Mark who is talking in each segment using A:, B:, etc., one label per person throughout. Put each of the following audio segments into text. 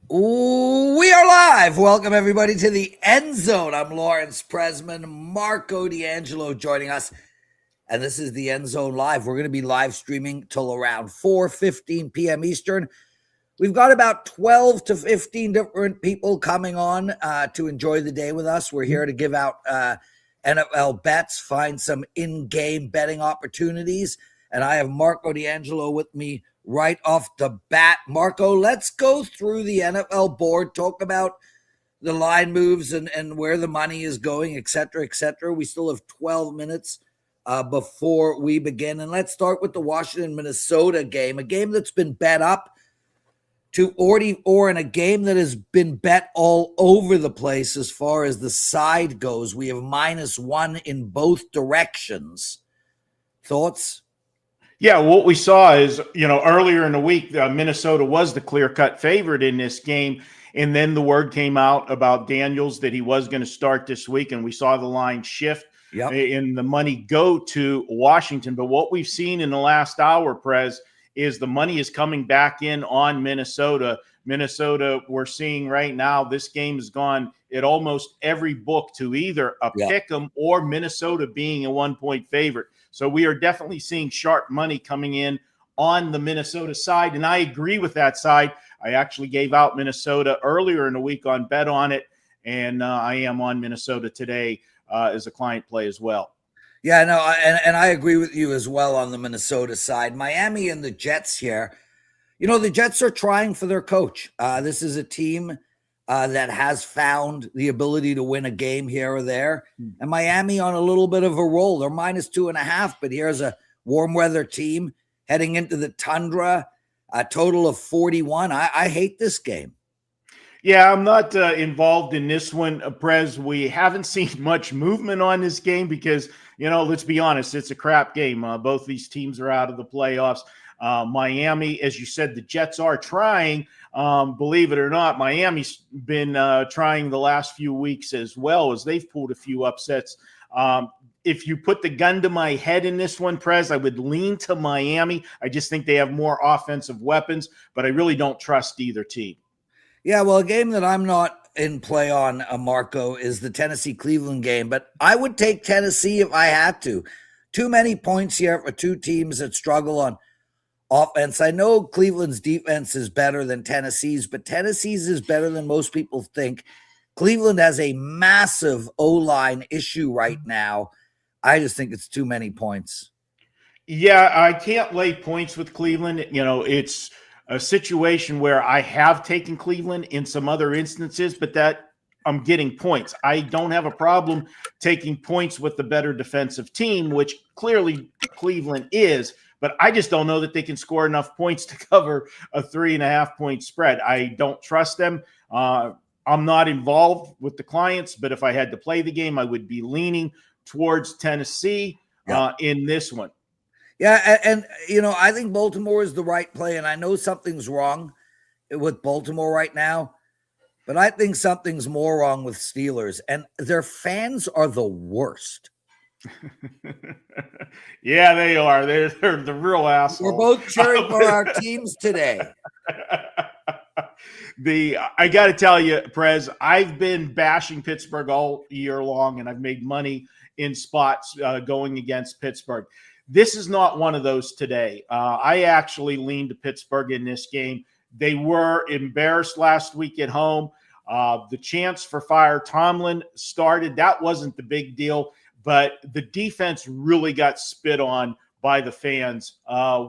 A: Ooh, we are live. Welcome, everybody, to the End Zone. I'm Lawrence Presman, Marco D'Angelo joining us. And this is the End Zone Live. We're going to be live streaming till around 4:15 p.m. Eastern. We've got about 12 to 15 different people coming on to enjoy the day with us. We're here to give out NFL bets, find some in-game betting opportunities. And I have Marco D'Angelo with me right off the bat. Marco, let's go through the NFL board, talk about the line moves and where the money is going, et cetera, et cetera. We still have 12 minutes before we begin. And let's start with the Washington-Minnesota game, a game that's been bet up to 44 in a game that has been bet all over the place as far as the side goes. We have -1 in both directions. Thoughts?
B: Yeah, what we saw is, earlier in the week, Minnesota was the clear-cut favorite in this game. And then the word came out about Daniels that he was going to start this week, and we saw the line shift and the money go to Washington. But what we've seen in the last hour, Prez, is the money is coming back in on Minnesota. Minnesota, we're seeing right now, this game has gone at almost every book to either a pick 'em or Minnesota being a 1-point favorite. So we are definitely seeing sharp money coming in on the Minnesota side. And I agree with that side. I actually gave out Minnesota earlier in the week on Bet On It. And I am on Minnesota today as a client play as well.
A: Yeah, no, and I agree with you as well on the Minnesota side. Miami and the Jets here. The Jets are trying for their coach. This is a team that has found the ability to win a game here or there. And Miami on a little bit of a roll. They're -2.5, but here's a warm weather team heading into the tundra, a total of 41. I hate this game.
B: Yeah, I'm not involved in this one, Prez. We haven't seen much movement on this game because, let's be honest, it's a crap game. Both these teams are out of the playoffs. Miami, as you said, the Jets are trying. Believe it or not, Miami's been trying the last few weeks as well, as they've pulled a few upsets. If you put the gun to my head in this one, Prez, I would lean to Miami. I just think they have more offensive weapons, but I really don't trust either team.
A: Yeah, well, a game that I'm not in play on, Marco, is the Tennessee-Cleveland game, but I would take Tennessee if I had to. Too many points here for two teams that struggle on offense. I know Cleveland's defense is better than Tennessee's, but Tennessee's is better than most people think. Cleveland has a massive O-line issue right now. I just think it's too many points.
B: Yeah, I can't lay points with Cleveland. It's a situation where I have taken Cleveland in some other instances, but that I'm getting points. I don't have a problem taking points with the better defensive team, which clearly Cleveland is, but I just don't know that they can score enough points to cover a 3.5-point spread. I don't trust them. I'm not involved with the clients, but if I had to play the game, I would be leaning towards Tennessee in this one.
A: Yeah, and I think Baltimore is the right play, and I know something's wrong with Baltimore right now, but I think something's more wrong with Steelers, and their fans are the worst.
B: Yeah, they are. They're the real assholes.
A: We're both cheering for our teams today.
B: I got to tell you, Prez, I've been bashing Pittsburgh all year long, and I've made money in spots going against Pittsburgh. This is not one of those today. I actually leaned to Pittsburgh in this game. They were embarrassed last week at home. The chance for fire Tomlin started. That wasn't the big deal, but the defense really got spit on by the fans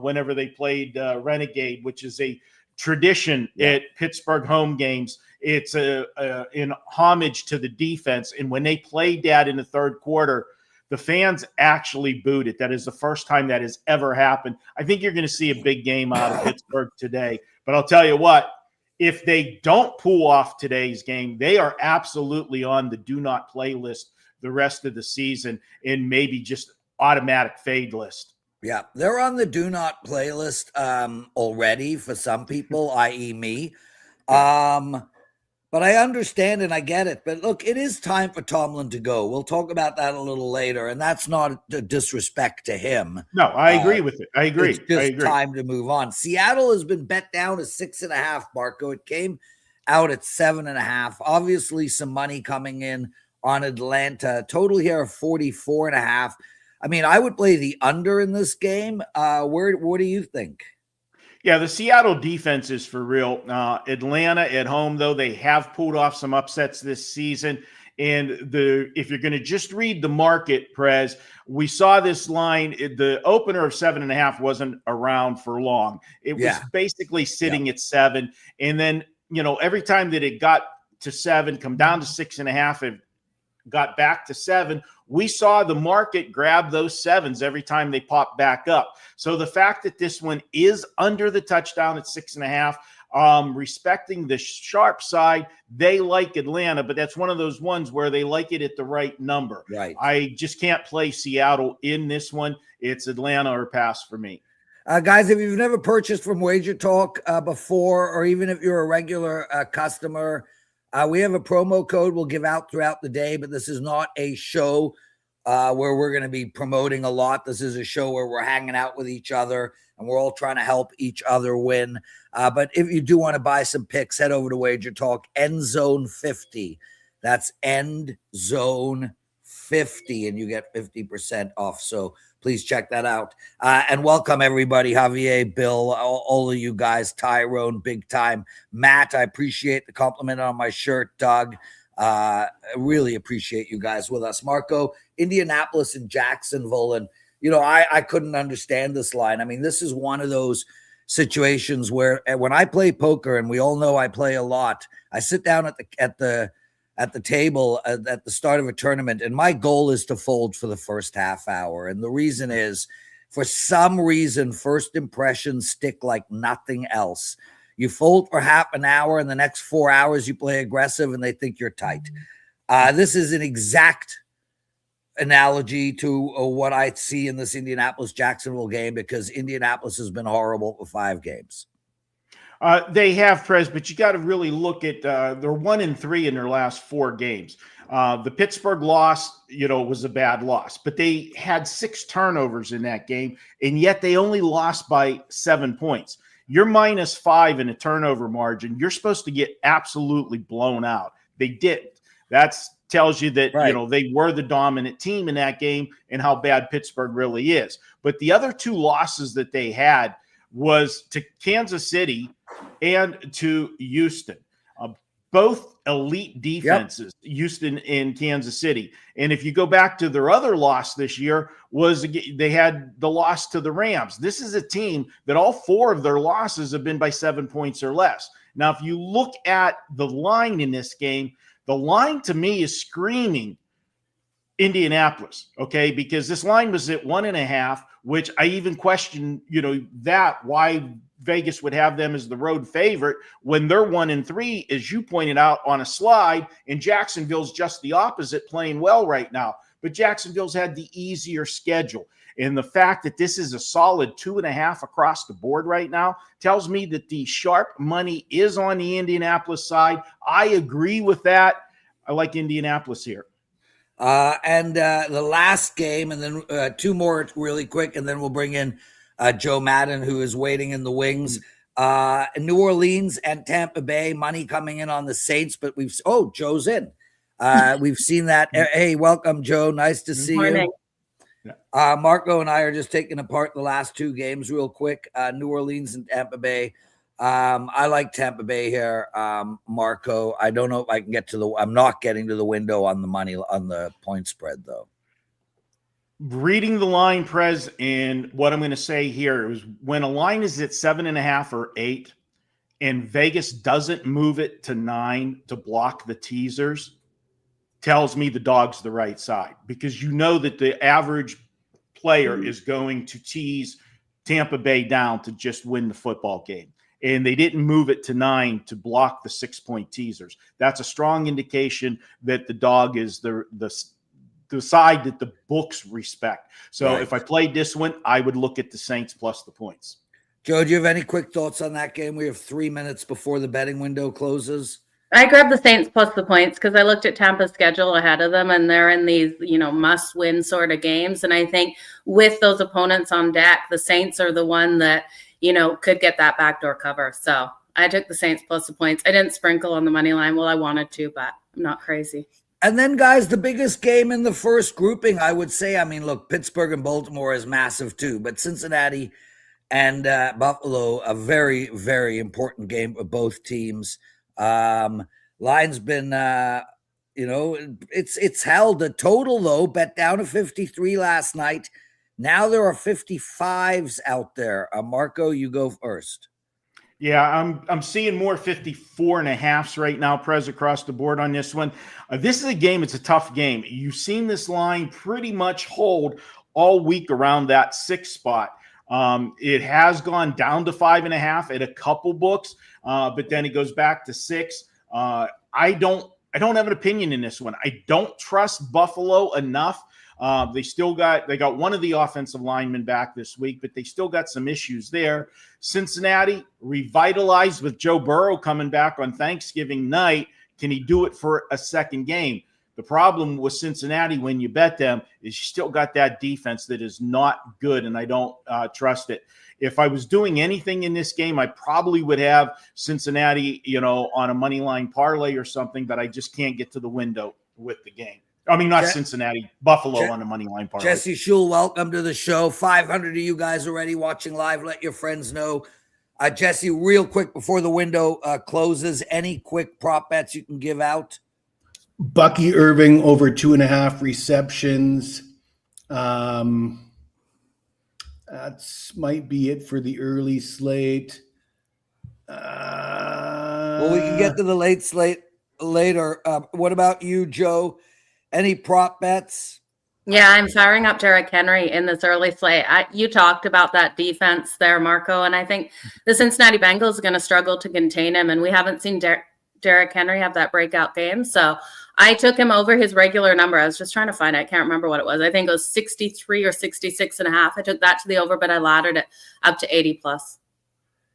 B: whenever they played Renegade, which is a tradition at Pittsburgh home games. It's in homage to the defense. And when they played that in the third quarter, the fans actually booed it. That is the first time that has ever happened. I think you're going to see a big game out of Pittsburgh today. But I'll tell you what, if they don't pull off today's game, they are absolutely on the do not play list the rest of the season and maybe just automatic fade list.
A: Yeah, they're on the do not play list already for some people, i.e. me. But I understand and I get it. But look, it is time for Tomlin to go. We'll talk about that a little later. And that's not a disrespect to him.
B: No, I agree with it. I agree.
A: It's just time to move on. Seattle has been bet down to 6.5, Marco. It came out at 7.5. Obviously, some money coming in on Atlanta. Total here of 44.5. I mean, I would play the under in this game. What do you think?
B: Yeah, the Seattle defense is for real. Atlanta at home, though, they have pulled off some upsets this season. And if you're going to just read the market, Prez, we saw this line. The opener of 7.5 wasn't around for long. It was basically sitting at 7. And then, every time that it got to 7, come down to 6.5, and got back to 7, we saw the market grab those 7s every time they popped back up. So the fact that this one is under the touchdown at 6.5, respecting the sharp side, they like Atlanta, but that's one of those ones where they like it at the right number.
A: Right.
B: I just can't play Seattle in this one. It's Atlanta or pass for me.
A: Guys, if you've never purchased from WagerTalk before, or even if you're a regular customer, we have a promo code we'll give out throughout the day, but this is not a show where we're going to be promoting a lot. This is a show where we're hanging out with each other and we're all trying to help each other win. But if you do want to buy some picks, head over to WagerTalk, End Zone 50. That's End Zone 50, and you get 50% off. So please check that out. And welcome, everybody. Javier, Bill, all of you guys, Tyrone, big time. Matt, I appreciate the compliment on my shirt. Doug, I really appreciate you guys with us. Marco, Indianapolis and Jacksonville. And, I couldn't understand this line. I mean, this is one of those situations where when I play poker, and we all know I play a lot, I sit down at the table at the start of a tournament, and my goal is to fold for the first half hour. And the reason is, for some reason, first impressions stick like nothing else. You fold for half an hour, and the next 4 hours you play aggressive, and they think you're tight. This is an exact analogy to what I see in this Indianapolis-Jacksonville game, because Indianapolis has been horrible for 5 games.
B: They have, Prez, but you got to really look at they're 1-3 in their last 4 games. The Pittsburgh loss, was a bad loss, but they had 6 turnovers in that game, and yet they only lost by 7 points. You're -5 in a turnover margin. You're supposed to get absolutely blown out. They didn't. That tells you that, they were the dominant team in that game and how bad Pittsburgh really is. But the other 2 losses that they had was to Kansas City and to Houston, both elite defenses, Houston and Kansas City. And if you go back to their other loss this year, they had the loss to the Rams. This is a team that all 4 of their losses have been by 7 points or less. Now, if you look at the line in this game, the line to me is screaming Indianapolis, okay? Because this line was at 1.5, which I even question, why Vegas would have them as the road favorite when they're 1-3, as you pointed out, on a slide, and Jacksonville's just the opposite, playing well right now. But Jacksonville's had the easier schedule. And the fact that this is a solid 2.5 across the board right now tells me that the sharp money is on the Indianapolis side. I agree with that. I like Indianapolis here.
A: And the last game, and then 2 more really quick, and then we'll bring in Joe Madden, who is waiting in the wings. New Orleans and Tampa Bay, money coming in on the Saints, but Joe's in. We've seen that. Hey, welcome, Joe. Nice to see you. Marco and I are just taking apart the last 2 games real quick. New Orleans and Tampa Bay. I like Tampa Bay here. Marco, I don't know if I can I'm not getting to the window on the money, on the point spread, though.
B: Reading the line, Prez, and what I'm going to say here is, when a line is at 7.5 or 8 and Vegas doesn't move it to 9 to block the teasers, tells me the dog's the right side, because that the average player is going to tease Tampa Bay down to just win the football game. And they didn't move it to 9 to block the 6-point teasers. That's a strong indication that the dog is the side that the books respect. So if I played this one, I would look at the Saints plus the points.
A: Joe, do you have any quick thoughts on that game? We have 3 minutes before the betting window closes.
C: I grabbed the Saints plus the points because I looked at Tampa's schedule ahead of them, and they're in these, must-win sort of games. And I think with those opponents on deck, the Saints are the one that, could get that backdoor cover. So I took the Saints plus the points. I didn't sprinkle on the money line. Well, I wanted to, but I'm not crazy.
A: And then, guys, the biggest game in the first grouping, I would say, I mean, look, Pittsburgh and Baltimore is massive too, but Cincinnati and Buffalo, a very, very important game for both teams. Line's been, it's held. The total, though, bet down to 53 last night. Now there are 55s out there. Marco, you go first.
B: Yeah, I'm seeing more 54.5s right now, Prez, across the board on this one. This is a game. It's a tough game. You've seen this line pretty much hold all week around that 6 spot. It has gone down to 5.5 at a couple books, but then it goes back to 6. I don't have an opinion in this one. I don't trust Buffalo enough. They got one of the offensive linemen back this week, but they still got some issues there. Cincinnati revitalized with Joe Burrow coming back on Thanksgiving night. Can he do it for a second game? The problem with Cincinnati when you bet them is you still got that defense that is not good, and I don't trust it. If I was doing anything in this game, I probably would have Cincinnati, on a money line parlay or something, but I just can't get to the window with the game. I mean, not Cincinnati, Buffalo on the money line parlay.
A: Jesse Schul, welcome to the show. 500 of you guys already watching live. Let your friends know. Jesse, real quick before the window closes, any quick prop bets you can give out?
D: Bucky Irving over 2.5 receptions. That might be it for the early slate.
A: Well, we can get to the late slate later. What about you, Joe? Any prop bets?
C: Yeah, I'm firing up Derrick Henry in this early slate. You talked about that defense there, Marco, and I think the Cincinnati Bengals are going to struggle to contain him, and we haven't seen Derrick Henry have that breakout game. So I took him over his regular number. I was just trying to find it. I can't remember what it was. I think it was 63 or 66.5. I took that to the over, but I laddered it up to 80 plus.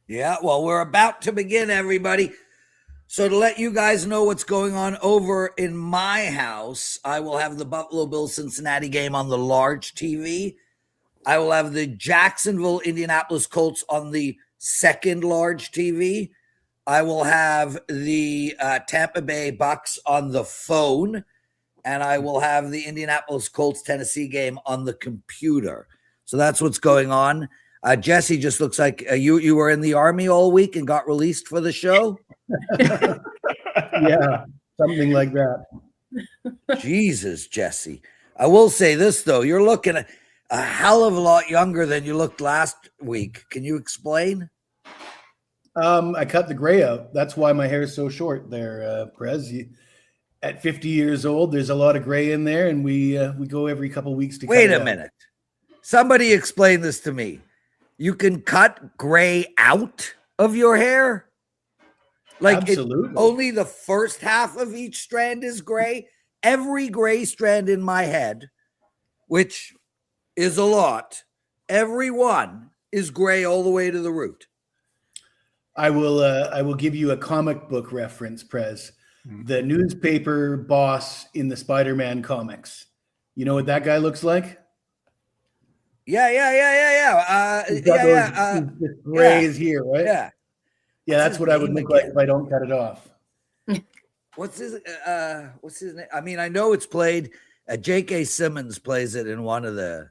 A: Yeah, well, we're about to begin, everybody. So to let you guys know what's going on over in my house, I will have the Buffalo Bills Cincinnati game on the large TV. I will have the Jacksonville Indianapolis Colts on the second large TV. I will have the Tampa Bay Bucks on the phone, and I will have the Indianapolis Colts Tennessee game on the computer. So that's what's going on. Jesse, just looks like you were in the Army all week and got released for the show.
D: Yeah, something like that.
A: Jesus, Jesse. I will say this, though. You're looking a hell of a lot younger than you looked last week. Can you explain?
D: I cut the gray out. That's why my hair is so short there, Prez. At 50 years old, there's a lot of gray in there, and we go every couple of weeks to
A: Wait a minute. Somebody explain this to me. You can cut gray out of your hair? Like only the first half of each strand is gray? Every gray strand in my head, which is a lot, every one is gray all the way to the root.
D: I will give you a comic book reference, Prez. The newspaper boss in the Spider-Man comics. You know what that guy looks like?
A: Yeah.
D: This gray is here, right?
A: Yeah.
D: Yeah, that's what I would look like if I don't cut it off.
A: What's his name? I mean, I know it's played. J.K. Simmons plays it in one of the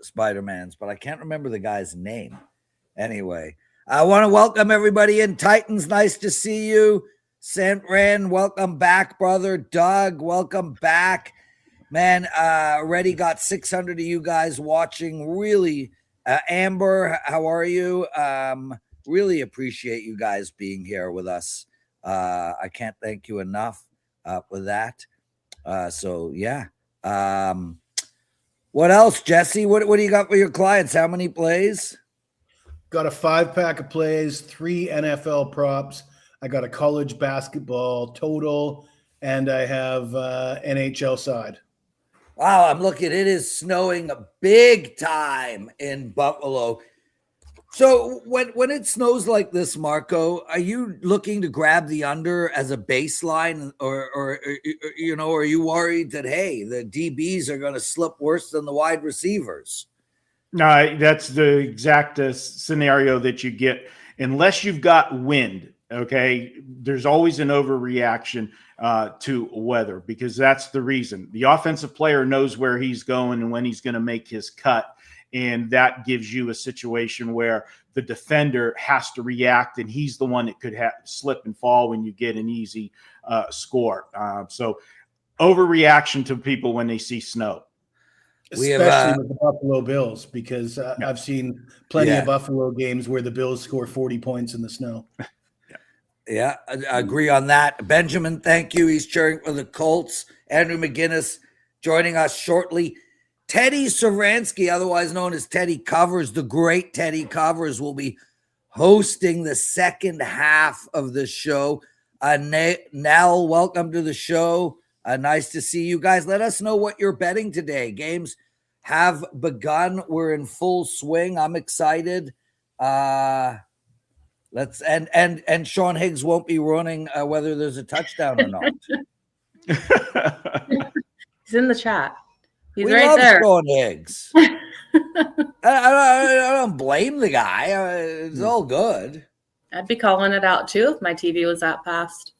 A: Spider-Mans, but I can't remember the guy's name. Anyway, I want to welcome everybody in. Titans, nice to see you. Sant Ran, welcome back, brother. Doug, welcome back. Man, already got 600 of you guys watching. Really, Amber, how are you? Really appreciate you guys being here with us. I can't thank you enough for that. So yeah. What else, Jesse? What do you got for your clients? How many plays?
D: Got a 5-pack of plays, 3 NFL props. I got a college basketball total, and I have NHL side.
A: Wow, I'm looking. It is snowing big time in Buffalo. So when it snows like this, Marco, are you looking to grab the under as a baseline, or are you worried that, hey, the DBs are going to slip worse than the wide receivers?
B: No, that's the exact scenario that you get unless you've got wind, okay, there's always an overreaction to weather, because that's the reason. The offensive player knows where he's going and when he's going to make his cut. And that gives you a situation where the defender has to react, and he's the one that could slip and fall when you get an easy score. So overreaction to people when they see snow.
D: Especially with the Buffalo Bills, because I've seen plenty of Buffalo games where the Bills score 40 points in the snow.
A: Yeah, I agree on that. Benjamin, thank you. He's cheering for the Colts. Andrew McGinnis joining us shortly. Teddy Saransky, otherwise known as Teddy Covers, the great Teddy Covers, will be hosting the second half of the show. Nell, welcome to the show. Nice to see you guys. Let us know what you're betting today. Games have begun. We're in full swing. I'm excited. And Sean Higgs won't be running whether there's a touchdown or not.
C: He's in the chat. He's
A: we
C: right
A: love
C: there.
A: Sean Higgs. I don't blame the guy. It's all good.
C: I'd be calling it out too if my TV was that fast.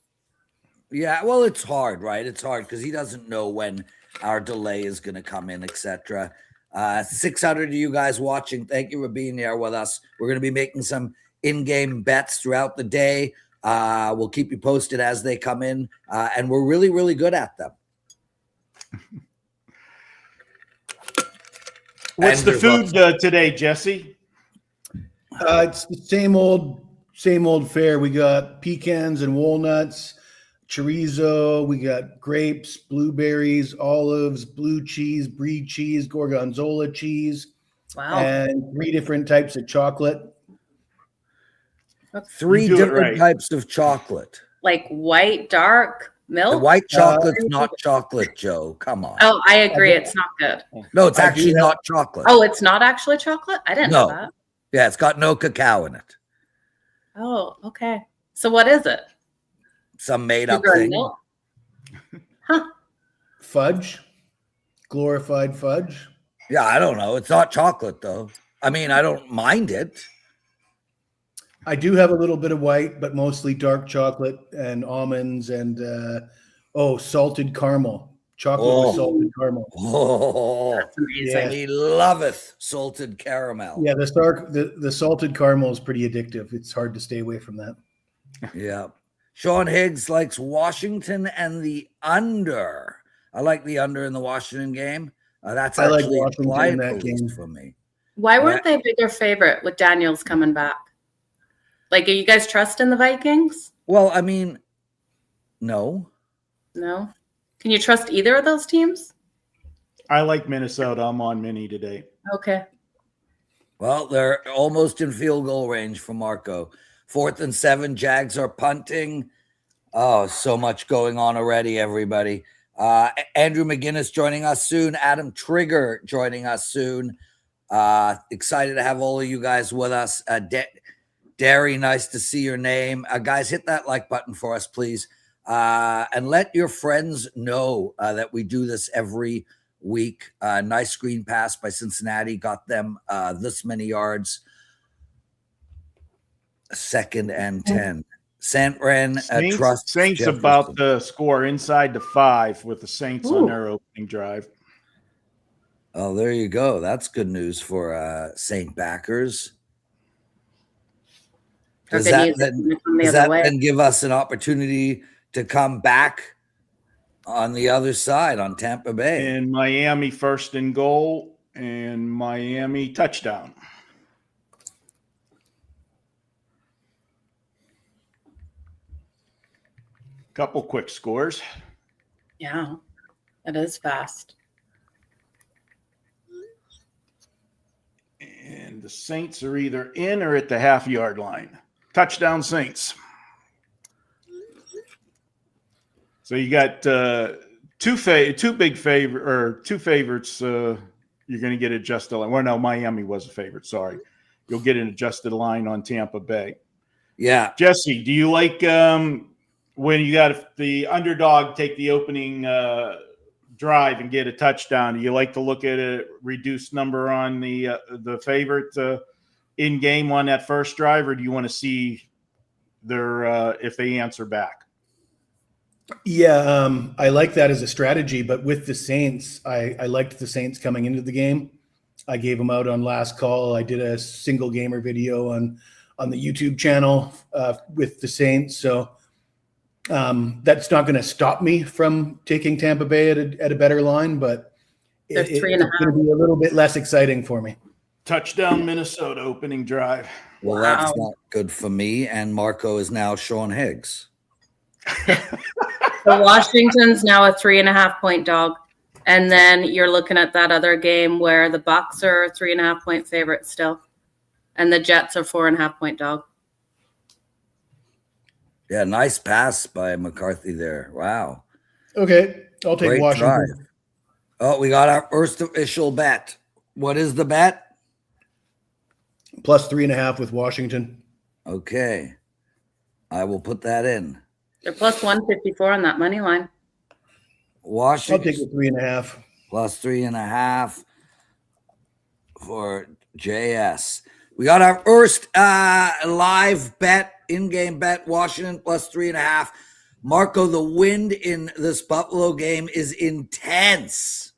A: Yeah, well, it's hard, right? It's hard because he doesn't know when our delay is going to come in, etc. 600 of you guys watching, thank you for being here with us. We're going to be making some in-game bets throughout the day. We'll keep you posted as they come in, and we're really, really good at them.
B: What's the food today, Jesse?
D: It's the same old fare. We got pecans and walnuts, chorizo. We got grapes, blueberries, olives, blue cheese, brie cheese, gorgonzola cheese, and 3 different types of chocolate.
A: 3 different types of chocolate.
C: Like white, dark, milk?
A: The white chocolate's not chocolate, Joe. Come on.
C: Oh, I agree. It's not good.
A: No, it's actually not chocolate.
C: Oh, it's not actually chocolate? I didn't know that.
A: Yeah, it's got no cacao in it.
C: Oh, okay. So what is it?
A: Some made-up thing.
C: Huh.
D: Fudge. Glorified fudge.
A: Yeah, I don't know. It's not chocolate, though. I mean, I don't mind it.
D: I do have a little bit of white, but mostly dark chocolate and almonds and salted caramel. Chocolate with salted caramel.
A: Oh, that's amazing. He loveth salted caramel.
D: Yeah, the salted caramel is pretty addictive. It's hard to stay away from that.
A: Yeah. Sean Higgs likes Washington and the under. I like the under in the Washington game. That's actually a quiet game for me.
C: Why weren't they a bigger favorite with Daniels coming back? Like, are you guys trusting the Vikings?
A: Well, I mean, no.
C: No? Can you trust either of those teams?
B: I like Minnesota. I'm on Mini today.
C: Okay.
A: Well, they're almost in field goal range for Marco. 4th and 7, Jags are punting. Oh, so much going on already, everybody. Andrew McGinnis joining us soon. Adam Trigger joining us soon. Excited to have all of you guys with us. Derry, nice to see your name. Guys, hit that like button for us, please. And let your friends know that we do this every week. Nice screen pass by Cincinnati. Got them this many yards. 2nd and 10. Santran trusts
B: Saints
A: Jefferson.
B: About to score inside the 5 with the Saints on their opening drive.
A: Oh, there you go. That's good news for Saint backers. Does that then give us an opportunity to come back on the other side on Tampa Bay?
B: And Miami 1st and goal and Miami touchdown. Couple quick scores.
C: Yeah, it is fast.
B: And the Saints are either in or at the half-yard line. Touchdown Saints. So you got two big favorites. You're going to get adjusted line. Well, no, Miami was a favorite. Sorry, you'll get an adjusted line on Tampa Bay.
A: Yeah,
B: Jesse, do you like when you got the underdog take the opening drive and get a touchdown? Do you like to look at a reduced number on the favorite in game on that first drive, or do you want to see their if they answer back?
D: Yeah, I like that as a strategy, but with the Saints, I liked the Saints coming into the game. I gave them out on last call. I did a single gamer video on the YouTube channel with the Saints. So that's not going to stop me from taking Tampa Bay at a better line, but
C: They're
D: it's
C: 3.5.
D: going to be a little bit less exciting for me.
B: Touchdown Minnesota opening drive.
A: Well, that's not good for me. And Marco is now Sean Higgs.
C: So Washington's now a 3.5-point dog. And then you're looking at that other game where the Bucs are 3.5-point favorites still. And the Jets are 4.5-point dog.
A: Yeah, nice pass by McCarthy there. Wow.
D: Okay, I'll take
A: Great
D: Washington.
A: drive. Oh, we got our first official bet. What is the bet?
D: Plus 3.5 with Washington.
A: Okay. I will put that in.
C: They're plus 154 on that money line.
D: I'll
A: Washington
D: take the 3.5.
A: plus 3.5 for JS. We got our first live bet, in-game bet, Washington plus 3.5. Marco, the wind in this Buffalo game is intense.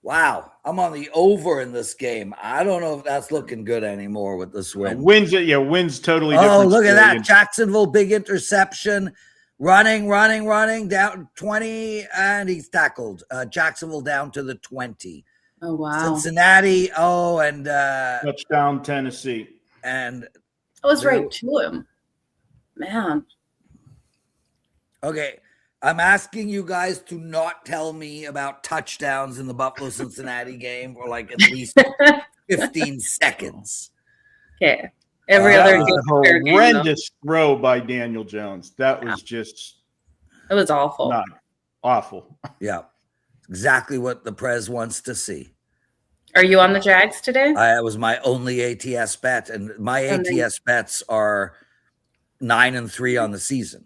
A: Wow, I'm on the over in this game. I don't know if that's looking good anymore with this wind.
B: Wins totally different.
A: Oh, look at
B: story.
A: that. Jacksonville, big interception. Running, down 20, and he's tackled. Jacksonville down to the 20.
C: Oh, wow.
A: Cincinnati, and
B: Touchdown Tennessee.
A: and
C: I was right to him. Man.
A: okay. I'm asking you guys to not tell me about touchdowns in the Buffalo Cincinnati game for like at least 15 seconds.
C: Okay. Every other
B: That
C: game.
B: was a
C: fair game,
B: horrendous throw by Daniel Jones. That was just
C: though. It was awful.
B: not awful.
A: Yeah. Exactly what the Prez wants to see.
C: Are you on the Jags today?
A: That was my only ATS bet, and my ATS bets are 9-3 on the season.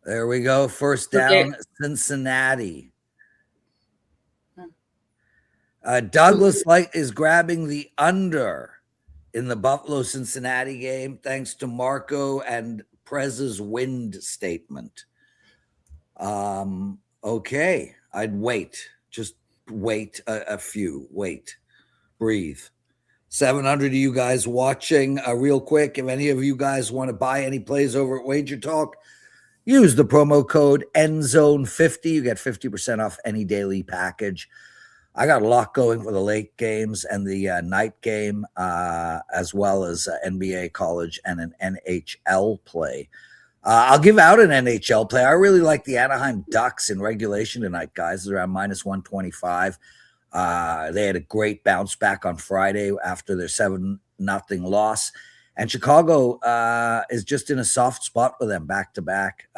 A: There we go. First down, Cincinnati. Douglas Light is grabbing the under in the Buffalo-Cincinnati game, thanks to Marco and Prez's wind statement. Okay, I'd wait. Just wait a few. Wait. Breathe. 700 of you guys watching. Real quick, if any of you guys want to buy any plays over at WagerTalk, use the promo code ENDZONE50. You get 50% off any daily package. I got a lot going for the late games and the night game, as well as NBA, college, and an NHL play. I'll give out an NHL play. I really like the Anaheim Ducks in regulation tonight, guys. It's around minus 125. They had a great bounce back on Friday after their 7-0 loss. And Chicago is just in a soft spot for them back-to-back.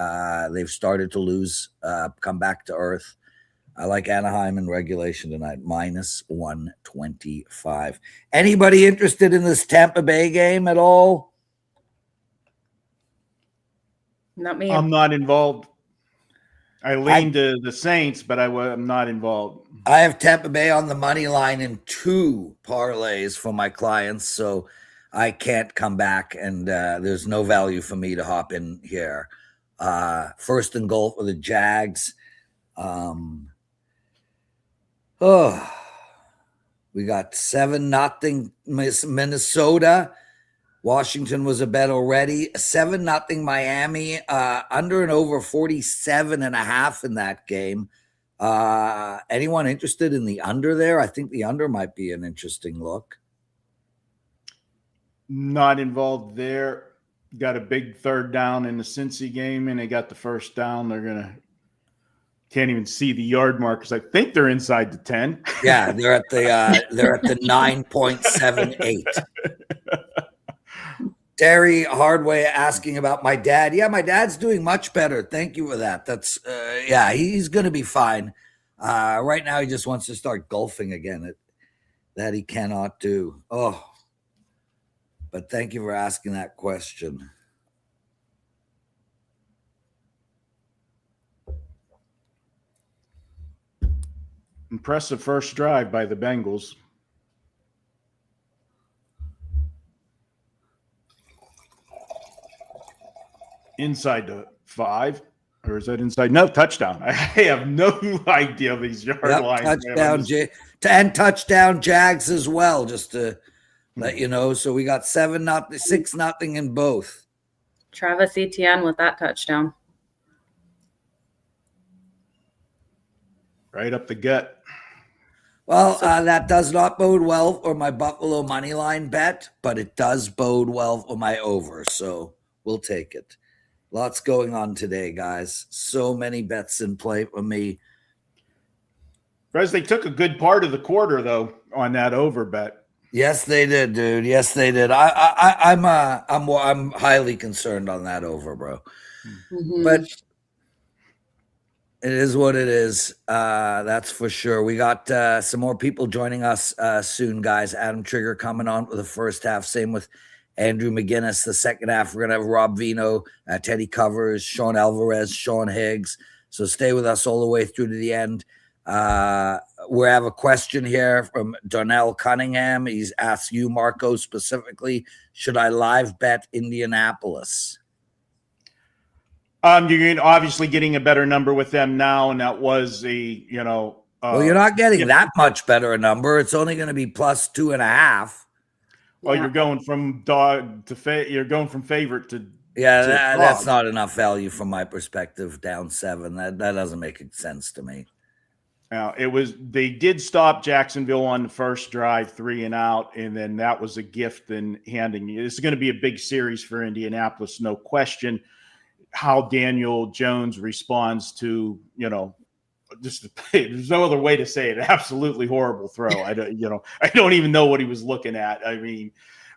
A: They've started to lose, come back to earth. I like Anaheim in regulation tonight, minus 125. Anybody interested in this Tampa Bay game at all?
C: Not me.
B: I'm not involved. I lean to the Saints, but I'm not involved.
A: I have Tampa Bay on the money line in 2 parlays for my clients, so I can't come back, and there's no value for me to hop in here. First and goal for the Jags. We got 7-0 Minnesota. Washington was a bet already. 7-0 Miami. Under and over 47.5 in that game. Anyone interested in the under there? I think the under might be an interesting look.
B: Not involved there. Got a big third down in the Cincy game, and they got the first down. Can't even see the yard markers. I think they're inside the 10.
A: Yeah, they're at the 9.78. Terry Hardway asking about my dad. Yeah, my dad's doing much better. Thank you for that. That's he's going to be fine. Right now, he just wants to start golfing again. That he cannot do. Oh, but thank you for asking that question.
B: Impressive first drive by the Bengals. Inside the 5, or is that inside? No, touchdown. I have no idea these yard lines.
A: Touchdown, and touchdown Jags as well, just to let you know. So we got 7-0, 6-0 in both.
C: Travis Etienne with that touchdown.
B: Right up the gut.
A: Well, that does not bode well for my Buffalo money line bet, but it does bode well for my over. So we'll take it. Lots going on today, guys. So many bets in play for me.
B: Prez, they took a good part of the quarter though on that over bet.
A: Yes, they did, dude. Yes, they did. I'm highly concerned on that over, bro.
C: Mm-hmm.
A: But it is what it is. That's for sure. We got some more people joining us soon, guys. Adam Trigger coming on for the first half. Same with Andrew McGinnis. The second half, we're going to have Rob Vino, Teddy Covers, Sean Alvarez, Sean Higgs. So stay with us all the way through to the end. We have a question here from Donnell Cunningham. He's asked you, Marco, specifically, should I live bet Indianapolis?
B: You're obviously getting a better number with them now, and that was
A: well, you're not getting that much better a number. It's only going to be plus 2.5.
B: Well, you're going from dog to you're going from favorite to
A: that's not enough value from my perspective. Down 7, that doesn't make sense to me.
B: Now they did stop Jacksonville on the first drive, 3 and out, and then that was a gift in handing. This is going to be a big series for Indianapolis, no question. How Daniel Jones responds to just there's no other way to say it. Absolutely horrible throw. I don't even know what he was looking at. I mean,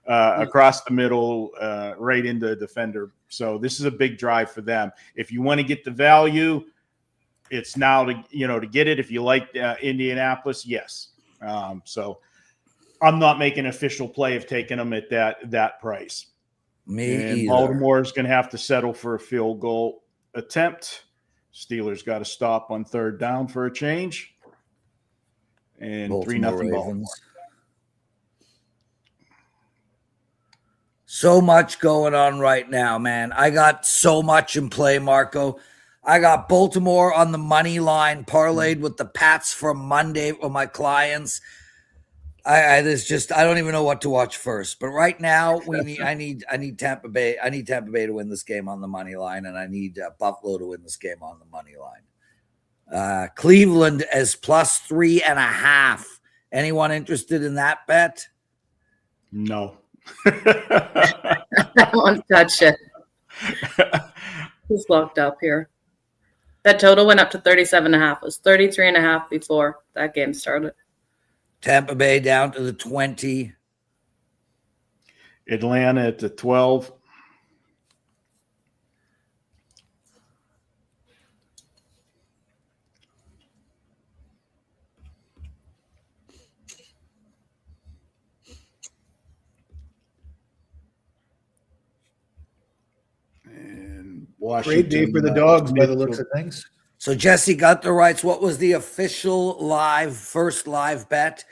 B: across the middle, right into the defender. So this is a big drive for them. If you want to get the value, it's now to get it. If you like Indianapolis, yes. So I'm not making an official play of taking them at that price.
A: Me
B: and
A: either.
B: Baltimore is going to have to settle for a field goal attempt. Steelers got to stop on 3rd down for a change. And 3-0 Baltimore.
A: So much going on right now, man. I got so much in play, Marco. I got Baltimore on the money line, parlayed with the Pats from Monday for my clients. I don't even know what to watch first. But right now, I need Tampa Bay. I need Tampa Bay to win this game on the money line, and I need Buffalo to win this game on the money line. Cleveland is plus 3.5. Anyone interested in that bet?
B: No.
C: I won't touch it. He's locked up here. That total went up to 37.5. It was 33.5 before that game started.
A: Tampa Bay down to the 20.
B: Atlanta at the 12. And Washington.
D: Great day for the dogs by the looks of things.
A: So Jesse Gunther writes, what was the official first live bet?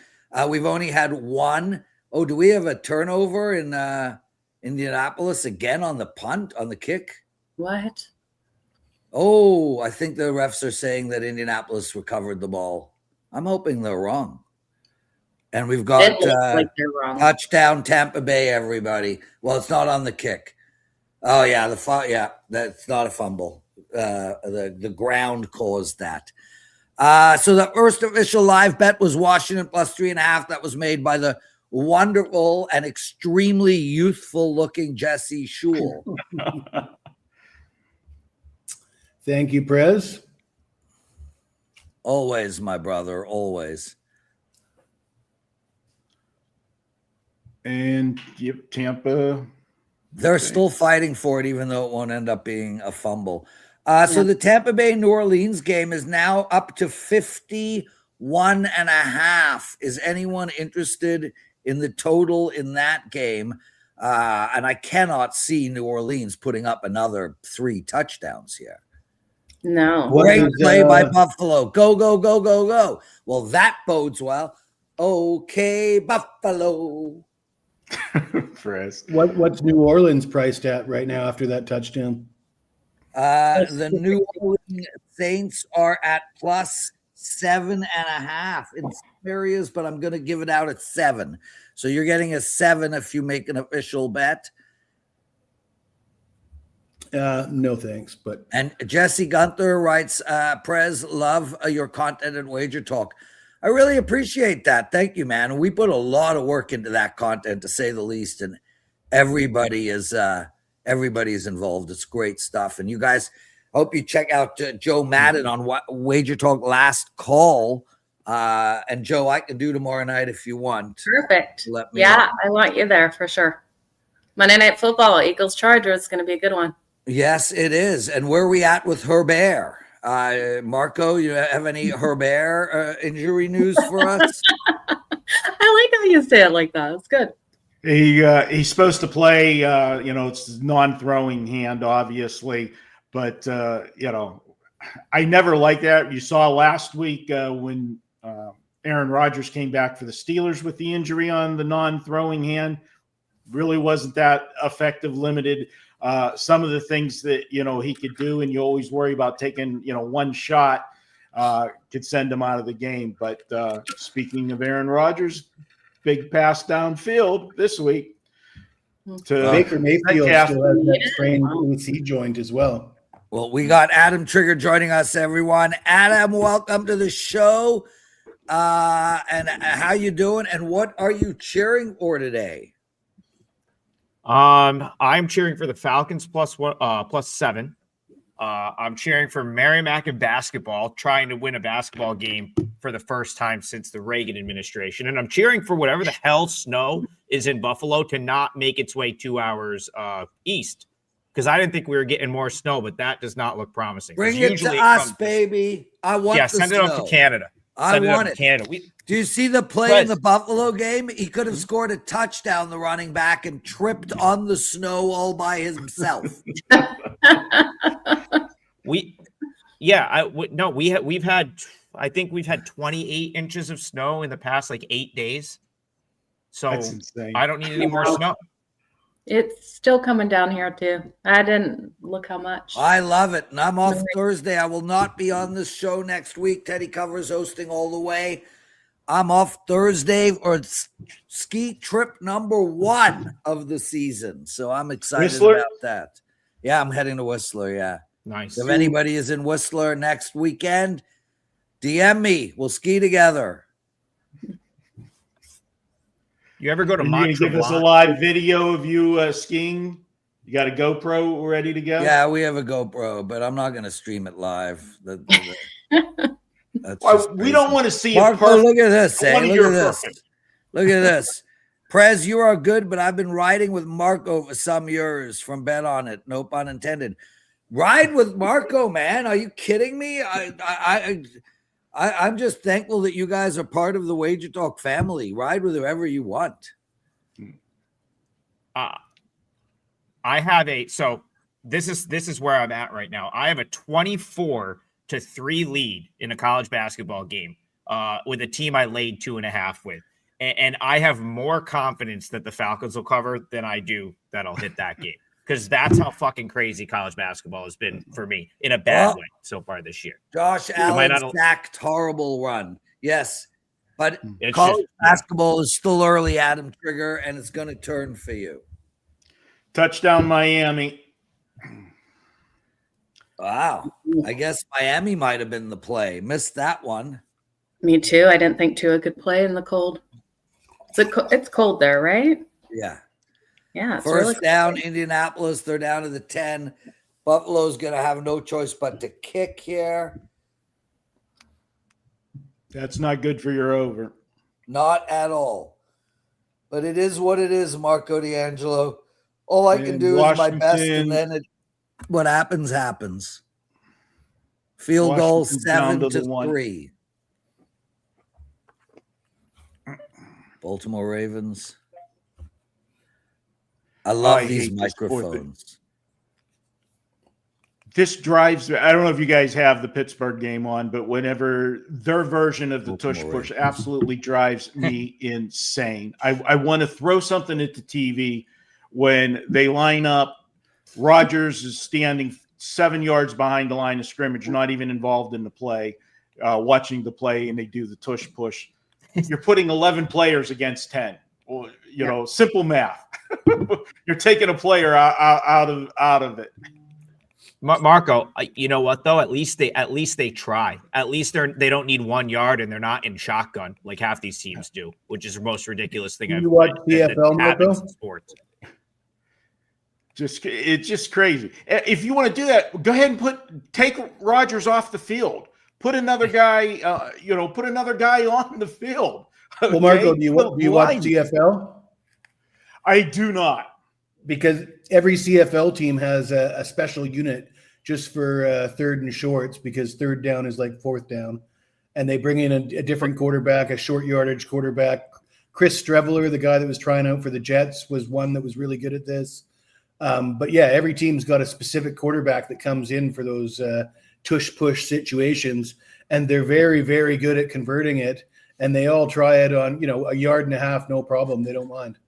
A: We've only had one. Oh, do we have a turnover in Indianapolis again on the punt, on the kick?
C: What?
A: Oh, I think the refs are saying that Indianapolis recovered the ball. I'm hoping they're wrong. And we've got
C: like they're wrong.
A: Touchdown Tampa Bay, everybody. Well, it's not on the kick. Oh, yeah, that's not a fumble. The ground caused that. So the first official live bet was Washington plus 3.5. That was made by the wonderful and extremely youthful looking Jesse Shule.
D: Thank you, Prez.
A: Always, my brother, always.
B: And Tampa.
A: They're still fighting for it, even though it won't end up being a fumble. So the Tampa Bay New Orleans game is now up to 51.5. Is anyone interested in the total in that game? And I cannot see New Orleans putting up another 3 touchdowns here.
C: No.
D: What
A: Great
D: is,
A: play by Buffalo. Go, go, go, go, go. Well, that bodes well. Okay, Buffalo.
B: Prez.
D: what's New Orleans priced at right now after that touchdown?
A: The New Orleans Saints are at plus 7.5 in some areas, but I'm going to give it out at 7. So you're getting a 7 if you make an official bet.
D: No thanks, but
A: And Jesse Gunther writes, Prez, love your content and WagerTalk. I really appreciate that. Thank you, man. We put a lot of work into that content, to say the least, and everybody is involved. It's great stuff. And you guys, I hope you check out Joe Madden on WagerTalk Last Call. And Joe, I can do tomorrow night if you want.
C: Perfect.
A: Let me
C: Yeah,
A: know.
C: I want you there for sure. Monday Night Football, Eagles Chargers, is going to be a good one.
A: Yes, it is. And where are we at with Herbert? Marco, you have any Herbert injury news for us?
C: I like how you say it like that. It's good.
B: He's supposed to play. It's non-throwing hand, obviously, but I never liked that. You saw last week when Aaron Rodgers came back for the Steelers with the injury on the non-throwing hand. Really wasn't that effective. Limited. Some of the things that he could do, and you always worry about taking one shot could send him out of the game. But speaking of Aaron Rodgers, big pass downfield this week to
D: Baker Mayfield
B: Metcalf.
D: still has that sprained AC joint as well.
A: Well, we got Adam Trigger joining us, everyone. Adam, welcome to the show. And how you doing? And what are you cheering for today?
E: I'm cheering for the Falcons plus 7. I'm cheering for Merrimack in basketball, trying to win a basketball game for the first time since the Reagan administration. And I'm cheering for whatever the hell snow is in Buffalo to not make its way 2 hours east. Because I didn't think we were getting more snow, but that does not look promising.
A: Bring it to us, baby. I want the
E: send it
A: snow.
E: up to Canada.
A: I want it.
E: Canada.
A: Do you see the play in the Buffalo game? He could have scored a touchdown, the running back, and tripped on the snow all by himself.
E: We've had 28 inches of snow in the past 8 days. So
B: That's insane.
E: I don't need any more snow.
C: It's still coming down here too. I didn't look how much.
A: I love it. And I'm off Thursday. I will not be on this show next week. Teddy Covers hosting all the way. I'm off Thursday for ski trip number 1 of the season. So I'm excited
B: Whistler?
A: about that. Yeah, I'm heading to Whistler. Yeah.
E: Nice.
A: If anybody is in Whistler next weekend, DM me. We'll ski together.
E: You ever go to
B: Are you gonna
E: Mont
B: give us a
E: Tremblant?
B: live video of you skiing? You got a GoPro ready to go?
A: Yeah, we have a GoPro, but I'm not going to stream it live. That's
B: Well,
A: just
B: we
A: crazy.
B: don't want to see
A: Marco,
B: a perfect.
A: look at this.
B: I wanna
A: Look
B: hear
A: at this.
B: perfect.
A: Look at this. Prez, you are good, but I've been riding with Marco for some years from Bet On It. No pun intended. Ride with Marco, man. Are you kidding me? I'm just thankful that you guys are part of the WagerTalk family. Ride with whoever you want.
E: I have this is where I'm at right now. I have a 24-3 lead in a college basketball game with a team I laid 2.5 with. And I have more confidence that the Falcons will cover than I do that I'll hit that game. Because that's how fucking crazy college basketball has been for me in a bad way so far this year.
A: Josh Allen sacked, horrible run. Yes, but college basketball is still early, Adam Trigger, and it's going to turn for you.
B: Touchdown, Miami.
A: Wow. I guess Miami might have been the play. Missed that one.
C: Me too. I didn't think Tua could play in the cold. It's cold there, right?
A: Yeah.
C: Yeah. It's
A: First
C: really
A: down, Indianapolis. They're down to the 10. Buffalo's going to have no choice but to kick here.
B: That's not good for your over.
A: Not at all. But it is what it is, Marco D'Angelo. All I can do is my best, and then what happens, happens. Field goal 7-3. Baltimore Ravens. I love these microphones.
B: This drives me. I don't know if you guys have the Pittsburgh game on, but whenever their version of the tush push absolutely drives me insane. I want to throw something at the TV when they line up. Rodgers is standing 7 yards behind the line of scrimmage, not even involved in the play, watching the play, and they do the tush push. You're putting 11 players against 10. Well, simple math. You're taking a player out of it.
E: Marco, you know what though? At least they try. At least they don't need 1 yard and they're not in shotgun like half these teams do, which is the most ridiculous thing I've
D: watch
E: that
D: CFL,
E: happens
D: Marco?
E: in sports.
B: It's just crazy. If you want to do that, go ahead and take Rodgers off the field. Put another guy, put another guy on the field. Okay?
D: Well, Marco, do you watch CFL?
B: I do not.
D: Because every CFL team has a special unit just for third and shorts, because third down is like fourth down. And they bring in a different quarterback, a short yardage quarterback. Chris Streveler, the guy that was trying out for the Jets, was one that was really good at this. But yeah, every team's got a specific quarterback that comes in for those tush-push situations. And they're very, very good at converting it. And they all try it on, a yard and a half, no problem. They don't mind.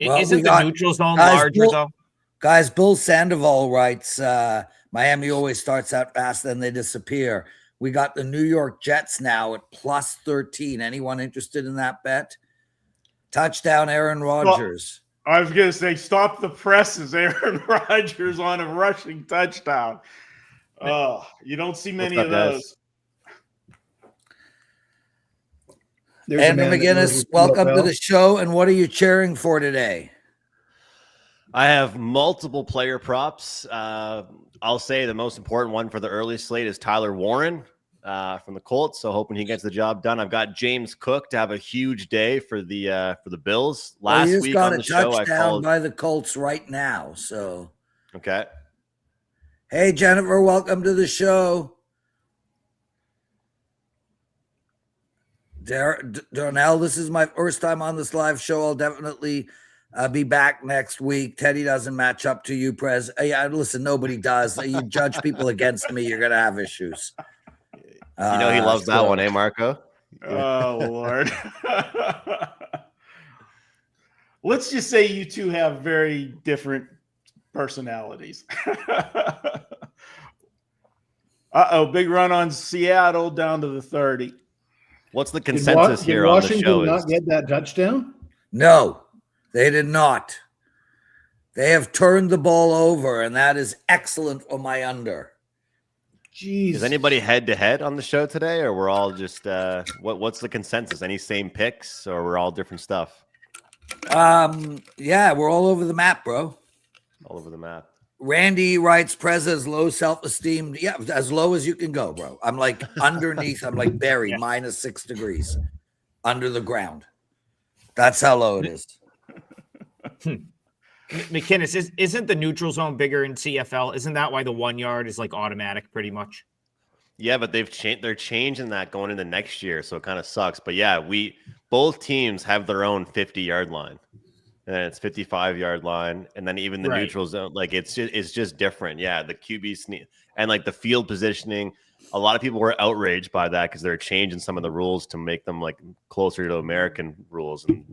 E: Well, isn't the neutral zone larger, though?
A: Guys, Bill Sandoval writes, Miami always starts out fast, then they disappear. We got the New York Jets now at plus 13. Anyone interested in that bet? Touchdown, Aaron Rodgers.
B: Well, I was going to say, stop the presses, Aaron Rodgers on a rushing touchdown. You don't see many of those.
A: Andrew McGinnis, welcome to the show. And what are you cheering for today?
F: I have multiple player props. I'll say the most important one for the early slate is Tyler Warren from the Colts. So hoping he gets the job done. I've got James Cook to have a huge day for the Bills. Last week on the show, I called
A: by the Colts right now. So
F: okay.
A: Hey Jennifer, welcome to the show. Darnell, this is my first time on this live show. I'll definitely be back next week. Teddy doesn't match up to you, Prez. Yeah, listen, nobody does. You judge people against me, you're going to have issues.
F: He loves that one, eh, Marco?
B: Oh, Lord. Let's just say you two have very different personalities. Big run on Seattle down to the 30.
F: What's the consensus here on the show?
D: Did Washington not get that touchdown?
A: No, they did not. They have turned the ball over, and that is excellent for my under.
D: Jeez.
F: Is anybody head-to-head on the show today, or we're all just what's the consensus? Any same picks, or we're all different stuff?
A: Yeah, we're all over the map, bro.
F: All over the map.
A: Randy writes, Prez has low self-esteem. Yeah, as low as you can go, bro. I'm like underneath. I'm like Barry, minus 6 degrees under the ground. That's how low it is.
E: McKinnis, isn't the neutral zone bigger in CFL? Isn't that why the 1 yard is like automatic pretty much?
F: Yeah, but they're changing that going into next year, so it kind of sucks. But yeah, both teams have their own 50-yard line. And then it's 55-yard line, and then even the neutral zone, like it's just different. Yeah, the QB sneak and like the field positioning. A lot of people were outraged by that because they're changing some of the rules to make them like closer to American rules, and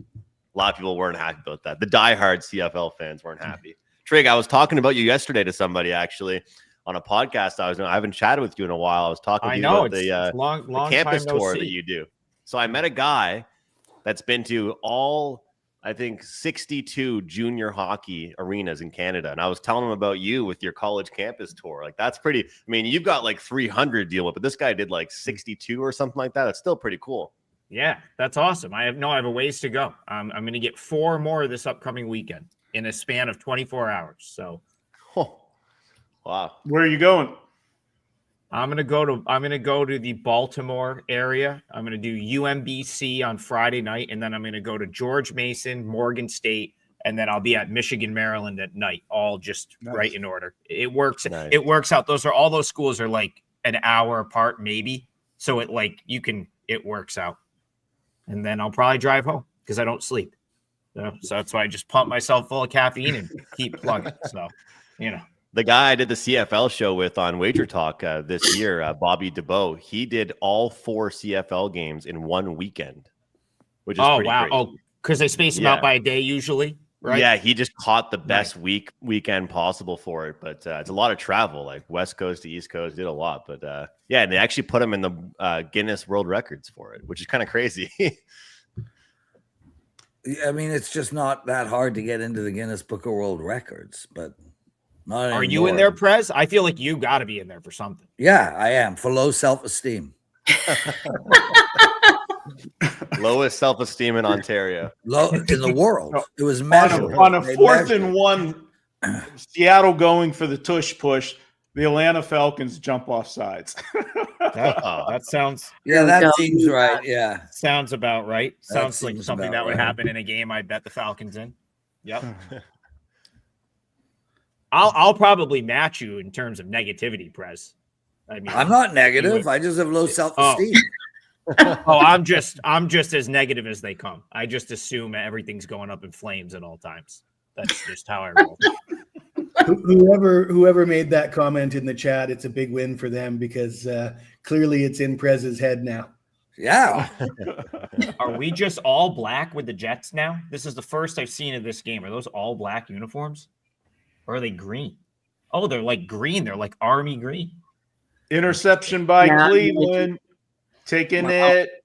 F: a lot of people weren't happy about that. The diehard CFL fans weren't happy. Trig, I was talking about you yesterday to somebody actually on a podcast I haven't chatted with you in a while. I was talking to you about the campus tour that you do. So I met a guy that's been to all, I think, 62 junior hockey arenas in Canada. And I was telling him about you with your college campus tour. Like, that's pretty, I mean, you've got like 300 deal with, but this guy did like 62 or something like that. That's still pretty cool.
E: Yeah, that's awesome. I have a ways to go. I'm going to get 4 more this upcoming weekend in a span of 24 hours. So,
F: wow.
B: Where are you going?
E: I'm going to go to the Baltimore area. I'm going to do UMBC on Friday night, and then I'm going to go to George Mason, Morgan State, and then I'll be at Michigan, Maryland at night, all just right in order. It works. Nice. It works out. All those schools are like an hour apart, maybe. So it works out. And then I'll probably drive home because I don't sleep. So that's why I just pump myself full of caffeine and keep plugging. So,
F: The guy I did the CFL show with on WagerTalk this year, Bobby DeBow, he did all 4 CFL games in one weekend, which is pretty
E: wow.
F: crazy.
E: Oh, because they space them out by a day usually, right?
F: Yeah, he just caught the best weekend possible for it. But it's a lot of travel, like West Coast to East Coast, did a lot. But yeah, and they actually put him in the Guinness World Records for it, which is kind of crazy.
A: I mean, it's just not that hard to get into the Guinness Book of World Records, but not
E: Are
A: anymore.
E: you in there, Prez? I feel like you got to be in there for something.
A: Yeah, I am, for low self-esteem.
F: Lowest self-esteem in Ontario.
A: Low in the world. It was measured.
B: On a 4th and 1, Seattle going for the tush push, the Atlanta Falcons jump off sides.
E: That sounds
A: that seems right. Yeah.
E: sounds about right. Sounds like
A: seems
E: something
A: about
E: that would
A: right.
E: happen in a game I bet the Falcons in. Yep. I'll probably match you in terms of negativity, Prez. I mean,
A: I'm not negative. I just have low self-esteem.
E: I'm just as negative as they come. I just assume everything's going up in flames at all times. That's just how I roll.
D: Whoever made that comment in the chat, it's a big win for them because clearly it's in Prez's head now.
A: Yeah.
E: Are we just all black with the Jets now? This is the first I've seen of this game. Are those all black uniforms? Or are they green? Oh, they're like green. They're like army green.
B: Interception by Cleveland. Taking it.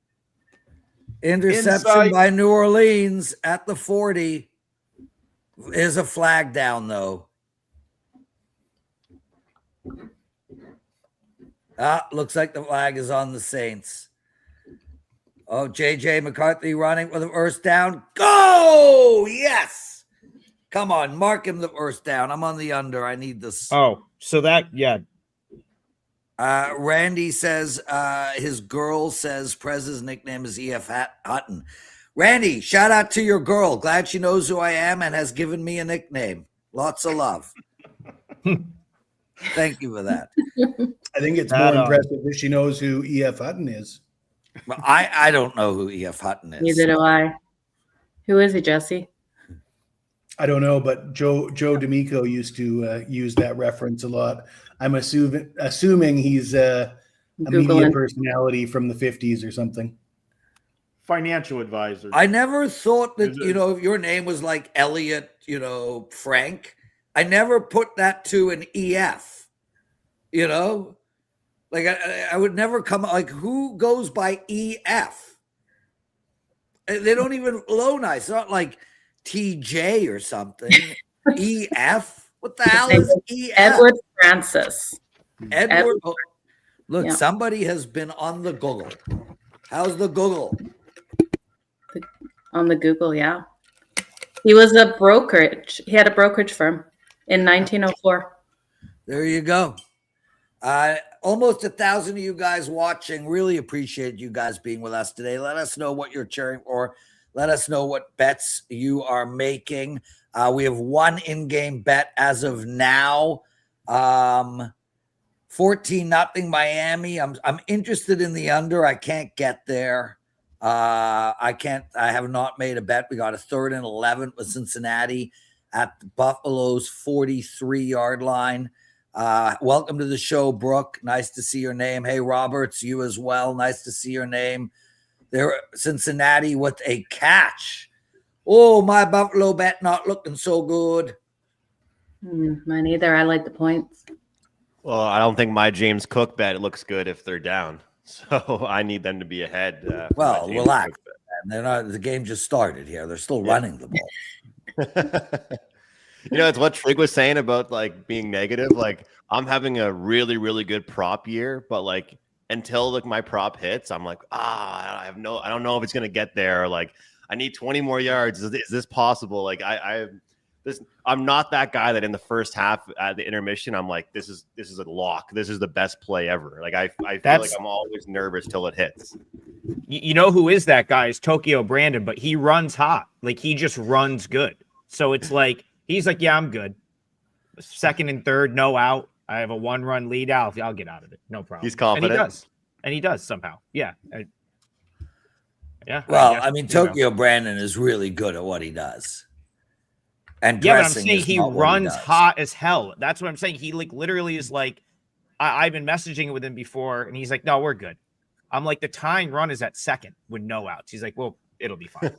A: Interception
B: Inside.
A: by New Orleans at the 40. Is a flag down, though. Looks like the flag is on the Saints. Oh, J.J. McCarthy running with the first down. Go! Yes! Come on, mark him the first down. I'm on the under. I need this.
E: Oh, so that, yeah.
A: Randy says his girl says Prez's nickname is E.F. Hutton. Randy, shout out to your girl. Glad she knows who I am and has given me a nickname. Lots of love. Thank you for that.
D: I think it's more impressive that she knows who E.F. Hutton is.
A: Well, I don't know who E.F. Hutton is.
C: Neither do I. Who is he, Jesse?
D: I don't know, but Joe D'Amico used to use that reference a lot. I'm assuming he's a media personality from the 50s or something.
B: Financial advisor.
A: I never thought that, if your name was like Elliot, Frank. I never put that to an EF, Like I would never come, like who goes by EF? They don't even low nice. It's not like TJ or something. EF? What the hell is EF?
C: Edward Francis.
A: Edward. Oh, look, somebody has been on the Google. How's the Google?
C: On the Google, yeah. He was a brokerage. He had a brokerage firm in 1904.
A: There you go. Almost 1,000 of you guys watching. Really appreciate you guys being with us today. Let us know what you're cheering for. Let us know what bets you are making. We have one in-game bet as of now. 14-0 Miami. I'm interested in the under. I can't get there. I have not made a bet. We got a 3rd and 11 with Cincinnati at Buffalo's 43-yard line. Welcome to the show, Brooke. Nice to see your name. Hey, Roberts, you as well. Nice to see your name. There, Cincinnati with a catch. Oh, my Buffalo bet not looking so good.
C: Mine either. I like the points.
F: Well, I don't think my James Cook bet looks good if they're down. So I need them to be ahead.
A: Well, relax. They're not. The game just started here. They're still running the ball.
F: It's what Trig was saying about like being negative. Like I'm having a really, really good prop year, but like until like my prop hits, I'm like, I don't know if it's gonna get there. Or, like I need 20 more yards. Is this possible? Like I'm not that guy that in the first half at the intermission, I'm like, this is a lock. This is the best play ever. Like I feel like I'm always nervous till it hits.
E: You know who is that guy? Is Tokyo Brandon, but he runs hot. Like he just runs good. So it's like he's like, yeah, I'm good. 2nd and 3rd, no out. I have a 1-run lead. I'll get out of it. No problem.
F: He's confident.
E: And he does somehow. Yeah.
A: Well, I mean, Tokyo Brandon is really good at what he does. And
E: Yeah, but I'm
A: pressing
E: saying
A: is
E: he
A: not what
E: runs
A: does.
E: hot as hell. That's what I'm saying. He like literally is like, I've been messaging with him before, and he's like, "No, we're good." I'm like, the tying run is at second with no outs. He's like, "Well, it'll be fine."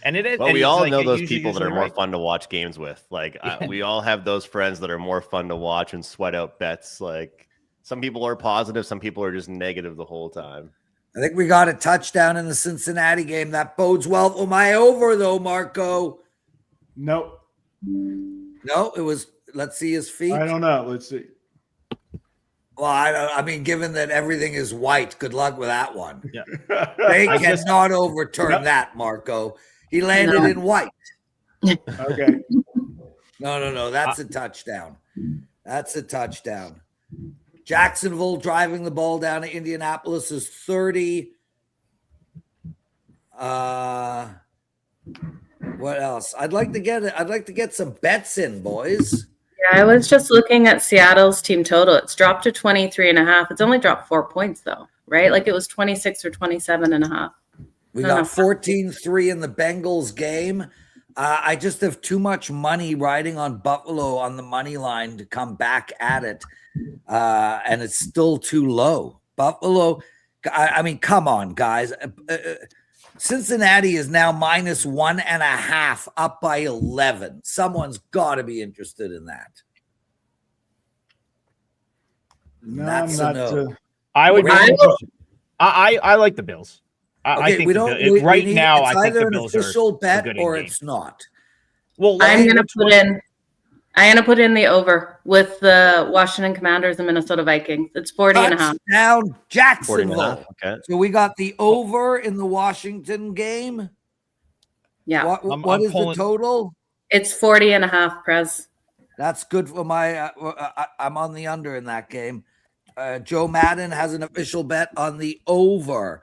E: And it is.
F: Well,
E: and
F: we
E: he's
F: all
E: like,
F: know those
E: usually-
F: people that are
E: usually
F: more
E: right.
F: fun to watch games with. Like
E: Yeah.
F: we all have those friends that are more fun to watch and sweat out bets. Like some people are positive, some people are just negative the whole time.
A: I think we got a touchdown in the Cincinnati game. That bodes well for my over, though, Marco.
B: Nope.
A: No, it was. Let's see his feet.
B: I don't know. Let's see.
A: Well, I mean, given that everything is white, good luck with that one.
E: Yeah.
A: They
E: I just-
A: cannot overturn
B: Yep.
A: that, Marco. He landed
C: No.
A: in white.
B: Okay.
A: No. That's a touchdown. That's a touchdown. Jacksonville driving the ball down to Indianapolis is 30. What else? I'd like to get some bets in, boys.
C: Yeah, I was just looking at Seattle's team total. It's dropped to 23.5. It's only dropped 4 points though, right? Like it was 26 or 27.5.
A: We
C: No,
A: got
C: no.
A: 14-3 in the Bengals game. I just have too much money riding on Buffalo on the money line to come back at it. And it's still too low. Buffalo, I mean, come on, guys. Cincinnati is now -1.5, up by 11. Someone's got to be interested in that.
B: No,
A: That's
B: I'm
A: a
B: not.
A: no.
E: I would. Be
A: I-
E: interested. I like the Bills. I think
A: we
E: the
A: don't.
E: Bill-
A: we
E: right
A: need,
E: now,
A: it's
E: I think
A: either
E: the
A: an
E: Bills
A: official
E: are
A: bet
E: good
A: or
E: in game.
A: it's not.
E: Well,
C: I'm gonna
E: which
C: put
E: one-
C: in. I'm gonna put in the over with the Washington Commanders and Minnesota Vikings. It's 40.5.
A: Touchdown,
F: 40.5.
A: Jacksonville.
F: Okay.
A: So we got the over in the Washington game.
C: Yeah,
A: What
E: I'm
A: is the
E: pulling-
A: total?
C: it's 40.5. Prez.
A: That's good for my. I'm on the under in that game. Joe Madden has an official bet on the over.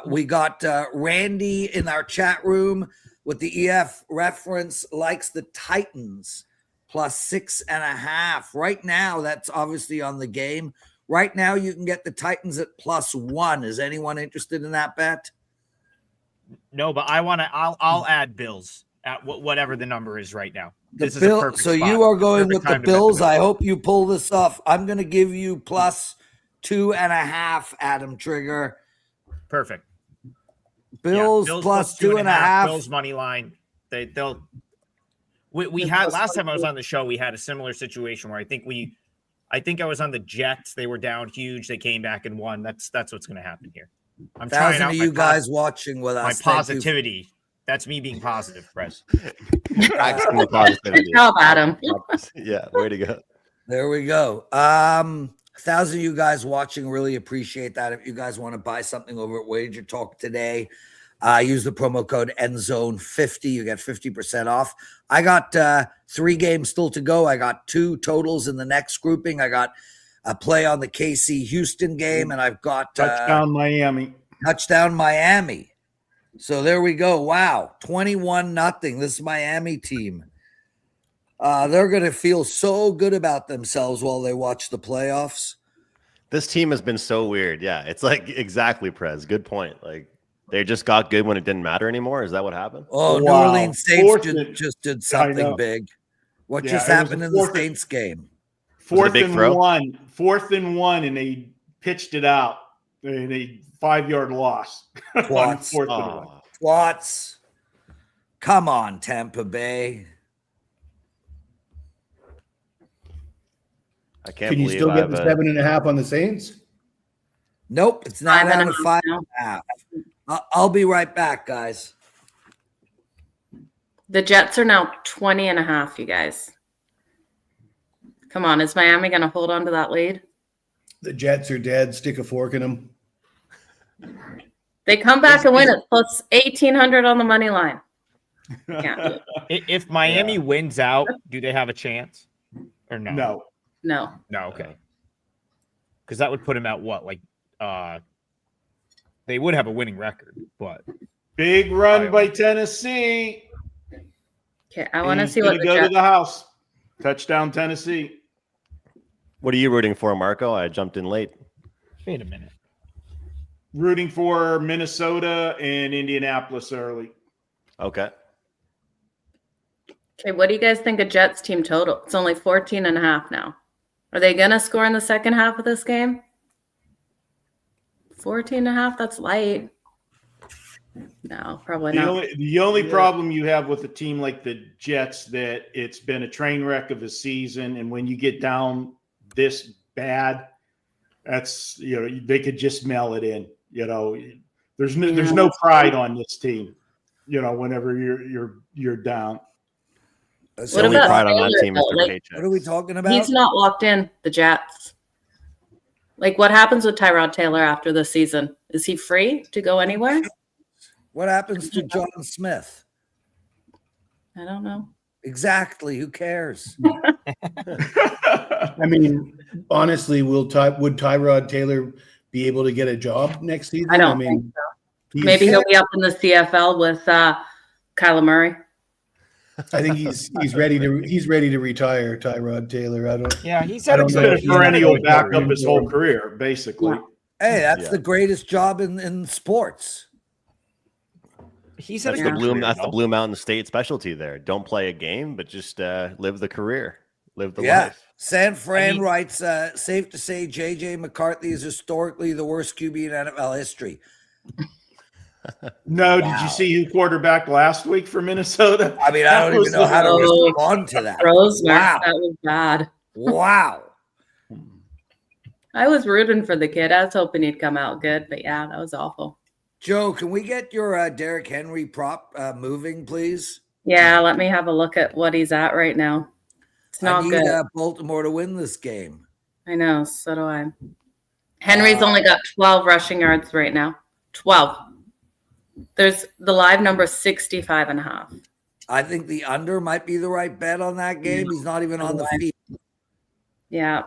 A: We got Randy in our chat room with the EF reference, likes the Titans +6.5. Right now, that's obviously on the game. Right now, you can get the Titans at +1. Is anyone interested in that bet?
E: No, but I want to. I'll add Bills at whatever the number is right now. This is a
A: Bill,
E: perfect
A: so
E: spot.
A: you are going
E: Perfect
A: with the
E: time to bet the
A: Bills. I hope you pull this off. I'm going to give you +2.5, Adam Trigger.
E: Perfect.
A: Bills,
E: Yeah,
A: plus 2.5.
E: Bills money line. They'll. We had last time I was on the show. We had a similar situation where I think I was on the Jets. They were down huge. They came back and won. That's what's going to happen here. I'm trying
A: 1,000
E: out
A: of
E: my
A: you guys watching with us.
E: my
A: Thank you.
E: positivity. That's me being positive, Press.
F: Practicing the positivity.
C: Good job, Adam.
F: Yeah, way to go.
A: There we go. 1,000 of you guys watching, really appreciate that. If you guys want to buy something over at WagerTalk today, use the promo code ENDZONE50. You get 50% off. I got 3 games still to go. I got 2 totals in the next grouping. I got a play on the KC Houston game, and I've got
B: Touchdown Miami.
A: touchdown Miami. So there we go. Wow, 21-0. This Miami team. They're going to feel so good about themselves while they watch the playoffs.
F: This team has been so weird. Yeah, it's like exactly Prez. Good point. Like they just got good when it didn't matter anymore. Is that what happened?
A: Oh, New
B: Wow.
A: Orleans Saints
B: Fourth
A: just did
B: I
A: something
B: know.
A: big. What
B: Yeah,
A: just
B: it was
A: happened
B: the
A: in the
B: fourth-
A: Saints game?
B: Fourth
F: big
B: and
F: throw?
B: 1. 4th and 1, and they pitched it out in a 5-yard loss. on
A: Twats.
B: 4th and 1.
F: Oh,
A: Twats. Come on, Tampa Bay.
F: I can't
D: Can you
F: believe
D: still get
F: I've,
D: the 7.5 on the Saints?
A: Nope, it's not out of
C: 5.5
A: 5.5. I'll be right back, guys.
C: The Jets are now 20.5, you guys. Come on, is Miami going to hold on to that lead?
D: The Jets are dead. Stick a fork in them.
C: They come back and win it, plus 1,800 on the money line. Yeah,
E: If Miami wins out, do they have a chance or no?
B: No.
C: no.
E: No. Okay. Because that would put him at what? Like, they would have a winning record, but
B: Big run by Tennessee.
C: Okay, I want to
B: He's
C: see what
B: gonna
C: the
B: go to
C: Jets.
B: the house. Touchdown Tennessee.
F: what are you rooting for, Marco? I jumped in late.
E: wait a minute.
B: Rooting for Minnesota and Indianapolis early.
F: Okay.
C: Okay, what do you guys think of Jets team total? It's only 14.5 now. Are they going to score in the second half of this game? 14.5, that's light. No, probably not.
B: The only problem you have with a team like the Jets that it's been a train wreck of a season, and when you get down this bad, that's they could just mail it in. There's no pride on this team. Whenever you're down.
F: That's
C: What
F: the only
C: about
F: pride on that
C: Taylor,
F: team is
C: though?
F: their
C: Like,
F: paychecks.
A: What are we talking about?
C: He's not locked in, the Jets. Like, what happens with Tyrod Taylor after the season? Is he free to go anywhere?
A: What happens to John Smith?
C: I don't know.
A: Exactly. Who cares?
D: I mean, honestly, would Tyrod Taylor be able to get a job next season?
C: I don't think so. Maybe he'll be up in the CFL with Kyler Murray.
D: I think he's ready to retire, Tyrod Taylor.
E: He's had
B: He's been a perennial backup his whole career, basically.
A: Hey, that's the greatest job in sports.
E: He's
F: That's the Blue Mountain State specialty there. Don't play a game, but just live the career, live the life.
A: San Fran writes, safe to say JJ McCarthy is historically the worst QB in NFL history.
B: No, did you see who quarterbacked last week for Minnesota?
A: I mean, I don't even know how to respond to that.
C: Wow. That was bad.
A: Wow.
C: I was rooting for the kid. I was hoping he'd come out good, but yeah, that was awful.
A: Joe, can we get your Derrick Henry prop moving, please?
C: Yeah, let me have a look at what he's at right now. It's not good.
A: I need Baltimore to win this game.
C: I know, so do I. Henry's only got 12 rushing yards right now. 12. There's the live number 65.5.
A: I think the under might be the right bet on that game. He's not even on the field.
C: Yeah.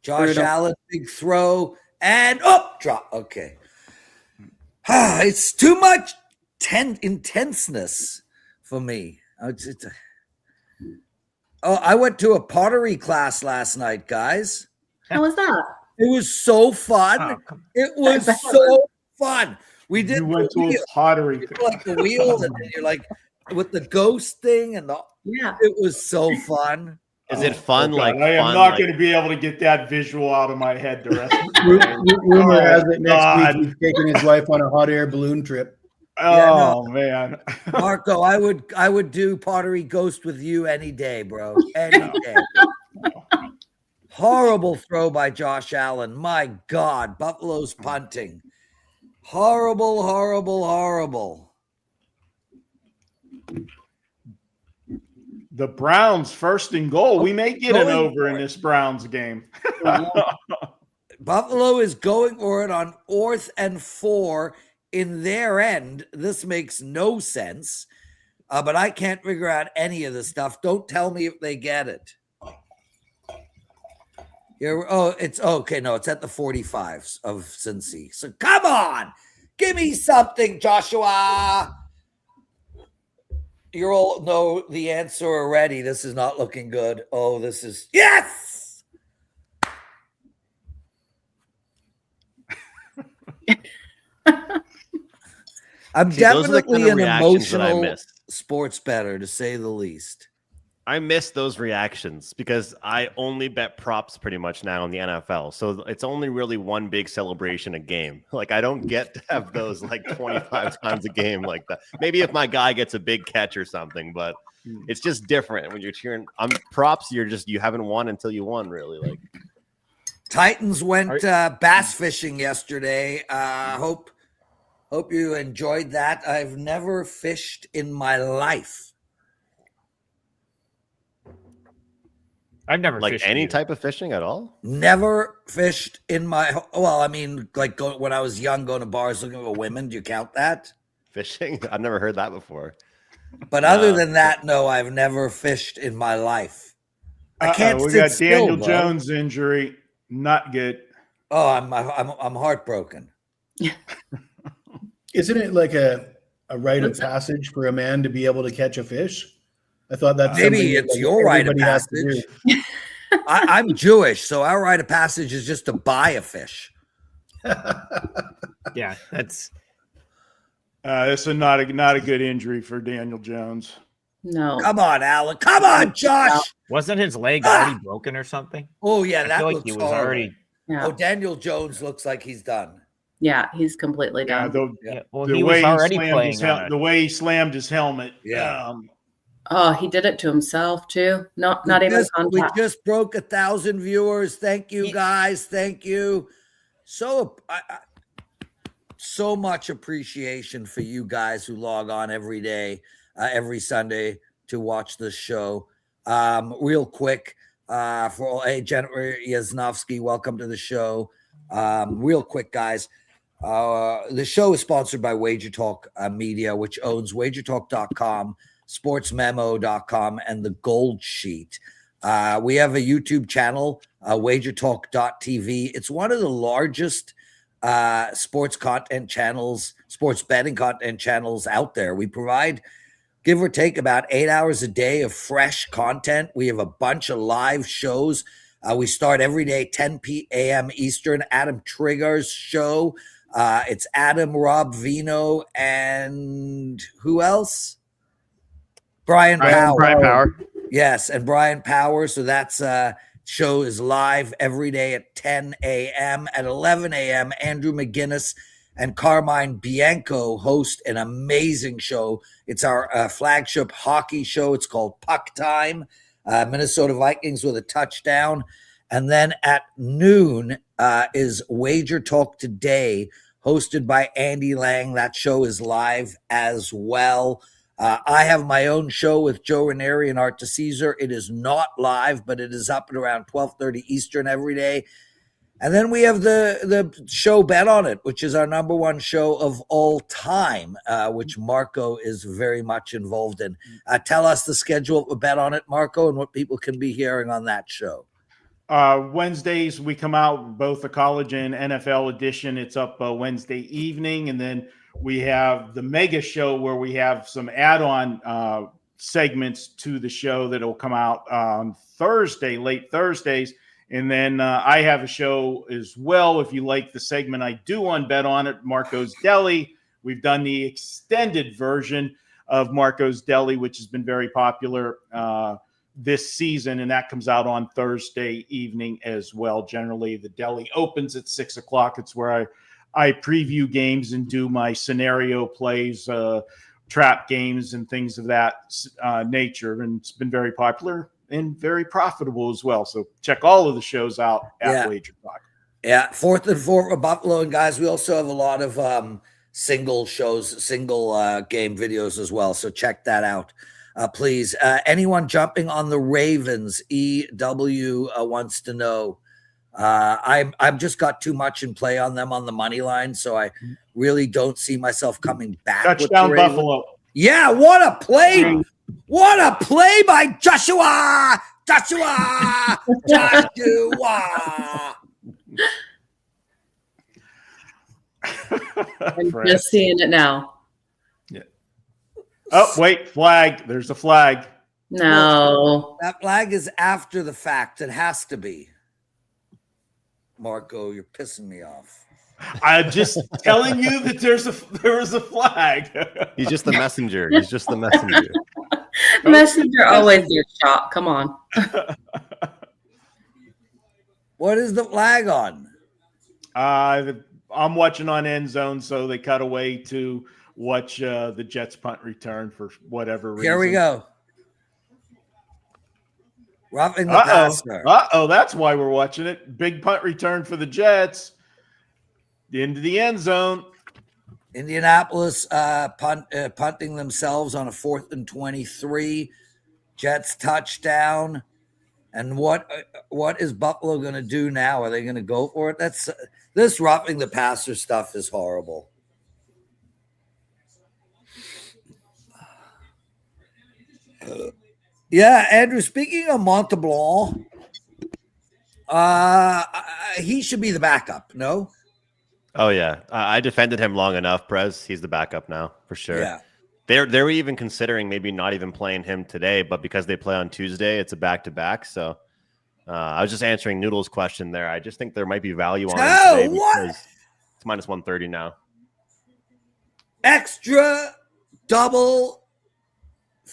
A: Josh Allen, big throw, and drop. Okay. It's too much intenseness for me. I went to a pottery class last night, guys.
C: How was that?
A: It was so fun. It was so fun. We did.
B: You went to a pottery,
A: like the wheels, and then you're like with the ghost thing, and it was so fun.
F: Is it fun?
B: I am not going to be able to get that visual out of my head the rest of the day.
D: Rumor has it next week he's taking his wife on a hot air balloon trip.
B: Man,
A: Marco, I would do pottery ghost with you any day, bro. Any day. Horrible throw by Josh Allen. My God, Buffalo's punting. Horrible, horrible, horrible.
B: The Browns first and goal. We may get an over in this Browns game.
A: Buffalo is going for it on 4th and 4 in their end. This makes no sense, but I can't figure out any of this stuff. Don't tell me if they get it. It's okay. No, it's at the 45s of Cincy. So come on, give me something, Joshua. You all know the answer already. This is not looking good. Oh, this is yes. I'm definitely an emotional sports bettor, to say the least.
F: I miss those reactions because I only bet props pretty much now in the NFL. So it's only really one big celebration a game. Like I don't get to have those like 25 times a game like that. Maybe if my guy gets a big catch or something, but it's just different when you're cheering. Props, you haven't won until you won, really. Like
A: Titans went bass fishing yesterday. Hope you enjoyed that. I've never fished in my life.
E: I've never
F: fished any type of fishing at all.
A: Never fished in my. Well, I mean, like when I was young, going to bars looking for women. Do you count that?
F: Fishing? I've never heard that before.
A: But other than that, no, I've never fished in my life. I can't.
B: We got Daniel Jones injury. Not good.
A: Oh, I'm heartbroken.
D: Isn't it like a rite of passage for a man to be able to catch a fish? I thought that
A: maybe it's your rite of passage. I'm Jewish, so our rite of passage is just to buy a fish.
E: Yeah, that's
B: not a good injury for Daniel Jones.
C: No.
A: Come on, Alan. Come on, Josh.
E: Wasn't his leg already broken or something?
A: Oh, yeah,
E: I
A: that
E: feel like
A: looks
E: he was
A: horrible.
E: already.
C: Yeah.
A: Oh, Daniel Jones looks like he's done.
C: Yeah, he's completely
B: Yeah,
C: done.
E: Well,
B: the
E: he
B: way
E: was already
B: slammed
E: playing
B: his
E: on
B: the way he slammed his helmet.
A: Yeah.
C: Oh, he did it to himself too. Not even
A: We
C: contact.
A: just broke 1,000 viewers. Thank you, guys. Thank you. So much appreciation for you guys who log on every day, every Sunday to watch this show. Real quick, Jennifer Yasnovsky, welcome to the show. Real quick, guys. The show is sponsored by WagerTalk Media, which owns WagerTalk.com, SportsMemo.com, and the Gold Sheet. We have a YouTube channel, WagerTalk.tv. It's one of the largest sports content channels, sports betting content channels out there. We provide, give or take, about 8 hours a day of fresh content. We have a bunch of live shows. We start every day, 10 p.m. Eastern. Adam Trigger's show. It's Adam, Rob Vino, and who else? Brian Power. Yes, and Brian Power. So that's show is live every day at 10 a.m. At 11 a.m., Andrew McGinnis and Carmine Bianco host an amazing show. It's our flagship hockey show. It's called Puck Time. Minnesota Vikings with a touchdown. And then at noon is Wager Talk Today, hosted by Andy Lang. That show is live as well. I have my own show with Joe Ranieri and Art DeCesar. It is not live, but it is up at around 12:30 Eastern every day. And then we have the show Bet On It, which is our number one show of all time, which Marco is very much involved in. Tell us the schedule of Bet On It, Marco, and what people can be hearing on that show.
B: Wednesdays, we come out, both the college and NFL edition. It's up Wednesday evening. And then we have the mega show where we have some add-on segments to the show that will come out on Thursday, late Thursdays. And then I have a show as well. If you like the segment I do on Bet On It, Marco's Deli, we've done the extended version of Marco's Deli, which has been very popular this season, and that comes out on Thursday evening as well. Generally, the deli opens at 6 o'clock. It's where I preview games and do my scenario plays, trap games, and things of that nature. And it's been very popular and very profitable as well. So check all of the shows out at WagerTalk.
A: Yeah, 4th and 4 for Buffalo. And guys, we also have a lot of single shows, single game videos as well. So check that out. Please, anyone jumping on the Ravens, EW wants to know. I've just got too much in play on them on the money line, so I really don't see myself coming back.
B: Touchdown Buffalo.
A: Yeah, what a play! What a play by Joshua! Joshua!
C: I'm just seeing it now.
B: Oh, wait, flag. There's a flag.
C: No.
A: That flag is after the fact. It has to be. Marco, you're pissing me off.
B: I'm just telling you that there was a flag.
F: He's just the messenger. He's just the messenger.
C: Messenger always gets shot. Come on.
A: What is the flag on?
B: I'm watching on End Zone, so they cut away to watch the Jets punt return for whatever reason.
A: Here we go. Roughing the passer.
B: That's why we're watching it. Big punt return for the Jets. Into the end zone.
A: Indianapolis punting themselves on a 4th and 23. Jets touchdown. And what is Buffalo going to do now? Are they going to go for it? This roughing the passer stuff is horrible. Yeah, Andrew, speaking of Monteblanc, he should be the backup, no?
F: Oh, yeah. I defended him long enough, Prez. He's the backup now, for sure.
A: Yeah.
F: They were even considering maybe not even playing him today, but because they play on Tuesday, it's a back-to-back. So I was just answering Noodle's question there. I just think there might be value on him today because it's minus 130 now.
A: Extra double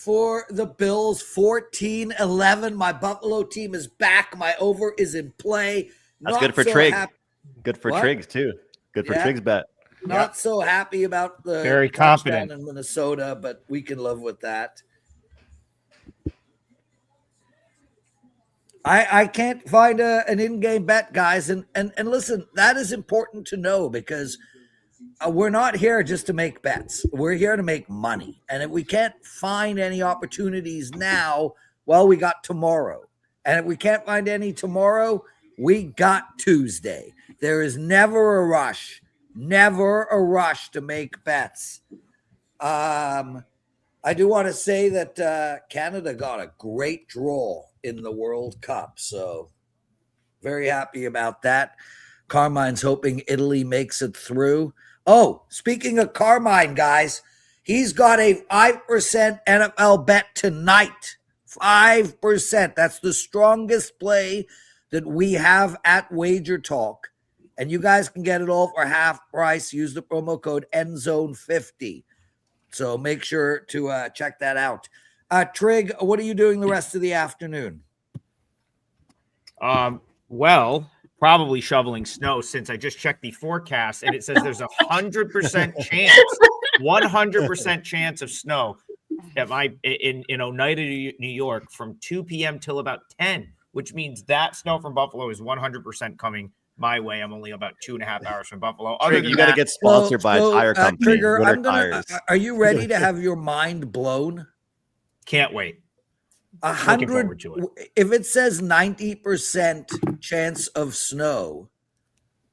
A: for the Bills, 14-11. My Buffalo team is back. My over is in play.
F: That's
A: Not
F: good for
A: so
F: Trig.
A: hap-
F: Good for
A: What?
F: Triggs too. Good for
A: Yeah.
F: Triggs bet.
A: Not so happy about the
E: Very
A: touchdown
E: confident.
A: in Minnesota, but we can live with that. I can't find an in-game bet, guys. And listen, that is important to know because we're not here just to make bets. We're here to make money. And if we can't find any opportunities now, well, we got tomorrow. And if we can't find any tomorrow, we got Tuesday. There is never a rush to make bets. I do want to say that Canada got a great draw in the World Cup. So very happy about that. Carmine's hoping Italy makes it through. Oh, speaking of Carmine, guys, he's got a 5% NFL bet tonight. 5%. That's the strongest play that we have at WagerTalk. And you guys can get it all for half price. Use the promo code ENDZONE50. So make sure to check that out. Trig, what are you doing the rest of the afternoon?
E: Well, probably shoveling snow since I just checked the forecast and it says there's 100% chance, 100% chance of snow in Oneida, New York from 2 p.m. till about 10, which means that snow from Buffalo is 100% coming my way. I'm only about 2.5 hours from Buffalo.
F: Trig, you got to get sponsored by a tire company.
A: Trigger,
F: Winter Tires.
A: are you ready to have your mind blown?
E: Can't wait.
A: 100. If it says 90% chance of snow,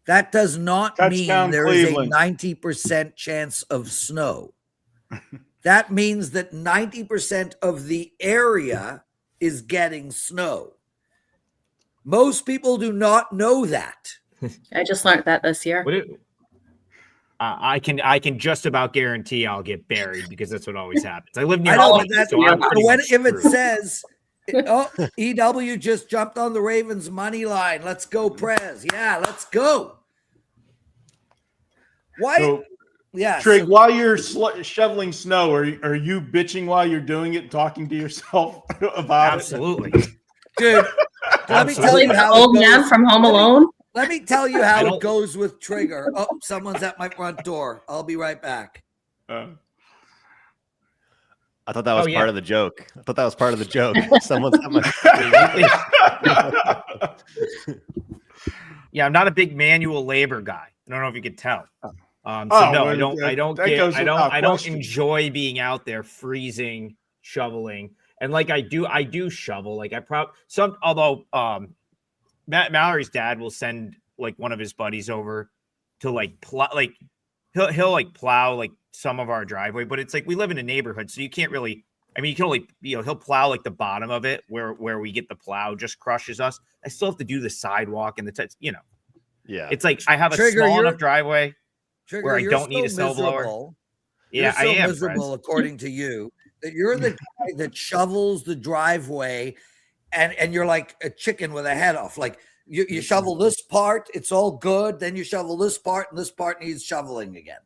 A: that does not mean there
B: Cleveland.
A: is a 90% chance of snow. That means that 90% of the area is getting snow. Most people do not know that.
C: I just learned that this year.
E: I can just about guarantee I'll get buried because that's what always happens. I live near
A: I know,
E: the
A: but that,
E: so I'm pretty much
A: if it
E: screwed.
A: says, oh, EW just jumped on the Ravens money line. Let's go, Prez. Yeah, let's go. Why?
B: So,
A: yeah.
B: Trig, while you're shoveling snow, are you bitching while you're doing it, talking to yourself about
E: Absolutely.
A: Dude, let me tell you how
C: Old
A: it goes.
C: man from Home Alone.
A: Let me tell you how it goes with Trigger. Oh, someone's at my front door. I'll be right back.
F: I thought that was part of the joke. Someone's at my
E: Yeah, I'm not a big manual labor guy. I don't know if you could tell. I don't enjoy being out there freezing, shoveling. And like I do shovel. Like Matt Mallory's dad will send like one of his buddies over to like plow, like he'll like plow like some of our driveway, but it's like we live in a neighborhood, so you can't really. I mean, you can only he'll plow like the bottom of it where we get the plow just crushes us. I still have to do the sidewalk and
F: Yeah.
E: It's like I have a small enough driveway where I don't need a snowblower. Yeah,
A: I am
E: Prez.
A: miserable, according to you, that you're the guy that shovels the driveway, and you're like a chicken with a head off. Like you shovel this part, it's all good. Then you shovel this part, and this part needs shoveling again.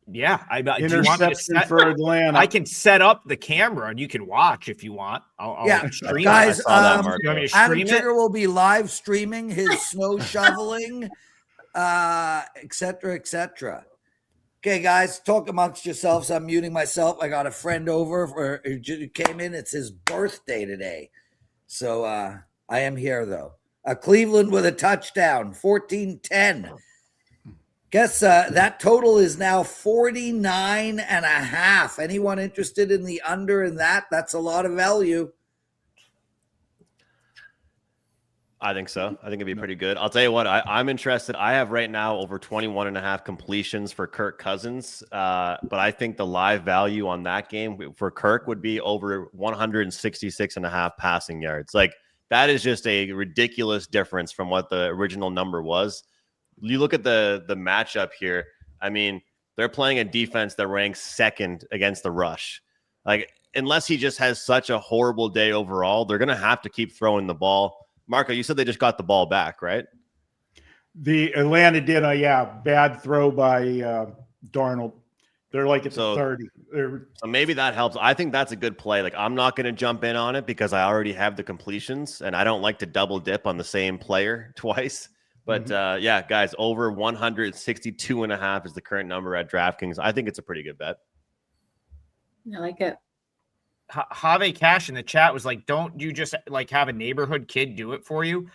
E: Yeah,
B: interception for Atlanta.
E: I can set up the camera and you can watch if you want. I'll stream
A: guys.
E: it. You want me to
A: Adam
E: stream
A: Trigger
E: it?
A: will be live streaming his snow shoveling, etc., etc. Okay, guys, talk amongst yourselves. I'm muting myself. I got a friend over who came in. It's his birthday today, so I am here though. Cleveland with a touchdown, 14-10. Guess that total is now 49.5. Anyone interested in the under in that? That's a lot of value.
F: I think so. I think it'd be pretty good. I'll tell you what, I'm interested. I have right now over 21.5 completions for Kirk Cousins. But I think the live value on that game for Kirk would be over 166.5 passing yards. Like that is just a ridiculous difference from what the original number was. You look at the matchup here. I mean, they're playing a defense that ranks second against the rush. Like, unless he just has such a horrible day overall, they're going to have to keep throwing the ball. Marco, you said they just got the ball back, right?
B: The Atlanta did bad throw by Darnold. They're like at
F: So-
B: the 30.
F: So maybe that helps. I think that's a good play. Like, I'm not going to jump in on it because I already have the completions, and I don't like to double dip on the same player twice. But yeah, guys, over 162.5 is the current number at DraftKings. I think it's a pretty good bet.
C: I like it.
E: Have Cash in the chat was like, don't you just like have a neighborhood kid do it for you?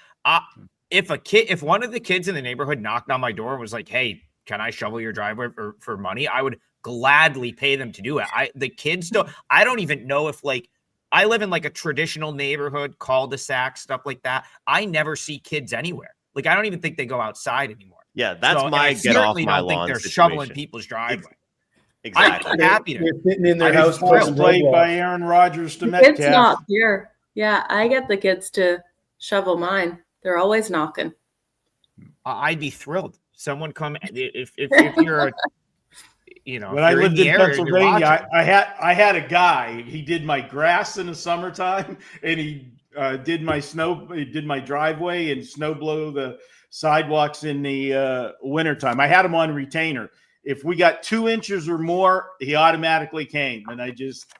E: If one of the kids in the neighborhood knocked on my door and was like, hey, can I shovel your driveway for money? I would gladly pay them to do it. The kids I don't even know if like, I live in like a traditional neighborhood, cul-de-sac, stuff like that. I never see kids anywhere. Like, I don't even think they go outside anymore.
F: Yeah, that's
E: So,
F: my
E: I
F: get off
E: certainly
F: my
E: don't think
F: lawn
E: they're
F: situation.
E: shoveling people's driveway.
F: Exactly.
E: I'm happy to.
D: They're sitting in their
B: I
D: house
B: was
D: playing
B: played
D: Roblox.
B: by Aaron Rodgers to
C: The kids
B: Metcalf.
C: knock here. Yeah, I get the kids to shovel mine. They're always knocking.
E: I'd be thrilled. Someone come if you're a,
B: When I
E: you're
B: lived
E: the
B: in
E: area and you're
B: Pennsylvania,
E: watching.
B: I had a guy. He did my grass in the summertime, and he did my driveway and snow blow the sidewalks in the wintertime. I had him on retainer. If we got 2 inches or more, he automatically came, and I just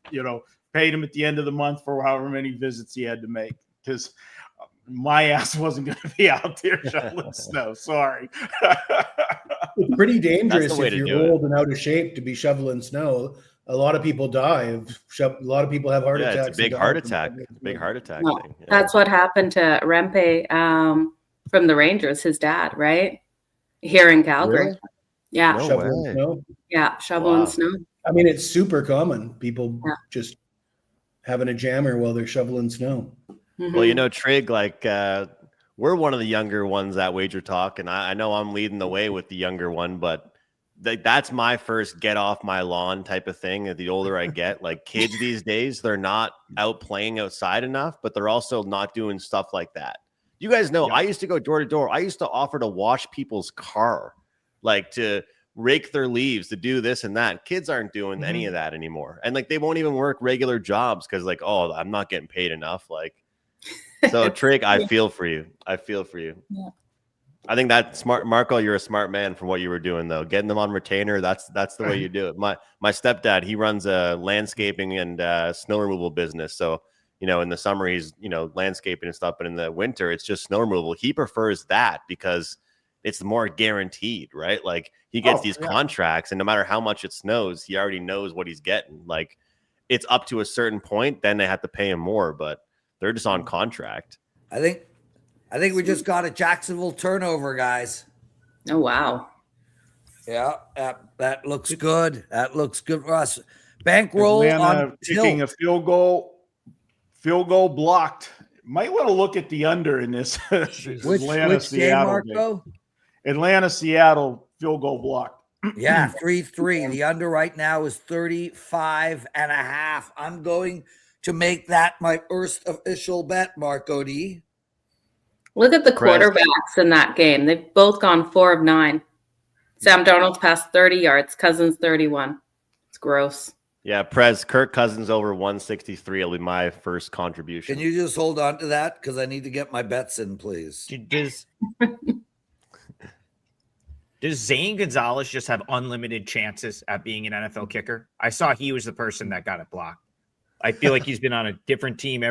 B: paid him at the end of the month for however many visits he had to make, because my ass wasn't going to be out there shoveling snow. Sorry.
D: It's pretty dangerous
F: That's the way
D: if
F: to
D: you're
F: do it.
D: old and out of shape to be shoveling snow. A lot of people die. A lot of people have heart
F: Yeah,
D: attacks.
F: it's a big
D: and
F: heart
D: die from
F: attack.
D: shoveling
F: It's a big
D: snow.
F: heart attack
C: No,
F: thing. Yeah.
C: That's what happened to Rempe from the Rangers, his dad, right? Here in Calgary.
F: Really?
C: Yeah.
F: No
D: Shoveling
F: way.
D: snow.
C: Yeah. Shoveling
F: Wow.
C: snow.
D: I mean, it's super common. People
C: Yeah.
D: just having a jammer while they're shoveling snow.
C: Mhm.
F: Well, Trig, like we're one of the younger ones at WagerTalk, and I know I'm leading the way with the younger one, but that's my first get off my lawn type of thing. The older I get, like kids these days, they're not out playing outside enough, but they're also not doing stuff like that. You guys know,
B: Yeah.
F: I used to go door to door. I used to offer to wash people's car, like to rake their leaves, to do this and that. Kids aren't doing any of that anymore. And like, they won't even work regular jobs because like, oh, I'm not getting paid enough. Like, so Trig, I feel for you. I feel for you.
C: Yeah.
F: I think that's smart. Marco, you're a smart man from what you were doing, though. Getting them on retainer, that's the way you do it. My stepdad, he runs a landscaping and snow removal business. So, in the summer, he's, landscaping and stuff. But in the winter, it's just snow removal. He prefers that because it's more guaranteed, right? Like, he gets these contracts, and no matter how much it snows, he already knows what he's getting. Like, it's up to a certain point, then they have to pay him more, but they're just on contract.
A: I think we just got a Jacksonville turnover, guys.
C: Oh, wow.
A: Yeah, that looks good. That looks good for us. Bankroll
B: Atlanta
A: on
B: kicking
A: tilt.
B: a field goal blocked. Might want to look at the under in this.
A: Which game,
B: Seattle game.
A: Marco?
B: Atlanta, Seattle field goal blocked.
A: Yeah, 3-3. The under right now is 35.5. I'm going to make that my first official bet, Marco D.
C: Look at the
F: Prez.
C: quarterbacks in that game. They've both gone 4 of 9. Sam Darnold's passed 30 yards. Cousins 31. It's gross.
F: Yeah, Prez, Kirk Cousins over 163 will be my first contribution.
A: Can you just hold on to that? Because I need to get my bets in, please.
E: Does Zane Gonzalez just have unlimited chances at being an NFL kicker? I saw he was the person that got it blocked. I feel like he's been on a different team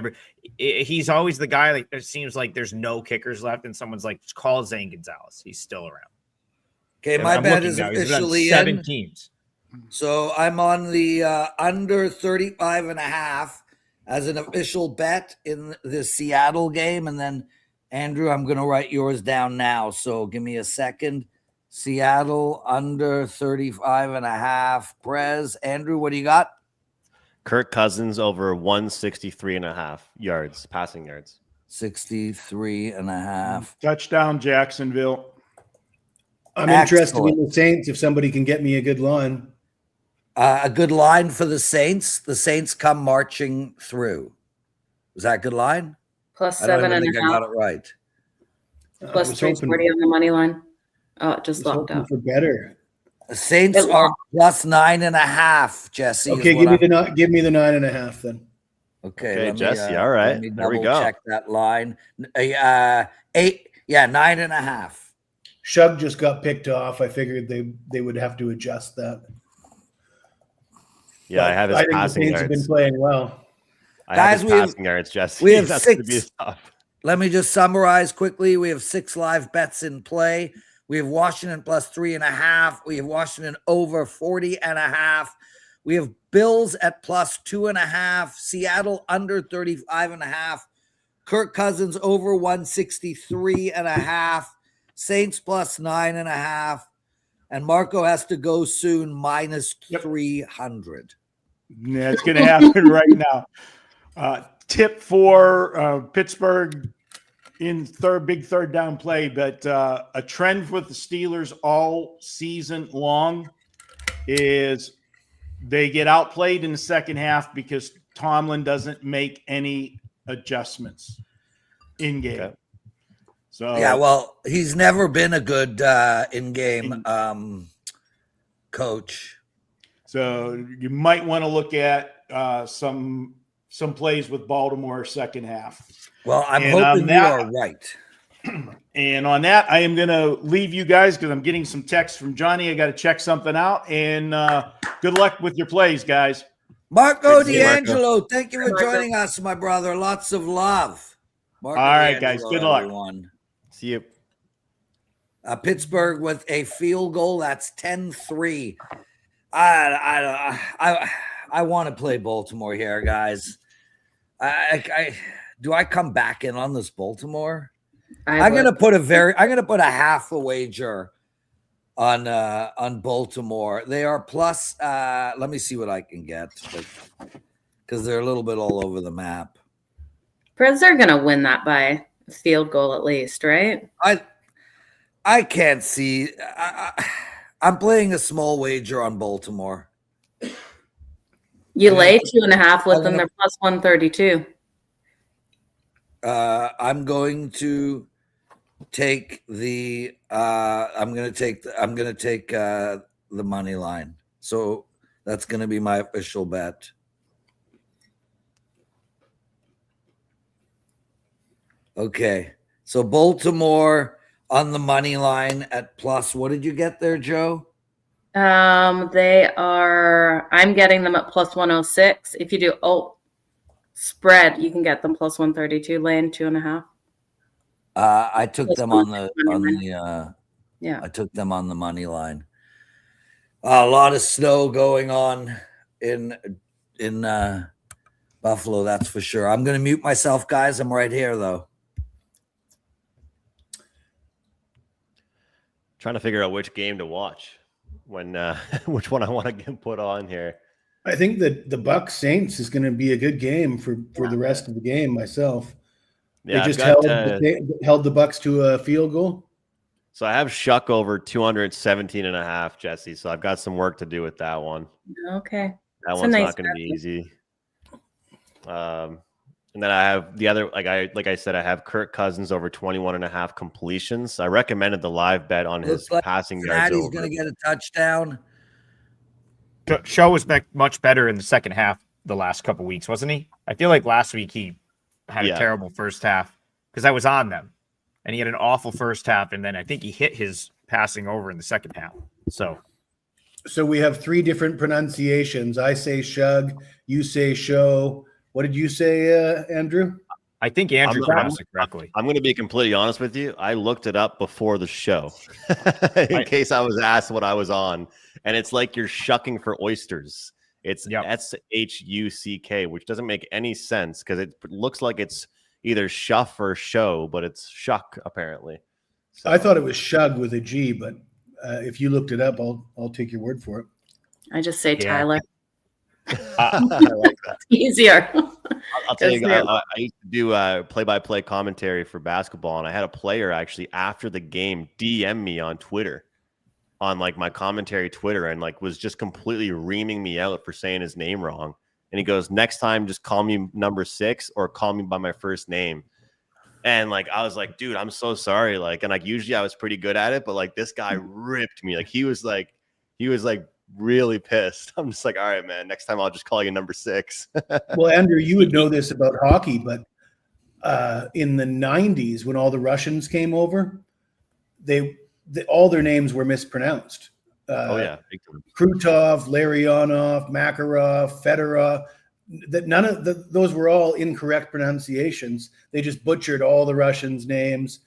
E: he's always the guy, like, it seems like there's no kickers left, and someone's like, call Zane Gonzalez. He's still around.
A: Okay, my
E: I'm
A: bet
E: looking
A: is
E: now. He's been on
A: officially
E: 7
A: in.
E: teams.
A: So I'm on the under 35.5 as an official bet in the Seattle game. And then, Andrew, I'm going to write yours down now. So give me a second. Seattle under 35.5. Prez, Andrew, what do you got?
F: Kirk Cousins over 163.5 yards, passing yards.
A: 63.5.
B: Touchdown, Jacksonville.
D: I'm interested
A: Excellent.
D: in the Saints if somebody can get me a good line.
A: A good line for the Saints. The Saints come marching through. Was that a good line?
C: Plus
A: I don't
C: 7
A: even
C: and
A: think
C: a
A: I got
C: half.
A: it right.
C: Plus 340 on the money line. Oh, it just locked
D: Hoping
C: up.
D: for better.
A: The Saints
C: It
A: are plus 9.5, Jesse.
D: Okay, give me the 9.5 then.
A: Okay,
F: Okay, Jesse, all right.
A: Let me
F: There we
A: double
F: go.
A: check that line. 8, 9.5.
D: Shug just got picked off. I figured they would have to adjust that.
F: Yeah, I have his
D: I think the
F: passing
D: Saints have been
F: yards.
D: playing well.
F: I
A: Guys,
F: have his
A: we have-
F: passing yards, Jesse.
A: we have
F: That's gonna be
A: 6.
F: tough.
A: Let me just summarize quickly. We have 6 live bets in play. We have Washington plus 3.5. We have Washington over 40.5. We have Bills at plus 2.5. Seattle under 35.5. Kirk Cousins over 163.5. Saints plus 9.5. And Marco has to go soon minus 300.
B: Yeah, it's going to happen right now. Tip for Pittsburgh in big third down play, but a trend with the Steelers all season long is they get outplayed in the second half because Tomlin doesn't make any adjustments in game.
F: Okay.
B: So
A: Yeah, well, he's never been a good in-game coach.
B: So you might want to look at some plays with Baltimore second half.
A: Well, I'm
B: And
A: hoping you
B: that-
A: are right.
B: And on that, I am going to leave you guys because I'm getting some texts from Johnny. I got to check something out. And good luck with your plays, guys.
A: Marco
F: Good to see you, Marco.
A: D'Angelo, thank you for
C: Marco.
A: joining us, my brother. Lots of love. Marco
B: All right, guys.
A: D'Angelo,
B: Good luck.
A: everyone.
F: See you.
A: Pittsburgh with a field goal. That's 10-3. I want to play Baltimore here, guys. Do I come back in on this Baltimore? I'm gonna put a half a wager on Baltimore. They are plus. Let me see what I can get because they're a little bit all over the map.
C: Prez are going to win that by a field goal at least, right?
A: I can't see. I'm playing a small wager on Baltimore.
C: You
A: I'm
C: lay
A: gonna-
C: 2.5 with
A: I'm
C: them.
A: gonna-
C: They're plus 132.
A: I'm going to take the. I'm going to take the money line. So that's going to be my official bet. Okay, so Baltimore on the money line at plus. What did you get there, Joe?
C: They are. I'm getting them at plus 106. If you do spread, you can get them plus 132. Laying 2.5.
A: I took
C: Plus
A: them
C: Yeah.
A: I took them on the money line. A lot of snow going on in Buffalo, that's for sure. I'm going to mute myself, guys. I'm right here, though.
F: Trying to figure out which game to watch when which one I want to get put on here.
D: I think that the Bucks Saints is going to be a good game for the rest of the game. Myself,
F: Yeah,
D: they just
F: I've got,
D: held the Bucks to a field goal.
F: so I have Shuck over 217.5, Jesse. So I've got some work to do with that one.
C: Okay.
F: That
C: It's a
F: one's
C: nice
F: not going to be
C: bet.
F: easy. And then I have the other, like I said, I have Kirk Cousins over 21.5 completions. I recommended the live bet on his
A: Looks like
F: passing yards
A: Cincinnati's
F: over.
A: going to get a touchdown.
E: Show was much better in the second half the last couple weeks, wasn't he? I feel like last week he had
F: Yeah.
E: a terrible first half because I was on them, and he had an awful first half, and then I think he hit his passing over in the second half. So
D: So we have 3 different pronunciations. I say shug, you say show. What did you say, Andrew?
E: I think Andrew pronounced it correctly.
F: I'm going to be completely honest with you. I looked it up before the show in case I was asked what I was on. And it's like you're shucking for oysters. It's SHUCK, which doesn't make any sense because it looks like it's either shuff or show, but it's shuck apparently. So,
D: I thought it was shug with a G, but if you looked it up, I'll take your word for it.
C: I just say
E: Yeah.
C: Tyler.
F: I like that.
C: Easier.
F: I'll tell you,
C: Yes,
F: I used to do play-by-play commentary for basketball, and I had a player actually after the game DM me on Twitter, on like my commentary Twitter, and like was just completely reaming me out for saying his name wrong. And he goes, "Next time, just call me number 6 or call me by my first name." And like I was like, "Dude, I'm so sorry." Like, and like usually I was pretty good at it, but like this guy ripped me. Like he was like really pissed. I'm just like, all right, man, next time I'll just call you number 6.
D: Well, Andrew, you would know this about hockey, but in the 90s, when all the Russians came over, all their names were mispronounced.
F: Oh yeah, big time.
D: Krutov, Larionov, Makarov, Fedorov. That none of those were all incorrect pronunciations. They just butchered all the Russians' names,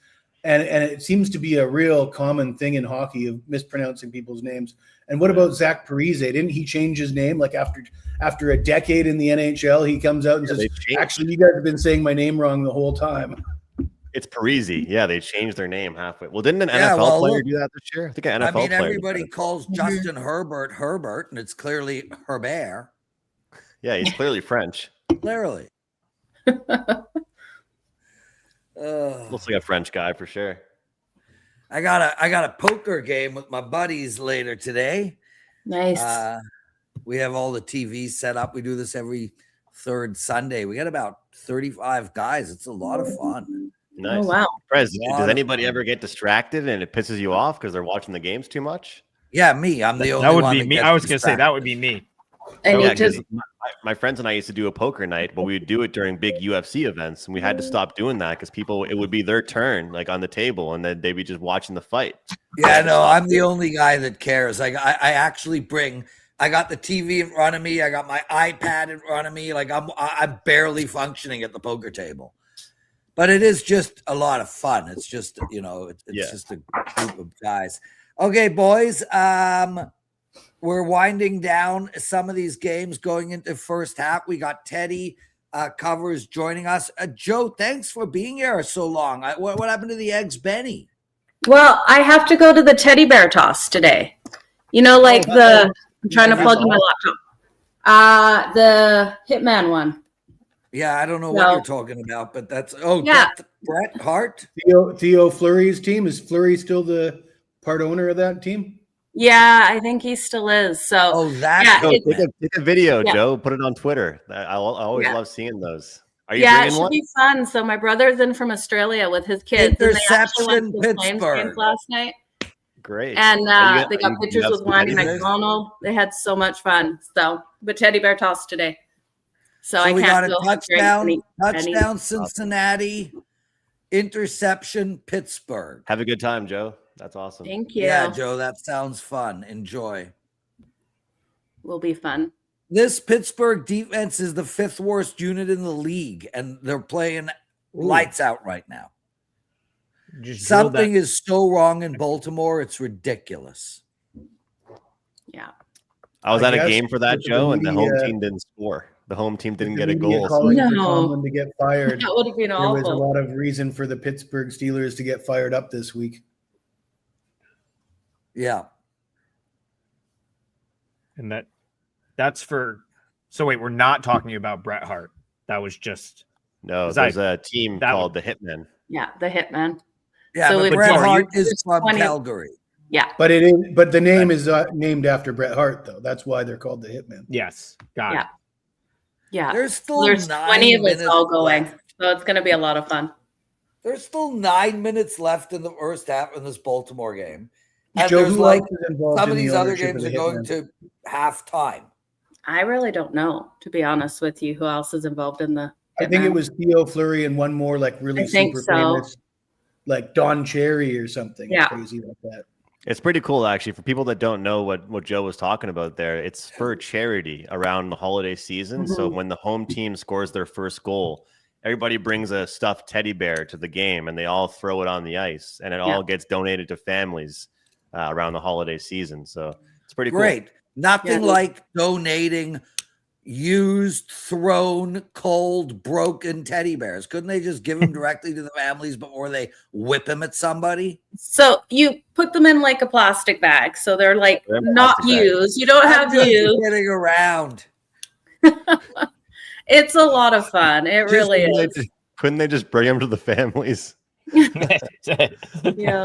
D: and it seems to be a real common thing in hockey of mispronouncing people's names. And what about Zach Parise? Didn't he change his name like after a decade in the NHL? He comes out and says, "Actually, you guys have been saying my name wrong the whole time."
F: It's Parisi. Yeah, they changed their name halfway. Well, didn't an NFL player do that this year? I think an NFL player.
A: Everybody calls Justin Herbert, and it's clearly Herbert.
F: Yeah, he's clearly French.
A: Clearly.
F: Looks like a French guy for sure.
A: I got a poker game with my buddies later today.
C: Nice.
A: We have all the TVs set up. We do this every third Sunday. We got about 35 guys. It's a lot of fun.
F: Nice.
C: Oh, wow.
F: Prez, does anybody ever get distracted and it pisses you off because they're watching the games too much?
A: Yeah, me. I'm the only
E: one. That would
A: one
E: be me. I was going to say that would be me.
C: And
F: yeah,
C: you just
F: my friends and I used to do a poker night, but we would do it during big UFC events, and we had to stop doing that because it would be their turn, like on the table, and then they'd be just watching the fight.
A: Yeah, no, I'm the only guy that cares. Like I actually I got the TV in front of me, I got my iPad in front of me. Like I'm barely functioning at the poker table. But it is just a lot of fun. It's just, it's just a group of guys. Okay, boys. We're winding down some of these games going into first half. We got Teddy Covers joining us. Joe, thanks for being here so long. What happened to the Eggs Benny?
C: Well, I have to go to the teddy bear toss today. I'm trying to plug in my laptop. The Hitman one.
A: Yeah, I don't know what you're talking about, but that's Bret Hart.
D: Theo Fleury's team. Is Fleury still the part owner of that team?
C: Yeah, I think he still is. So
F: take a video, Joe. Put it on Twitter. I always love seeing those. Are you bringing one?
C: It should be fun. So my brother's in from Australia with his kids.
A: Interception, Pittsburgh
C: last night.
F: Great.
C: And they got pictures with Lonnie McDonald. They had so much fun. So, but teddy bear toss today. So I
A: we
C: can't
A: got a touchdown Cincinnati, interception Pittsburgh.
F: Have a good time, Joe. That's awesome.
C: Thank you.
A: Yeah, Joe, that sounds fun. Enjoy.
C: Will be fun.
A: This Pittsburgh defense is the 5th worst unit in the league, and they're playing lights out right now. Something is so wrong in Baltimore. It's ridiculous.
C: Yeah.
F: I was at a game for that, Joe, and the home team didn't score. The home team didn't get a goal.
D: Calling for Tomlin to get fired.
C: That would have been awful.
D: There was a lot of reason for the Pittsburgh Steelers to get fired up this week.
A: Yeah.
E: And that's for – so wait, we're not talking about Bret Hart. That was just –
F: No, there's a team called the Hitmen.
C: Yeah, the Hitmen.
A: Yeah,
C: so
A: but Bret Hart is from Calgary.
C: Yeah.
D: But the name is named after Bret Hart, though. That's why they're called the Hitmen.
E: Yes. Got it.
C: Yeah.
A: There's
C: 20 of us all going. So it's going to be a lot of fun.
A: There's still 9 minutes left in the first half in this Baltimore game. And
D: Joe,
A: there's some of these other games are going to halftime.
C: I really don't know, to be honest with you, who else is involved in the Hitman.
D: I think it was Theo Fleury and one more really super famous, like Don Cherry or something crazy like that.
F: It's pretty cool, actually. For people that don't know what Joe was talking about there, it's for charity around the holiday season. Mm-hmm. So when the home team scores their first goal, everybody brings a stuffed teddy bear to the game, and they all throw it on the ice, and it all gets donated to families around the holiday season. So it's pretty
A: great.
F: Cool.
A: Nothing like donating used, thrown, cold, broken teddy bears. Couldn't they just give them directly to the families before they whip them at somebody?
C: So you put them in like a plastic bag. So they're like not used. You don't have used.
A: Getting around.
C: It's a lot of fun. It really is.
F: Couldn't they just bring them to the families?
C: Yeah.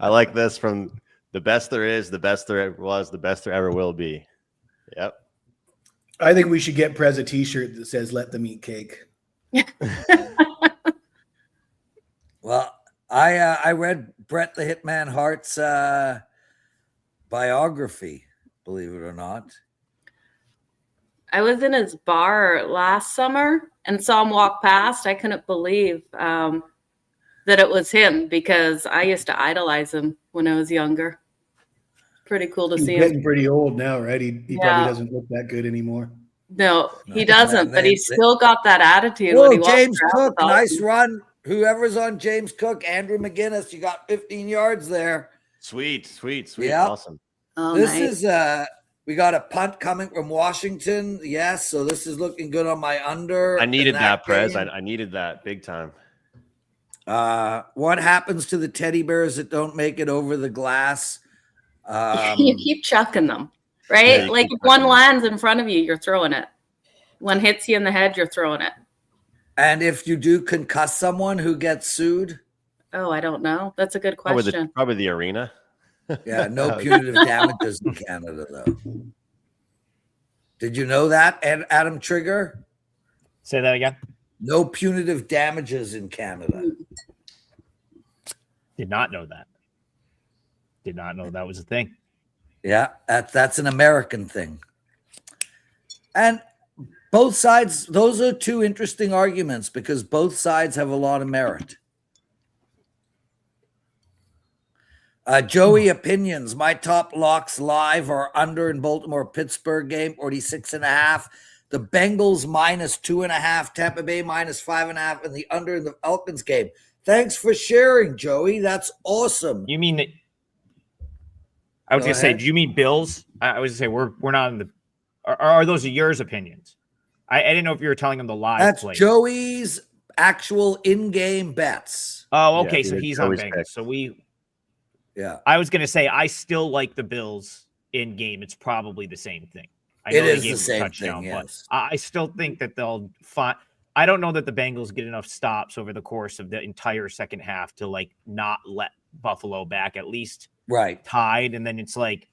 F: I like this from the best there is, the best there ever was, the best there ever will be. Yep.
D: I think we should get Prez a t-shirt that says "Let them eat cake."
A: Well, I read Bret the Hitman Hart's biography, believe it or not.
C: I was in his bar last summer and saw him walk past. I couldn't believe that it was him because I used to idolize him when I was younger. pretty cool to
D: He's
C: see him.
D: getting pretty old now, right? He
C: Yeah.
D: probably doesn't look that good anymore.
C: No, he doesn't, but he's still got that attitude. when
A: Whoa,
C: he walks
A: James
C: around
A: Cook,
C: with all
A: nice
C: these-
A: run. Whoever's on James Cook, Andrew McGinnis, you got 15 yards there.
F: Sweet.
A: Yeah.
F: Awesome.
C: Oh,
A: This
C: nice.
A: is we got a punt coming from Washington. Yes, so this is looking good on my under.
F: I needed
A: in
F: that, Prez.
A: game.
F: I needed that big time.
A: What happens to the teddy bears that don't make it over the glass?
C: You keep chucking them, right?
F: Yeah, you
C: like
F: keep
C: if one
F: chucking them.
C: lands in front of you, you're throwing it. One hits you in the head, you're throwing it.
A: And if you do concuss someone, who gets sued?
C: Oh, I don't know. That's a good question.
F: Probably the arena.
A: Yeah, no punitive damages in Canada, though. Did you know that, Adam Trigger?
E: Say that again.
A: No punitive damages in Canada.
E: Did not know that. Did not know that was a thing.
A: Yeah, that's an American thing. And both sides, those are two interesting arguments because both sides have a lot of merit. Joey opinions. My top locks live are under in Baltimore Pittsburgh game, 46.5. The Bengals -2.5, Tampa Bay -5.5, and the under in the Falcons game. Thanks for sharing, Joey. That's awesome.
E: You mean that? I was
A: Go
E: going to say,
A: ahead.
E: do you mean Bills? I was going to say we're not in the. Are those yours opinions? I didn't know if you were telling him the live
A: That's
E: play.
A: Joey's actual in-game bets.
E: Oh, okay.
F: Yeah,
E: So
F: dude,
E: he's
F: it's
E: on
F: always
E: Bengals.
F: picked.
E: So we.
A: Yeah.
E: I was going to say I still like the Bills in game. It's probably the same thing. I
A: It
E: know they
A: is
E: gave
A: the
E: up a
A: same
E: touchdown,
A: thing,
E: but
A: yes.
E: I still think that they'll find. I don't know that the Bengals get enough stops over the course of the entire second half to like not let Buffalo back at least
A: Right.
E: tied, and then it's like,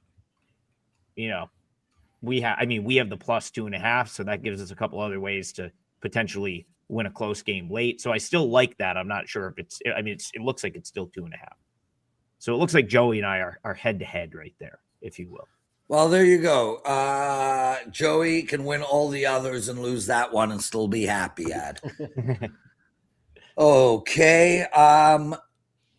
E: we have the +2.5, so that gives us a couple other ways to potentially win a close game late. So I still like that. I'm not sure if it looks like it's still 2.5. So it looks like Joey and I are head to head right there, if you will.
A: Well, there you go. Joey can win all the others and lose that one and still be happy, Ad. Okay.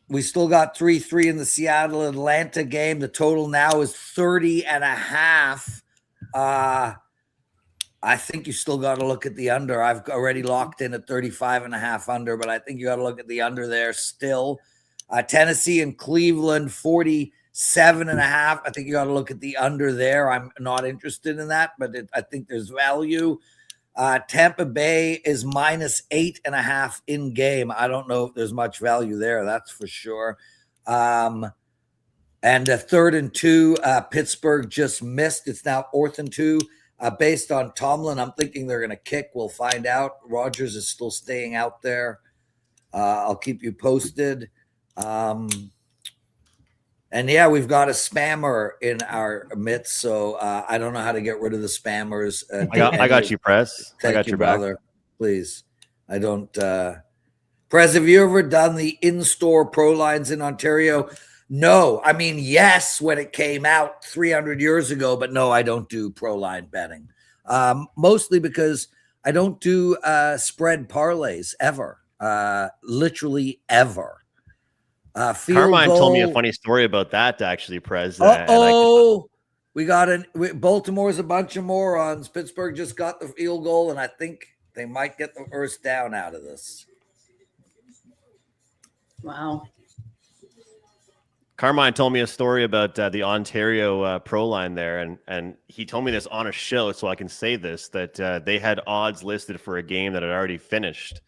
A: We still got 3-3 in the Seattle-Atlanta game. The total now is 30.5. I think you still got to look at the under. I've already locked in at 35.5 under, but I think you got to look at the under there still. Tennessee and Cleveland, 47.5. I think you got to look at the under there. I'm not interested in that, but I think there's value. Tampa Bay is -8.5 in game. I don't know if there's much value there. That's for sure. And 3rd and 2, Pittsburgh just missed. It's now 4th and 2. Based on Tomlin, I'm thinking they're going to kick. We'll find out. Rodgers is still staying out there. I'll keep you posted. And yeah, we've got a spammer in our midst, so I don't know how to get rid of the spammers.
F: I got you, Prez. I
A: Thank
F: got
A: you,
F: your back.
A: brother. Please. I don't. Prez, have you ever done the in-store pro lines in Ontario? No. I mean, yes, when it came out 300 years ago, but no, I don't do pro line betting. Mostly because I don't do spread parlays ever. Literally ever.
F: Carmine told me a funny story about that, actually, Prez.
A: We got Baltimore's a bunch of morons. Pittsburgh just got the field goal, and I think they might get the first down out of this.
C: Wow.
F: Carmine told me a story about the Ontario pro line there, and he told me this on a show, so I can say this, that they had odds listed for a game that had already finished.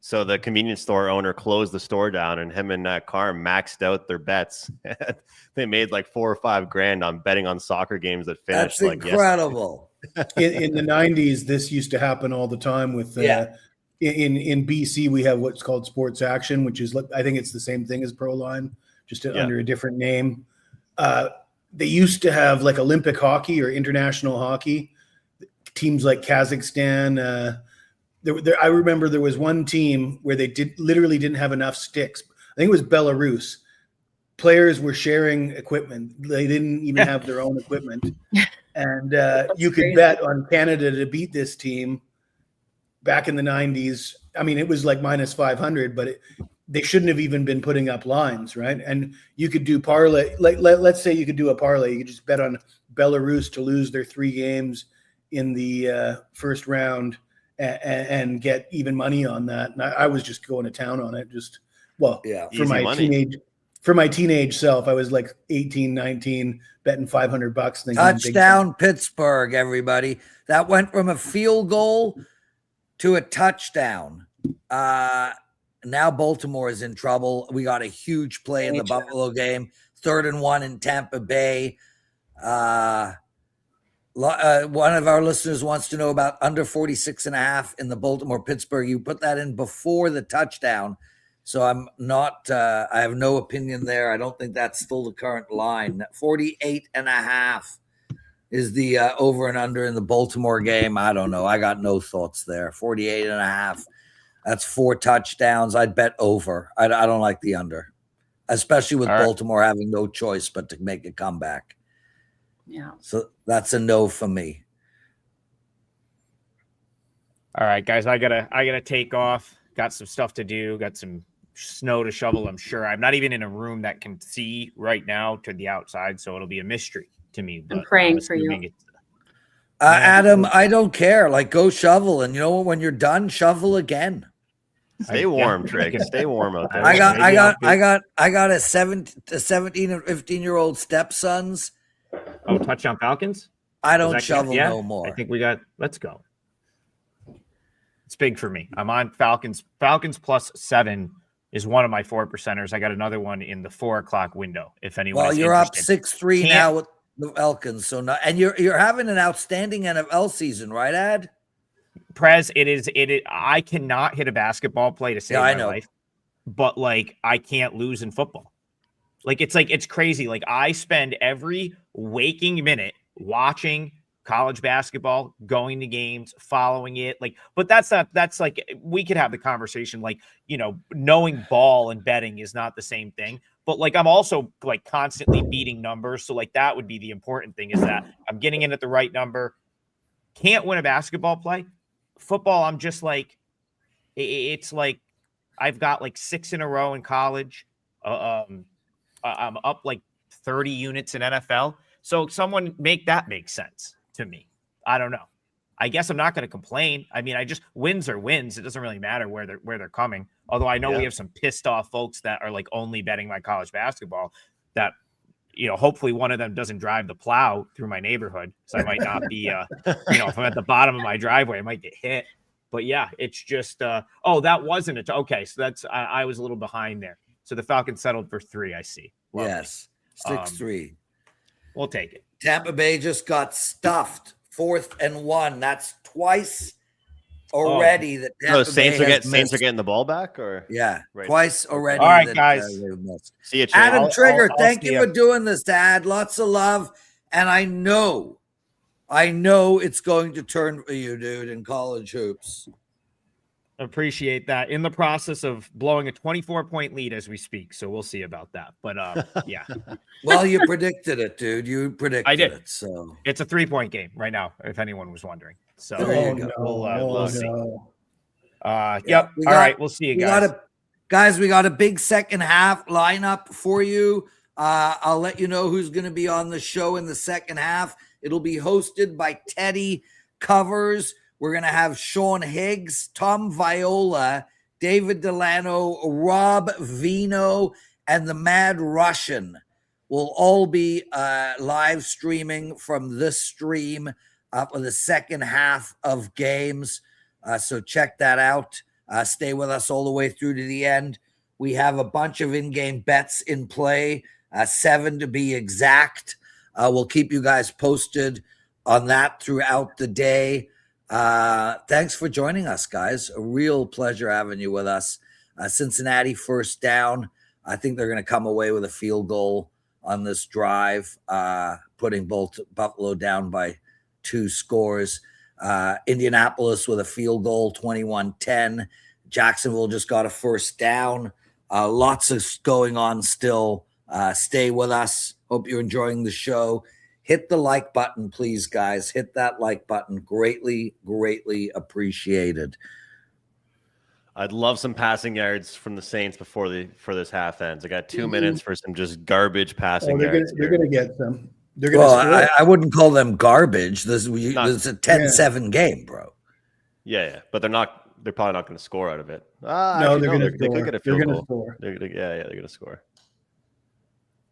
F: So the convenience store owner closed the store down, and him and Carm maxed out their bets. They made like $4 or $5 grand on betting on soccer games that finished.
A: That's incredible.
D: In the 90s, this used to happen all the time with in BC, we have what's called Sports Action, which is, I think it's the same thing as Proline, just under a different name. They used to have like Olympic hockey or international hockey, teams like Kazakhstan. I remember there was one team where they literally didn't have enough sticks. I think it was Belarus. Players were sharing equipment. They didn't even have their own equipment. And you could bet on Canada to beat this team back in the 90s. I mean, it was like -500, but they shouldn't have even been putting up lines, right? And you could do parlay. Let's say you could do a parlay. You could just bet on Belarus to lose their 3 games in the first round and get even money on that. And I was just going to town on it. For my teenage self, I was like 18, 19, betting $500.
A: Touchdown Pittsburgh, everybody. That went from a field goal to a touchdown. Now Baltimore is in trouble. We got a huge play in the Buffalo game, 3rd and 1 in Tampa Bay. One of our listeners wants to know about under 46.5 in the Baltimore-Pittsburgh. You put that in before the touchdown. So I'm not, I have no opinion there. I don't think that's still the current line. 48.5 is the over and under in the Baltimore game. I don't know. I got no thoughts there. 48.5. That's 4 touchdowns. I'd bet over. I don't like the under, especially with Baltimore having no choice but to make a comeback.
C: Yeah.
A: So that's a no for me.
E: All right, guys, I gotta take off. Got some stuff to do. Got some snow to shovel, I'm sure. I'm not even in a room that can see right now to the outside, so it'll be a mystery to me.
C: I'm praying for you.
A: Adam, I don't care. Like, go shovel, and you know what? When you're done, shovel again.
F: Stay warm, Trig. Stay warm out there.
A: I got a 17 and 15-year-old stepsons.
E: Oh, touchdown Falcons?
A: I don't shovel no more.
E: I think we got. Let's go. It's big for me. I'm on Falcons. Falcons +7 is one of my 4 percenters. I got another one in the 4 o'clock window. If anyone,
A: well, you're interested. Up 6-3 now with the Falcons. So not, and you're having an outstanding NFL season, right, Ad?
E: Prez, it is. I cannot hit a basketball play to save my life, but like I can't lose in football. It's crazy. Like I spend every waking minute watching college basketball, going to games, following it. But that's like, we could have the conversation, like, knowing ball and betting is not the same thing, but like, I'm also like constantly beating numbers. So like, that would be the important thing, is that I'm getting in at the right number. Can't win a basketball play. Football, I'm just like, it's like, I've got like 6 in a row in college. I'm up like 30 units in NFL. So someone make that make sense to me. I don't know. I guess I'm not going to complain. I mean, wins are wins. It doesn't really matter where they're coming. Although I know we have some pissed off folks that are like only betting my college basketball, that, hopefully one of them doesn't drive the plow through my neighborhood. So I might not be, if I'm at the bottom of my driveway, I might get hit. But yeah, it's just, that wasn't it. Okay. So that's, I was a little behind there. So the Falcons settled for 3, I see. Lovely.
A: Yes. 6-3.
E: We'll take it.
A: Tampa Bay just got stuffed. 4th and 1. That's twice already that Tampa
F: Saints
A: Bay
F: are getting the ball back, or
A: twice already.
E: All right, guys.
F: See you,
A: Adam Trigger. Thank you for doing this, Dad. Lots of love, and I know it's going to turn for you, dude, in college hoops.
E: Appreciate that. In the process of blowing a 24-point lead as we speak, so we'll see about that. But yeah.
A: Well, you predicted it, dude. You predicted
E: I did.
A: It. So
E: it's a 3-point game right now, if anyone was wondering. So
A: we'll
E: see. Yep. All right. We'll see you guys.
A: We got a big second half lineup for you. I'll let you know who's going to be on the show in the second half. It'll be hosted by Teddy Covers. We're going to have Sean Higgs, Tom Viola, David Delano, Rob Vino, and the Mad Russian will all be live streaming from this stream for the second half of games. So check that out. Stay with us all the way through to the end. We have a bunch of in-game bets in play, 7 to be exact. We'll keep you guys posted on that throughout the day. Thanks for joining us, guys. A real pleasure having you with us. Cincinnati first down. I think they're going to come away with a field goal on this drive, putting Buffalo down by 2 scores. Indianapolis with a field goal, 21-10. Jacksonville just got a first down. Lots of going on still. Stay with us. Hope you're enjoying the show. Hit the like button, please, guys. Hit that like button. Greatly, greatly appreciated.
F: I'd love some passing yards from the Saints before this half ends. I got 2 minutes for some just garbage passing yards.
D: They're going to get some. They're going to
A: Well,
D: score.
A: I wouldn't call them garbage. This is a 10-7 game, bro.
F: Yeah, but they're probably not going to score out of it.
D: No, they're going to score.
F: They could get a field goal. They're going to score.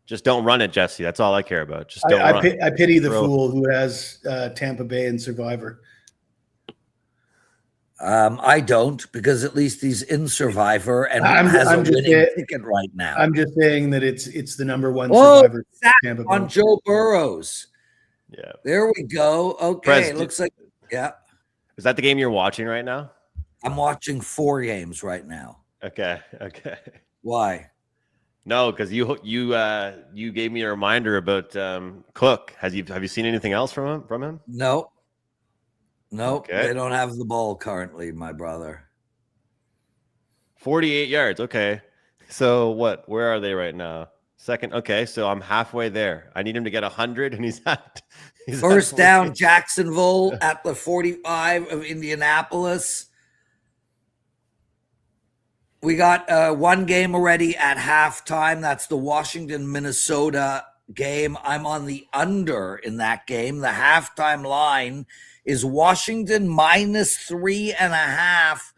F: Just don't run it, Jesse. That's all I care about. Just don't run.
D: I pity the fool who has Tampa Bay in Survivor.
A: I don't, because at least he's in Survivor and has a winning ticket right now.
D: I'm just saying that it's the number one Survivor.
A: Tampa on Joe Burrows.
F: Yeah.
A: There we go. Okay. It looks like, yeah.
F: Is that the game you're watching right now?
A: I'm watching 4 games right now.
F: Okay.
A: Why?
F: No, because you gave me a reminder about Cook. Have you seen anything else from him?
A: No.
F: Okay.
A: They don't have the ball currently, my brother.
F: 48 yards. Okay. So what? Where are they right now? Second. Okay. So I'm halfway there. I need him to get 100, and he's
A: first down. Jacksonville at the 45 of Indianapolis. We got one game already at halftime. That's the Washington-Minnesota game. I'm on the under in that game. The halftime line is Washington -3.5,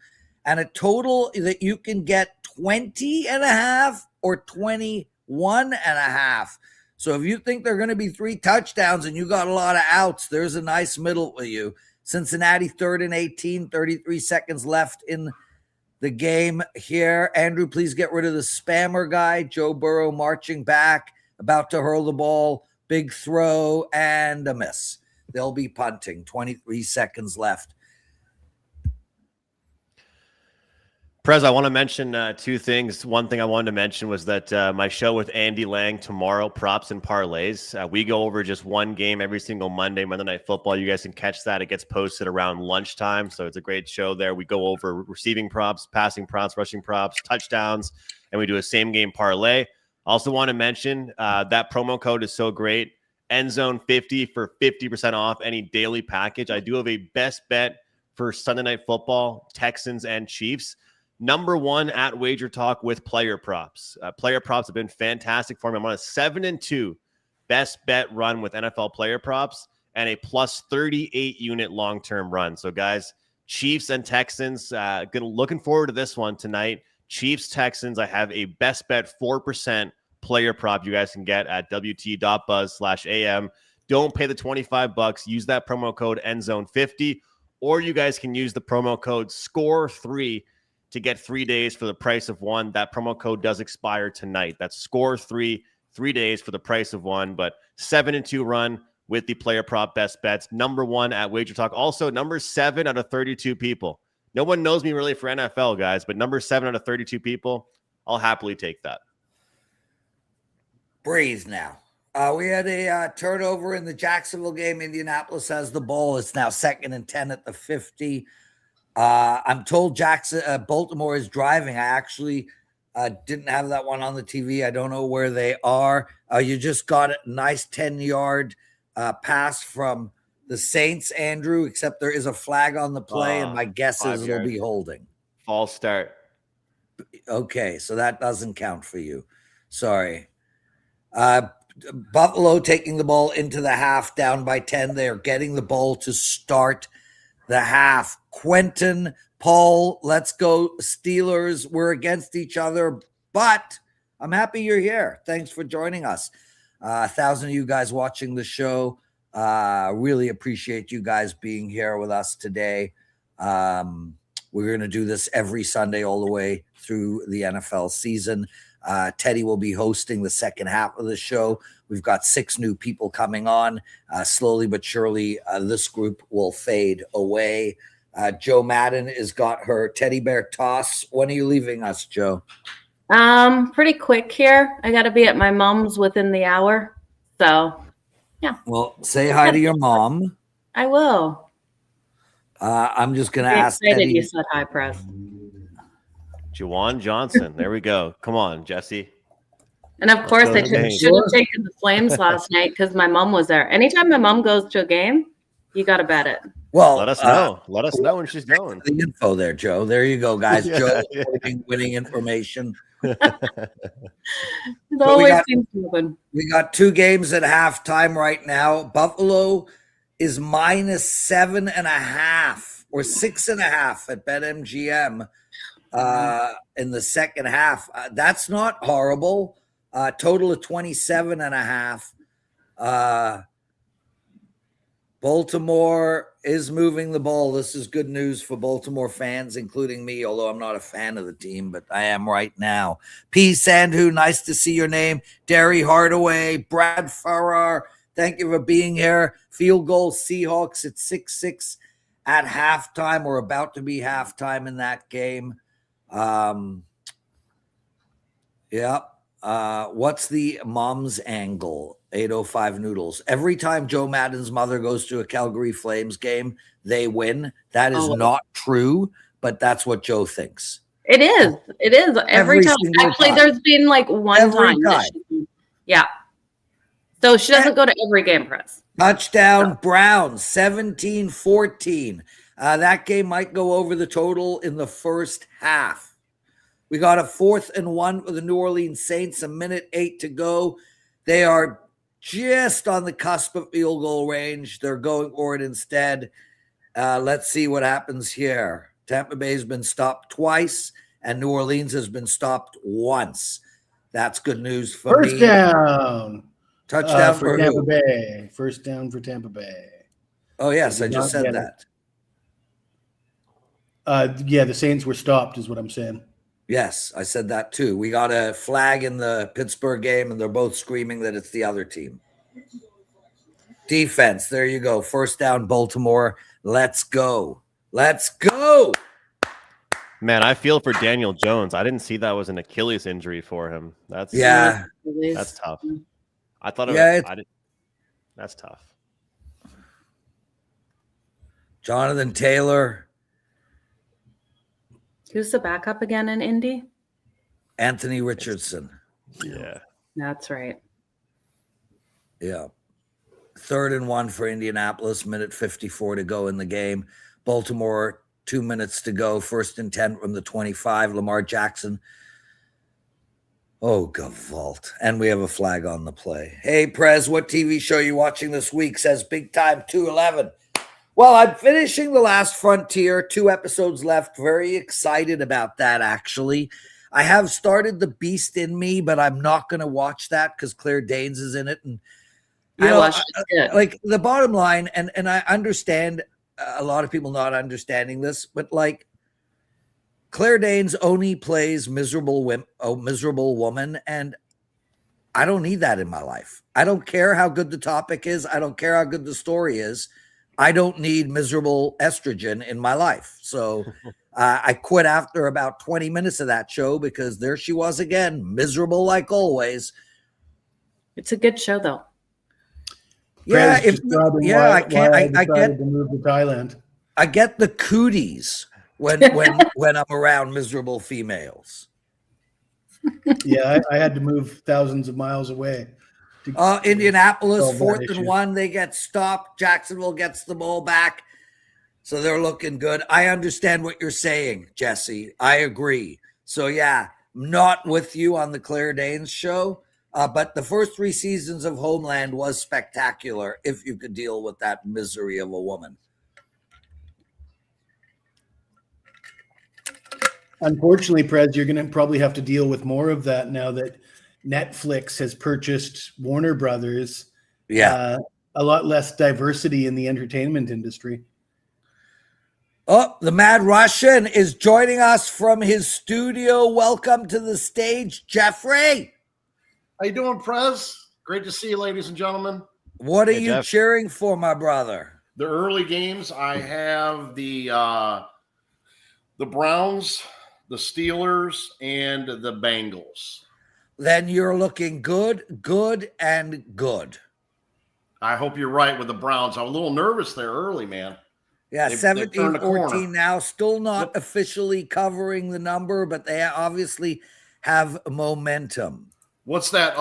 A: and a total that you can get 20.5 or 21.5. So if you think they're going to be 3 touchdowns and you got a lot of outs, there's a nice middle for you. Cincinnati 3rd and 18, 33 seconds left in the game here. Andrew, please get rid of the spammer guy. Joe Burrow marching back, about to hurl the ball, big throw, and a miss. They'll be punting. 23 seconds left.
F: Prez, I want to mention 2 things. One thing I wanted to mention was that my show with Andy Lang tomorrow, Props and Parlays. We go over just one game every single Monday Night Football. You guys can catch that. It gets posted around lunchtime, so it's a great show there. We go over receiving props, passing props, rushing props, touchdowns, and we do a same-game parlay. Also want to mention that promo code is so great. Endzone50 for 50% off any daily package. I do have a best bet for Sunday Night Football, Texans and Chiefs. Number 1 at WagerTalk with player props. Player props have been fantastic for me. I'm on a 7-2 best bet run with NFL player props and a plus 38 unit long-term run. So guys, Chiefs and Texans, looking forward to this one tonight. Chiefs, Texans, I have a best bet 4% player prop you guys can get at wt.buzz/am. Don't pay the $25. Use that promo code endzone50, or you guys can use the promo code SCORE3 to get 3 days for the price of 1. That promo code does expire tonight. That's SCORE3, 3 days for the price of 1. But 7-2 run with the player prop best bets. Number 1 at WagerTalk. Also, number 7 out of 32 people. No one knows me really for NFL, guys, but number 7 out of 32 people, I'll happily take that.
A: Breathe now. We had a turnover in the Jacksonville game. Indianapolis has the ball. It's now 2nd and 10 at the 50. I'm told Baltimore is driving. I actually didn't have that one on the TV. I don't know where they are. You just got a nice 10-yard pass from the Saints, Andrew, except there is a flag on the play, and my guess is it'll be holding.
F: False start.
A: Okay, so that doesn't count for you. Sorry. Buffalo taking the ball into the half, down by 10. They are getting the ball to start the half. Quentin, Paul, let's go Steelers. We're against each other, but I'm happy you're here. Thanks for joining us. 1,000 of you guys watching the show. Really appreciate you guys being here with us today. We're going to do this every Sunday all the way through the NFL season. Teddy will be hosting the second half of the show. We've got 6 new people coming on. Slowly but surely, this group will fade away. Joe Madden has got her teddy bear toss. When are you leaving us, Joe?
C: Pretty quick here. I got to be at my mom's within the hour. So, yeah.
A: Well, say hi to your mom.
C: I will.
A: I'm just going to ask Teddy.
C: You said hi, Prez.
F: Juwan Johnson. There we go. Come on, Jesse.
C: And of course, I should have taken the Flames last night because my mom was there. Anytime my mom goes to a game, you got to bet it.
A: Well,
F: Let us know. Let us know when she's going.
A: the info there, Joe. There you go, guys.
F: Yeah,
A: Joe
F: yeah.
A: winning information.
C: It
A: we
C: always
A: got-
C: seems to happen.
A: We got 2 games at halftime right now. Buffalo is -7.5 or 6.5 at BetMGM in the second half. That's not horrible. Total of 27.5. Baltimore is moving the ball. This is good news for Baltimore fans, including me, although I'm not a fan of the team, but I am right now. P. Sandhu, nice to see your name. Derry Hardaway, Brad Farrar, thank you for being here. Field goal Seahawks at 6-6 at halftime, or about to be halftime in that game. What's the mom's angle? 805 Noodles. Every time Joe Madden's mother goes to a Calgary Flames game, they win. That is not true, but that's what Joe thinks.
C: It is. It is every time. Actually, there's been like one time. Yeah. So she doesn't go to every game, Press.
A: Touchdown Browns, 17-14. That game might go over the total in the first half. We got a 4th and 1 for the New Orleans Saints, 1:08 to go. They are just on the cusp of field goal range. They're going for it instead. Let's see what happens here. Tampa Bay has been stopped twice, and New Orleans has been stopped once. That's good news for me.
D: First down.
A: Touchdown
D: for Tampa Bay. First down for Tampa Bay.
A: Oh, yes, I just said that.
D: Yeah, the Saints were stopped is what I'm saying.
A: Yes, I said that too. We got a flag in the Pittsburgh game, and they're both screaming that it's the other team. Defense, there you go. First down, Baltimore. Let's go. Let's go.
F: Man, I feel for Daniel Jones. I didn't see that was an Achilles injury for him. That's tough. I thought that's tough.
A: Jonathan Taylor.
C: Who's the backup again in Indy?
A: Anthony Richardson.
F: Yeah.
C: That's right.
A: Yeah. 3rd and 1 for Indianapolis, 1:54 to go in the game. Baltimore, 2 minutes to go. 1st and 10 from the 25. Lamar Jackson. Oh, Gavault. And we have a flag on the play. Hey, Prez, what TV show are you watching this week? Says Big Time 211. Well, I'm finishing The Last Frontier. 2 episodes left. Very excited about that, actually. I have started The Beast in Me, but I'm not going to watch that because Claire Danes is in it. And like the bottom line, and I understand a lot of people not understanding this, but like Claire Danes only plays miserable woman, and I don't need that in my life. I don't care how good the topic is. I don't care how good the story is. I don't need miserable estrogen in my life. So I quit after about 20 minutes of that show because there she was again, miserable like always.
C: It's a good show, though.
A: Yeah,
D: I
A: get
D: to move to Thailand.
A: I get the cooties when I'm around miserable females.
D: Yeah, I had to move thousands of miles away.
A: Indianapolis, 4th and 1. They get stopped. Jacksonville gets the ball back. So they're looking good. I understand what you're saying, Jesse. I agree. So, yeah, not with you on the Claire Danes show. But the first 3 seasons of Homeland was spectacular if you could deal with that misery of a woman.
D: Unfortunately, Prez, you're going to probably have to deal with more of that now that Netflix has purchased Warner Brothers.
A: Yeah.
D: A lot less diversity in the entertainment industry.
A: Oh, the Mad Russian is joining us from his studio. Welcome to the stage, Jeffrey.
G: How you doing, Prez? Great to see you, ladies and gentlemen.
A: What are you cheering for, my brother?
G: The early games, I have the Browns, the Steelers, and the Bengals.
A: Then you're looking good, and good.
G: I hope you're right with the Browns. I'm a little nervous there early, man.
A: Yeah, 17-14 now. Still not officially covering the number, but they obviously have momentum.
G: What's that?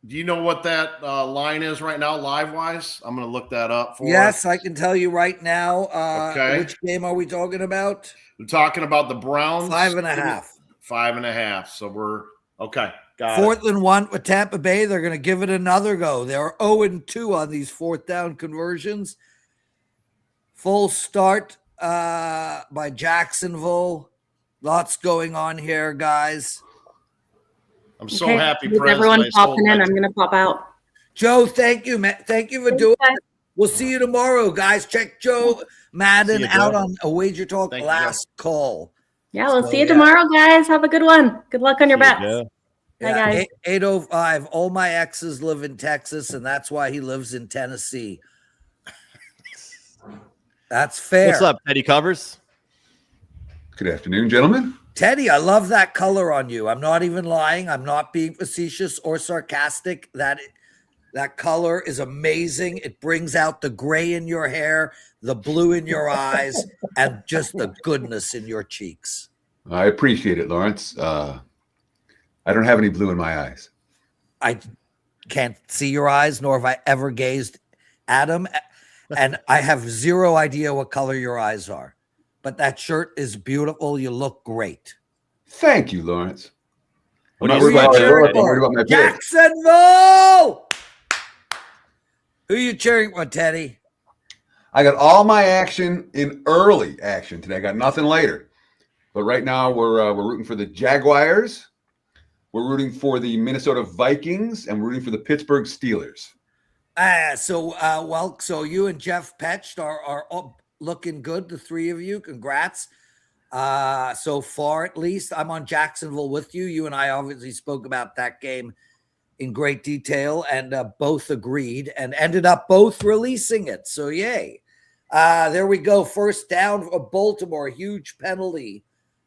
G: Do you know what that line is right now, live-wise? I'm going to look that up for
A: Yes,
G: us.
A: I can tell you right now.
G: Okay.
A: Which game are we talking about?
G: We're talking about the Browns.
A: 5.5.
G: 5.5. So we're okay. Got
A: Fourth and 1 with Tampa Bay. They're going to give it another go. They're 0-2 on these fourth down conversions. Full start by Jacksonville. Lots going on here, guys.
G: I'm so happy.
C: With everyone popping in, I'm going to pop out.
A: Joe, thank you, man. Thank you for doing it. We'll see you tomorrow, guys. Check Joe Madden out on a WagerTalk last call.
C: Yeah, we'll see you tomorrow, guys. Have a good one. Good luck on your bets.
A: Yeah,
C: Bye, guys.
A: 805. All my exes live in Texas, and that's why he lives in Tennessee. That's fair.
F: What's up, Teddy Covers?
H: Good afternoon, gentlemen.
A: Teddy, I love that color on you. I'm not even lying. I'm not being facetious or sarcastic. That color is amazing. It brings out the gray in your hair, the blue in your eyes, and just the goodness in your cheeks.
H: I appreciate it, Lawrence. I don't have any blue in my eyes.
A: I can't see your eyes, nor have I ever gazed at them. And I have zero idea what color your eyes are. But that shirt is beautiful. You look great.
H: Thank you, Lawrence. I'm
F: What
H: not
F: are you
H: worried about my
F: cheering
H: look. I'm
F: for?
H: worried about my pick.
A: Jacksonville! Who are you cheering for, Teddy?
H: I got all my action in early action today. I got nothing later. But right now we're rooting for the Jaguars. We're rooting for the Minnesota Vikings, and we're rooting for the Pittsburgh Steelers.
A: So you and Jeff Petch are looking good, the three of you. Congrats. So far, at least. I'm on Jacksonville with you. You and I obviously spoke about that game in great detail and both agreed and ended up both releasing it. So yay. There we go. First down for Baltimore. Huge penalty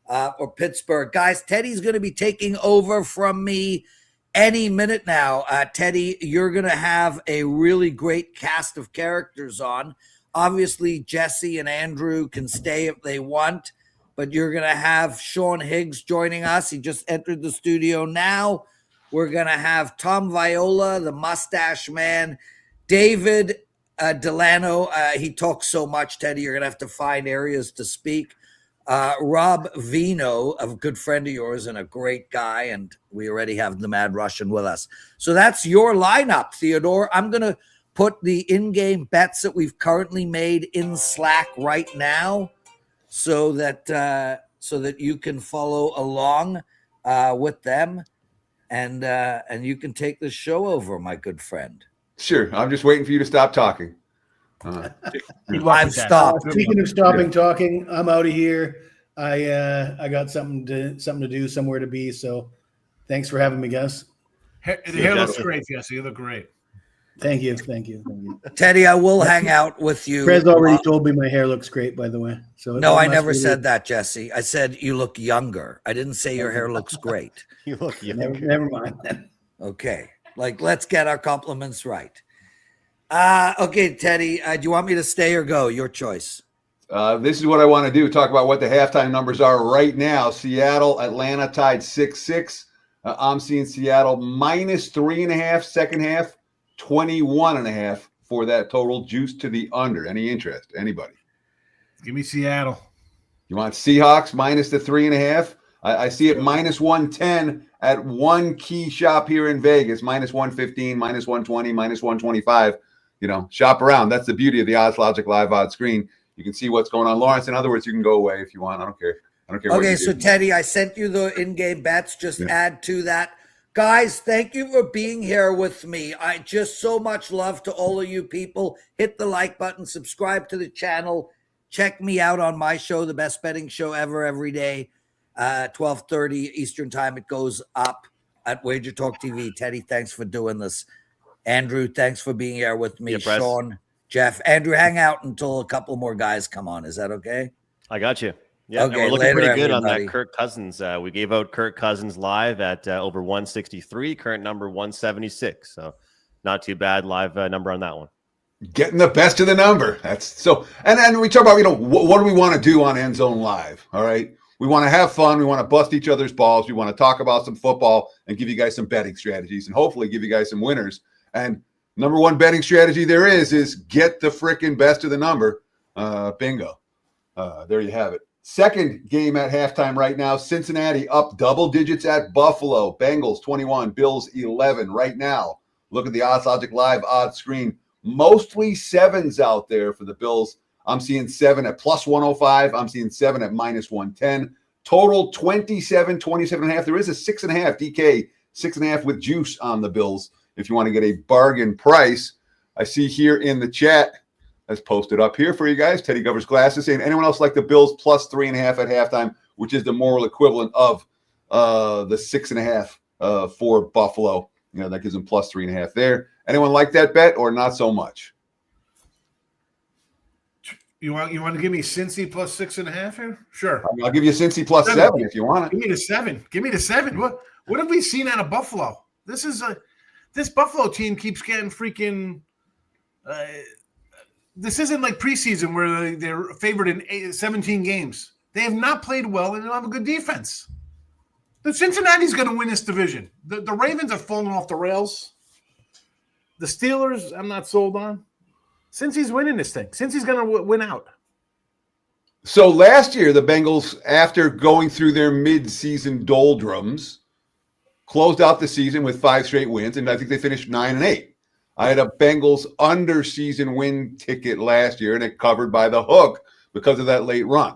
A: for Pittsburgh. Guys, Teddy's going to be taking over from me any minute now. Teddy, you're going to have a really great cast of characters on. Obviously, Jesse and Andrew can stay if they want, but you're going to have Sean Higgs joining us. He just entered the studio now. We're going to have Tom Viola, the mustache man, David Delano. He talks so much, Teddy, you're going to have to find areas to speak. Rob Vino, a good friend of yours and a great guy, and we already have the Mad Russian with us. So that's your lineup, Theodore. I'm going to put the in-game bets that we've currently made in Slack right now so that you can follow along with them and you can take the show over, my good friend.
H: Sure. I'm just waiting for you to stop talking.
A: I've stopped.
D: Speaking of stopping talking, I'm out of here. I got something to do, somewhere to be. So thanks for having me, guys.
I: The hair looks great, Jesse. You look great.
D: Thank you.
A: Teddy, I will hang out with you.
D: Prez already told me my hair looks great, by the way. So
A: no, I never said that, Jesse. I said you look younger. I didn't say your hair looks great.
F: You look younger.
D: Never mind.
A: Okay. Let's get our compliments right. Okay, Teddy, do you want me to stay or go? Your choice.
H: This is what I want to do. Talk about what the halftime numbers are right now. Seattle, Atlanta tied 6-6. I'm seeing Seattle -3.5 second half, 21.5 for that total juice to the under. Any interest? Anybody?
I: Give me Seattle.
H: You want Seahawks -3.5? I see it -110 at one key shop here in Vegas, -115, -120, -125. Shop around. That's the beauty of the Odds Logic live odds screen. You can see what's going on. Lawrence, in other words, you can go away if you want. I don't care.
A: Okay, so Teddy, I sent you the in-game bets. Just add to that. Guys, thank you for being here with me. I just so much love to all of you people. Hit the like button, subscribe to the channel. Check me out on my show, the best betting show ever, every day. 12:30 Eastern time. It goes up at WagerTalk TV. Teddy, thanks for doing this. Andrew, thanks for being here with me.
F: Yeah,
A: Sean, Jeff, Andrew, hang out until a couple more guys come on. Is that okay?
F: I got you. Yeah,
A: okay,
F: and we're looking pretty good on
A: everybody.
F: that Kirk Cousins. We gave out Kirk Cousins live at over 163, current number 176. So not too bad live number on that one.
H: Getting the best of the number. That's so. And we talk about, what do we want to do on End Zone Live? All right. We want to have fun. We want to bust each other's balls. We want to talk about some football and give you guys some betting strategies and hopefully give you guys some winners. And number one betting strategy there is get the freaking best of the number. Bingo. There you have it. Second game at halftime right now. Cincinnati up double digits at Buffalo. Bengals 21, Bills 11 right now. Look at the Odds Logic Live odds screen. Mostly sevens out there for the Bills. I'm seeing 7 at plus 105. I'm seeing 7 at minus 110. Total 27.5. There is a 6.5 DK, 6.5 with juice on the Bills if you want to get a bargain price. I see here in the chat, as posted up here for you guys, Teddy Govers Glasses saying, anyone else like the Bills plus 3.5 at halftime, which is the moral equivalent of the 6.5 for Buffalo. That gives them plus 3.5 there. Anyone like that bet or not so much?
I: You want to give me Cincy plus 6.5 here? Sure.
H: I'll give you Cincy plus 7 if you want it.
I: Give me the 7. Give me the 7. What have we seen out of Buffalo? This Buffalo team keeps getting freaking. This isn't like preseason where they're favored in 17 games. They have not played well and they don't have a good defense. The Cincinnati's going to win this division. The Ravens have fallen off the rails. The Steelers, I'm not sold on. Cincy's winning this thing. Cincy's going to win out.
H: So last year, the Bengals, after going through their mid-season doldrums, closed out the season with 5 straight wins, and I think they finished 9-8. I had a Bengals under-season win ticket last year, and it covered by the hook because of that late run.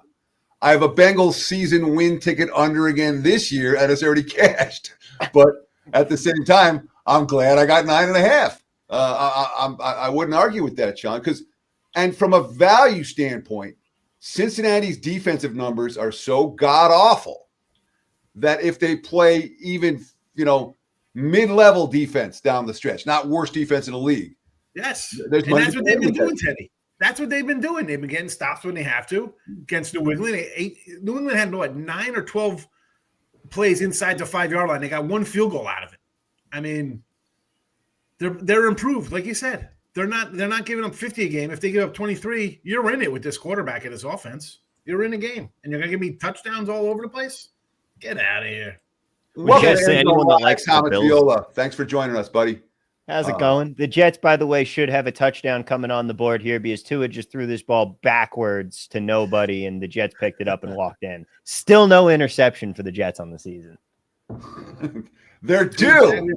H: I have a Bengals season win ticket under again this year, and it's already cashed. But at the same time, I'm glad I got 9.5. I wouldn't argue with that, Sean, and from a value standpoint, Cincinnati's defensive numbers are so god-awful that if they play even, mid-level defense down the stretch, not worst defense in the league.
I: Yes, and that's what they've been doing, Teddy. That's what they've been doing. They've been getting stops when they have to against New England. New England had 9 or 12 plays inside the 5-yard line. They got 1 field goal out of it. I mean, they're improved, like you said. They're not giving up 50 a game. If they give up 23, you're in it with this quarterback and this offense. You're in the game, and you're gonna give me touchdowns all over the place. Get out of here.
F: Well, say anyone that likes the Bills.
H: Viola. Thanks for joining us, buddy.
J: How's it going? The Jets, by the way, should have a touchdown coming on the board here because Tua just threw this ball backwards to nobody, and the Jets picked it up and walked in. Still no interception for the Jets on the season.
H: They're due.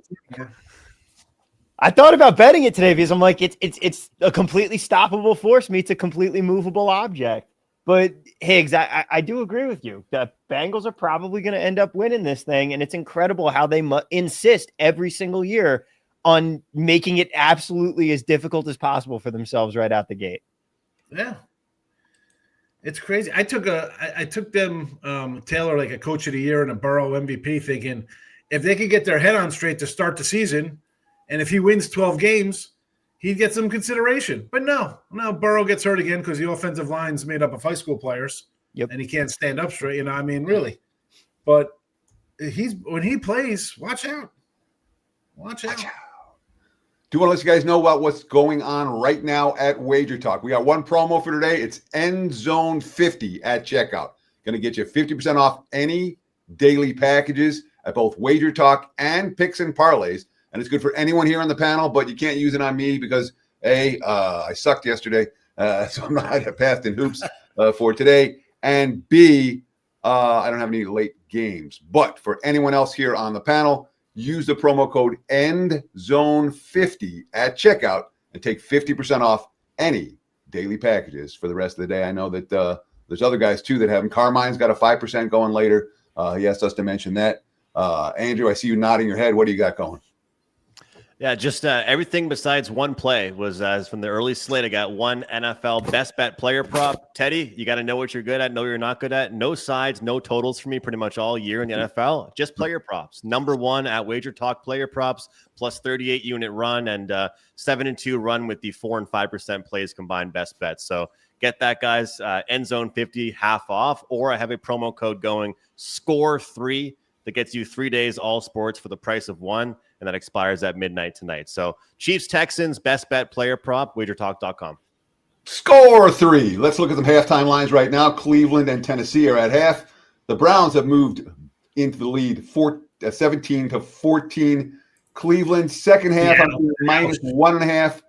J: I thought about betting it today because I'm like, it's a completely stoppable force meets a completely movable object. But Higgs, I do agree with you. The Bengals are probably going to end up winning this thing, and it's incredible how they insist every single year on making it absolutely as difficult as possible for themselves right out the gate.
I: Yeah. It's crazy. I took them Taylor like a coach of the year and a Burrow MVP thinking if they could get their head on straight to start the season, and if he wins 12 games, he'd get some consideration. But no, Burrow gets hurt again because the offensive line's made up of high school players.
J: Yep.
I: And he can't stand up straight, really. But when he plays, watch out. Watch out.
H: Do want to let you guys know about what's going on right now at WagerTalk. We got one promo for today. It's End Zone 50 at checkout. Going to get you 50% off any daily packages at both WagerTalk and Picks and Parlays. And it's good for anyone here on the panel, but you can't use it on me because, A, I sucked yesterday, so I'm not passed in hoops for today. And B, I don't have any late games. But for anyone else here on the panel, use the promo code ENDZONE50 at checkout and take 50% off any daily packages for the rest of the day. I know that there's other guys, too, that have them. Carmine's got a 5% going later. He asked us to mention that. Andrew, I see you nodding your head. What do you got going?
F: Yeah, just everything besides one play was from the early slate. I got one NFL best bet player prop. Teddy, you got to know what you're good at, know what you're not good at. No sides, no totals for me pretty much all year in the NFL. Just player props. Number 1 at WagerTalk player props, plus 38 unit run and 7-2 run with the 4 and 5% plays combined best bets. So get that, guys. End Zone 50 half off, or I have a promo code going SCORE3 that gets you 3 days all sports for the price of 1. And that expires at midnight tonight. So Chiefs, Texans, best bet player prop, wagertalk.com.
H: Score 3. Let's look at some halftime lines right now. Cleveland and Tennessee are at half. The Browns have moved into the lead 17-14. Cleveland, second half,
I: Yeah,
H: minus 1.5,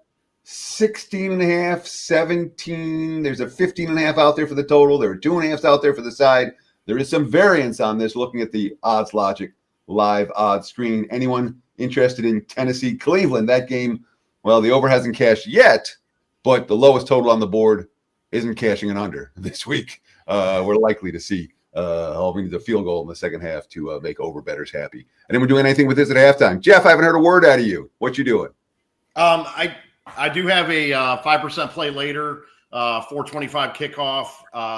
H: 16.5, 17. There's a 15.5 out there for the total. There are 2.5s out there for the side. There is some variance on this looking at the Odds Logic live odds screen. Anyone interested in Tennessee, Cleveland? That game, well, the over hasn't cashed yet, but the lowest total on the board isn't cashing an under this week. We're likely to see we need a field goal in the second half to make over bettors happy. Anyone doing anything with this at halftime? Jeff, I haven't heard a word out of you. What you doing?
G: I do have a 5% play later, 425 kickoff.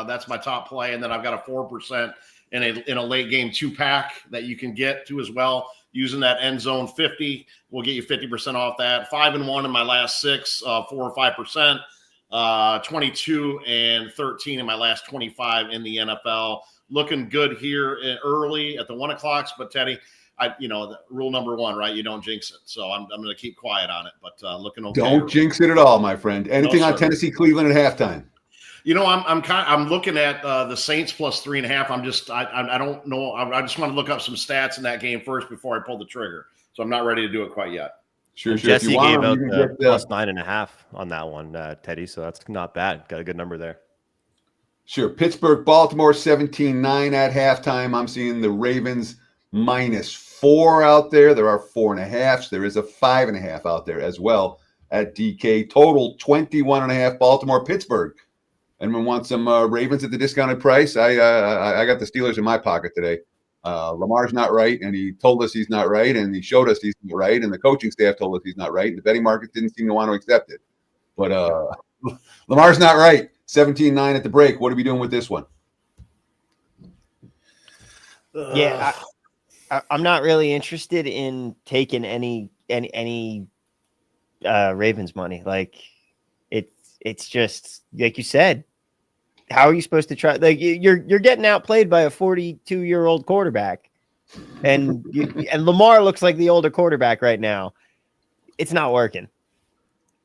G: That's my top play, and then I've got a 4% in a late game 2-pack that you can get to as well. Using that end zone 50 will get you 50% off that. 5-1 in my last 6, 4 or 5%. 22 and 13 in my last 25 in the NFL. Looking good here early at the 1 o'clocks, but Teddy, rule number 1, right? You don't jinx it. So I'm going to keep quiet on it, but looking okay.
H: Don't jinx it at all, my friend. Anything on Tennessee, Cleveland at halftime?
G: I'm looking at the Saints plus 3.5. I don't know. I just want to look up some stats in that game first before I pull the trigger. So I'm not ready to do it quite yet.
F: Sure. Jesse gave out the plus 9.5 on that one, Teddy. So that's not bad. Got a good number there.
H: Sure. Pittsburgh, Baltimore, 17-9 at halftime. I'm seeing the Ravens -4 out there. There are 4.5s. There is a 5.5 out there as well at DK. Total 21.5. Baltimore, Pittsburgh. Anyone want some Ravens at the discounted price? I got the Steelers in my pocket today. Lamar's not right, and he told us he's not right, and he showed us he's not right, and the coaching staff told us he's not right, and the betting market didn't seem to want to accept it. But Lamar's not right. 17-9 at the break. What are we doing with this one?
J: Yeah, I'm not really interested in taking any Ravens money. Like it's just like you said. How are you supposed to try? Like you're getting outplayed by a 42-year-old quarterback, and Lamar looks like the older quarterback right now. It's not working.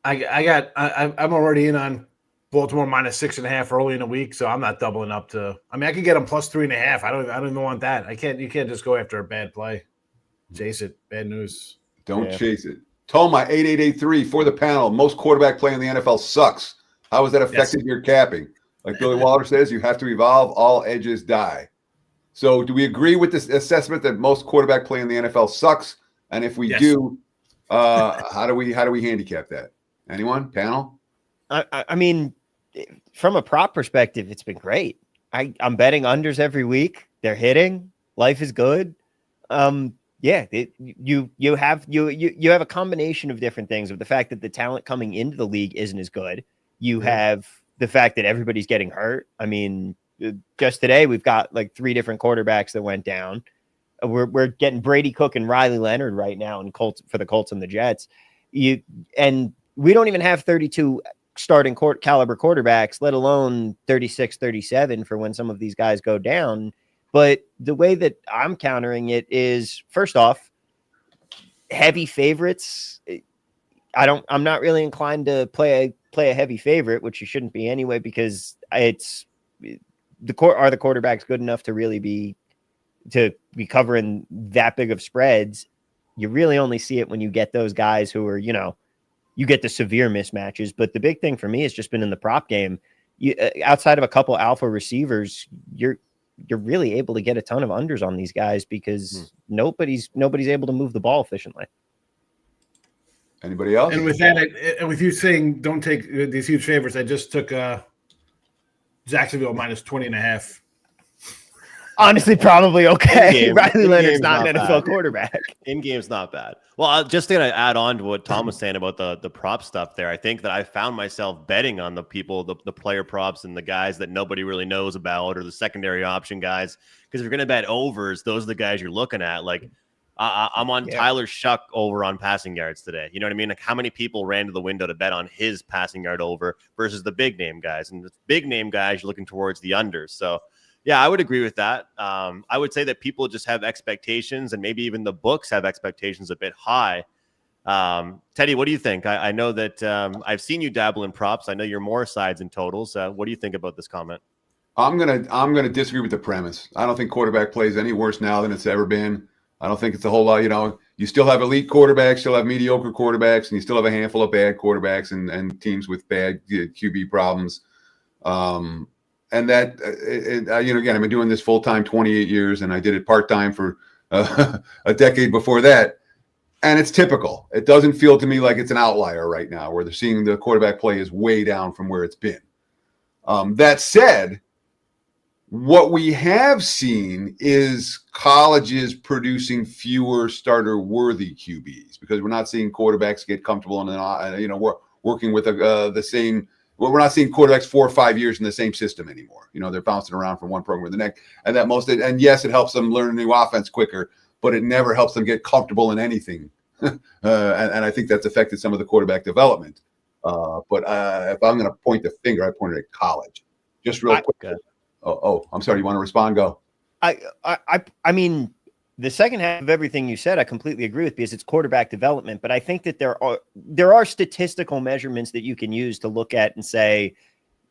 I: I'm already in on Baltimore -6.5 early in the week, so I'm not doubling up to. I mean, I could get them plus 3.5. I don't even want that. You can't just go after a bad play. Chase it. Bad news.
H: Don't chase it. Toma 8883 for the panel. Most quarterback play in the NFL sucks. How has that affected your capping? Like Billy Waller says, you have to evolve. All edges die. So, do we agree with this assessment that most quarterback play in the NFL sucks? And if we do, how do we handicap that? Anyone? Panel?
J: I mean, from a prop perspective, it's been great. I'm betting unders every week. They're hitting. Life is good. You have a combination of different things. Of the fact that the talent coming into the league isn't as good. You have the fact that everybody's getting hurt. I mean, just today we've got like 3 different quarterbacks that went down. We're getting Brady Cook and Riley Leonard right now in Colts for the Colts and the Jets. And we don't even have 32 starting caliber quarterbacks, let alone 36, 37 for when some of these guys go down. But the way that I'm countering it is, first off, heavy favorites. I'm not really inclined to play a heavy favorite, which you shouldn't be anyway, because are the quarterbacks good enough to really be covering that big of spreads? You really only see it when you get those guys who are, you get the severe mismatches. But the big thing for me has just been in the prop game. Outside of a couple alpha receivers, you're really able to get a ton of unders on these guys because nobody's able to move the ball efficiently.
H: Anybody else?
I: And with that, with you saying don't take these huge favorites, I just took Jacksonville -20.5.
J: Honestly, probably okay. Riley Leonard's not an NFL quarterback.
F: In-game's not bad. Well, I'm just going to add on to what Tom was saying about the prop stuff there. I think that I found myself betting on the people, the player props and the guys that nobody really knows about, or the secondary option guys. Because if you're going to bet overs, those are the guys you're looking at. Like, I'm on Tyler Shuck over on passing yards today. You know what I mean? Like, how many people ran to the window to bet on his passing yard over versus the big name guys? And the big name guys, you're looking towards the unders. So, yeah, I would agree with that. I would say that people just have expectations, and maybe even the books have expectations a bit high. Teddy, what do you think? I know that I've seen you dabble in props. I know you're more sides and totals. What do you think about this comment?
H: I'm gonna disagree with the premise. I don't think quarterback play is any worse now than it's ever been. I don't think it's a whole lot. You still have elite quarterbacks, still have mediocre quarterbacks, and you still have a handful of bad quarterbacks and teams with bad QB problems. And that, again, I've been doing this full time 28 years, and I did it part time for a decade before that. And it's typical. It doesn't feel to me like it's an outlier right now, where they're seeing the quarterback play is way down from where it's been. That said, what we have seen is colleges producing fewer starter-worthy QBs because we're not seeing quarterbacks get comfortable and we're working with the same. We're not seeing quarterbacks 4 or 5 years in the same system anymore. They're bouncing around from one program to the next, and yes, it helps them learn a new offense quicker, but it never helps them get comfortable in anything. And I think that's affected some of the quarterback development. But if I'm going to point the finger, I point it at college. Just real quick. Oh, I'm sorry. You want to respond? Go.
J: I mean, the second half of everything you said, I completely agree with because it's quarterback development. But I think that there are statistical measurements that you can use to look at and say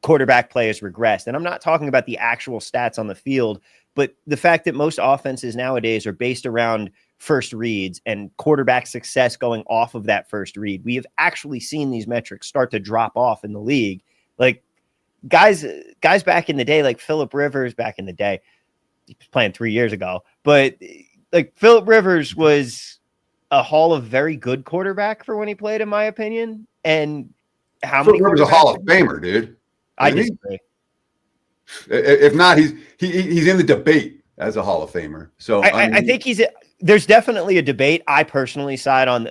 J: quarterback play has regressed. And I'm not talking about the actual stats on the field, but the fact that most offenses nowadays are based around first reads and quarterback success going off of that first read. We have actually seen these metrics start to drop off in the league. Like guys back in the day, like Phillip Rivers back in the day, he was playing 3 years ago, but like Phillip Rivers was a Hall of very good quarterback for when he played, in my opinion. And how many
H: Rivers a Hall of Famer, dude?
J: I disagree.
H: If not, he's in the debate as a Hall of Famer. So
J: I think there's definitely a debate. I personally side on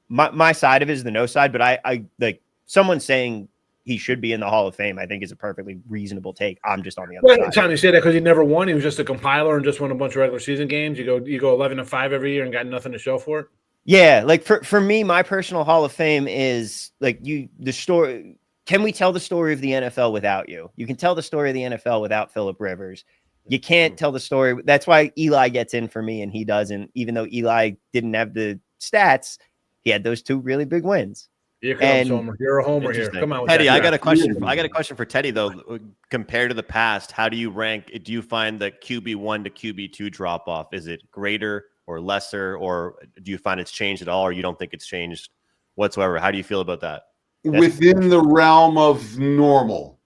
J: my side of it is the no side, but I like someone saying he should be in the Hall of Fame, I think is a perfectly reasonable take. I'm just on the other side.
I: Tom, you say that because he never won. He was just a compiler and just won a bunch of regular season games. You go 11-5 every year and got nothing to show for it.
J: Yeah, like for me, my personal Hall of Fame is like the story. Can we tell the story of the NFL without you? You can tell the story of the NFL without Phillip Rivers. You can't tell the story. That's why Eli gets in for me and he doesn't, even though Eli didn't have the stats. He had those 2 really big wins.
I: Here comes Homer. You're a homer here. Come on,
F: Teddy. I got a question for Teddy though. Compared to the past, how do you rank? Do you find the QB1 to QB2 drop off? Is it greater or lesser, or do you find it's changed at all, or you don't think it's changed whatsoever? How do you feel about that?
H: Within the realm of normal.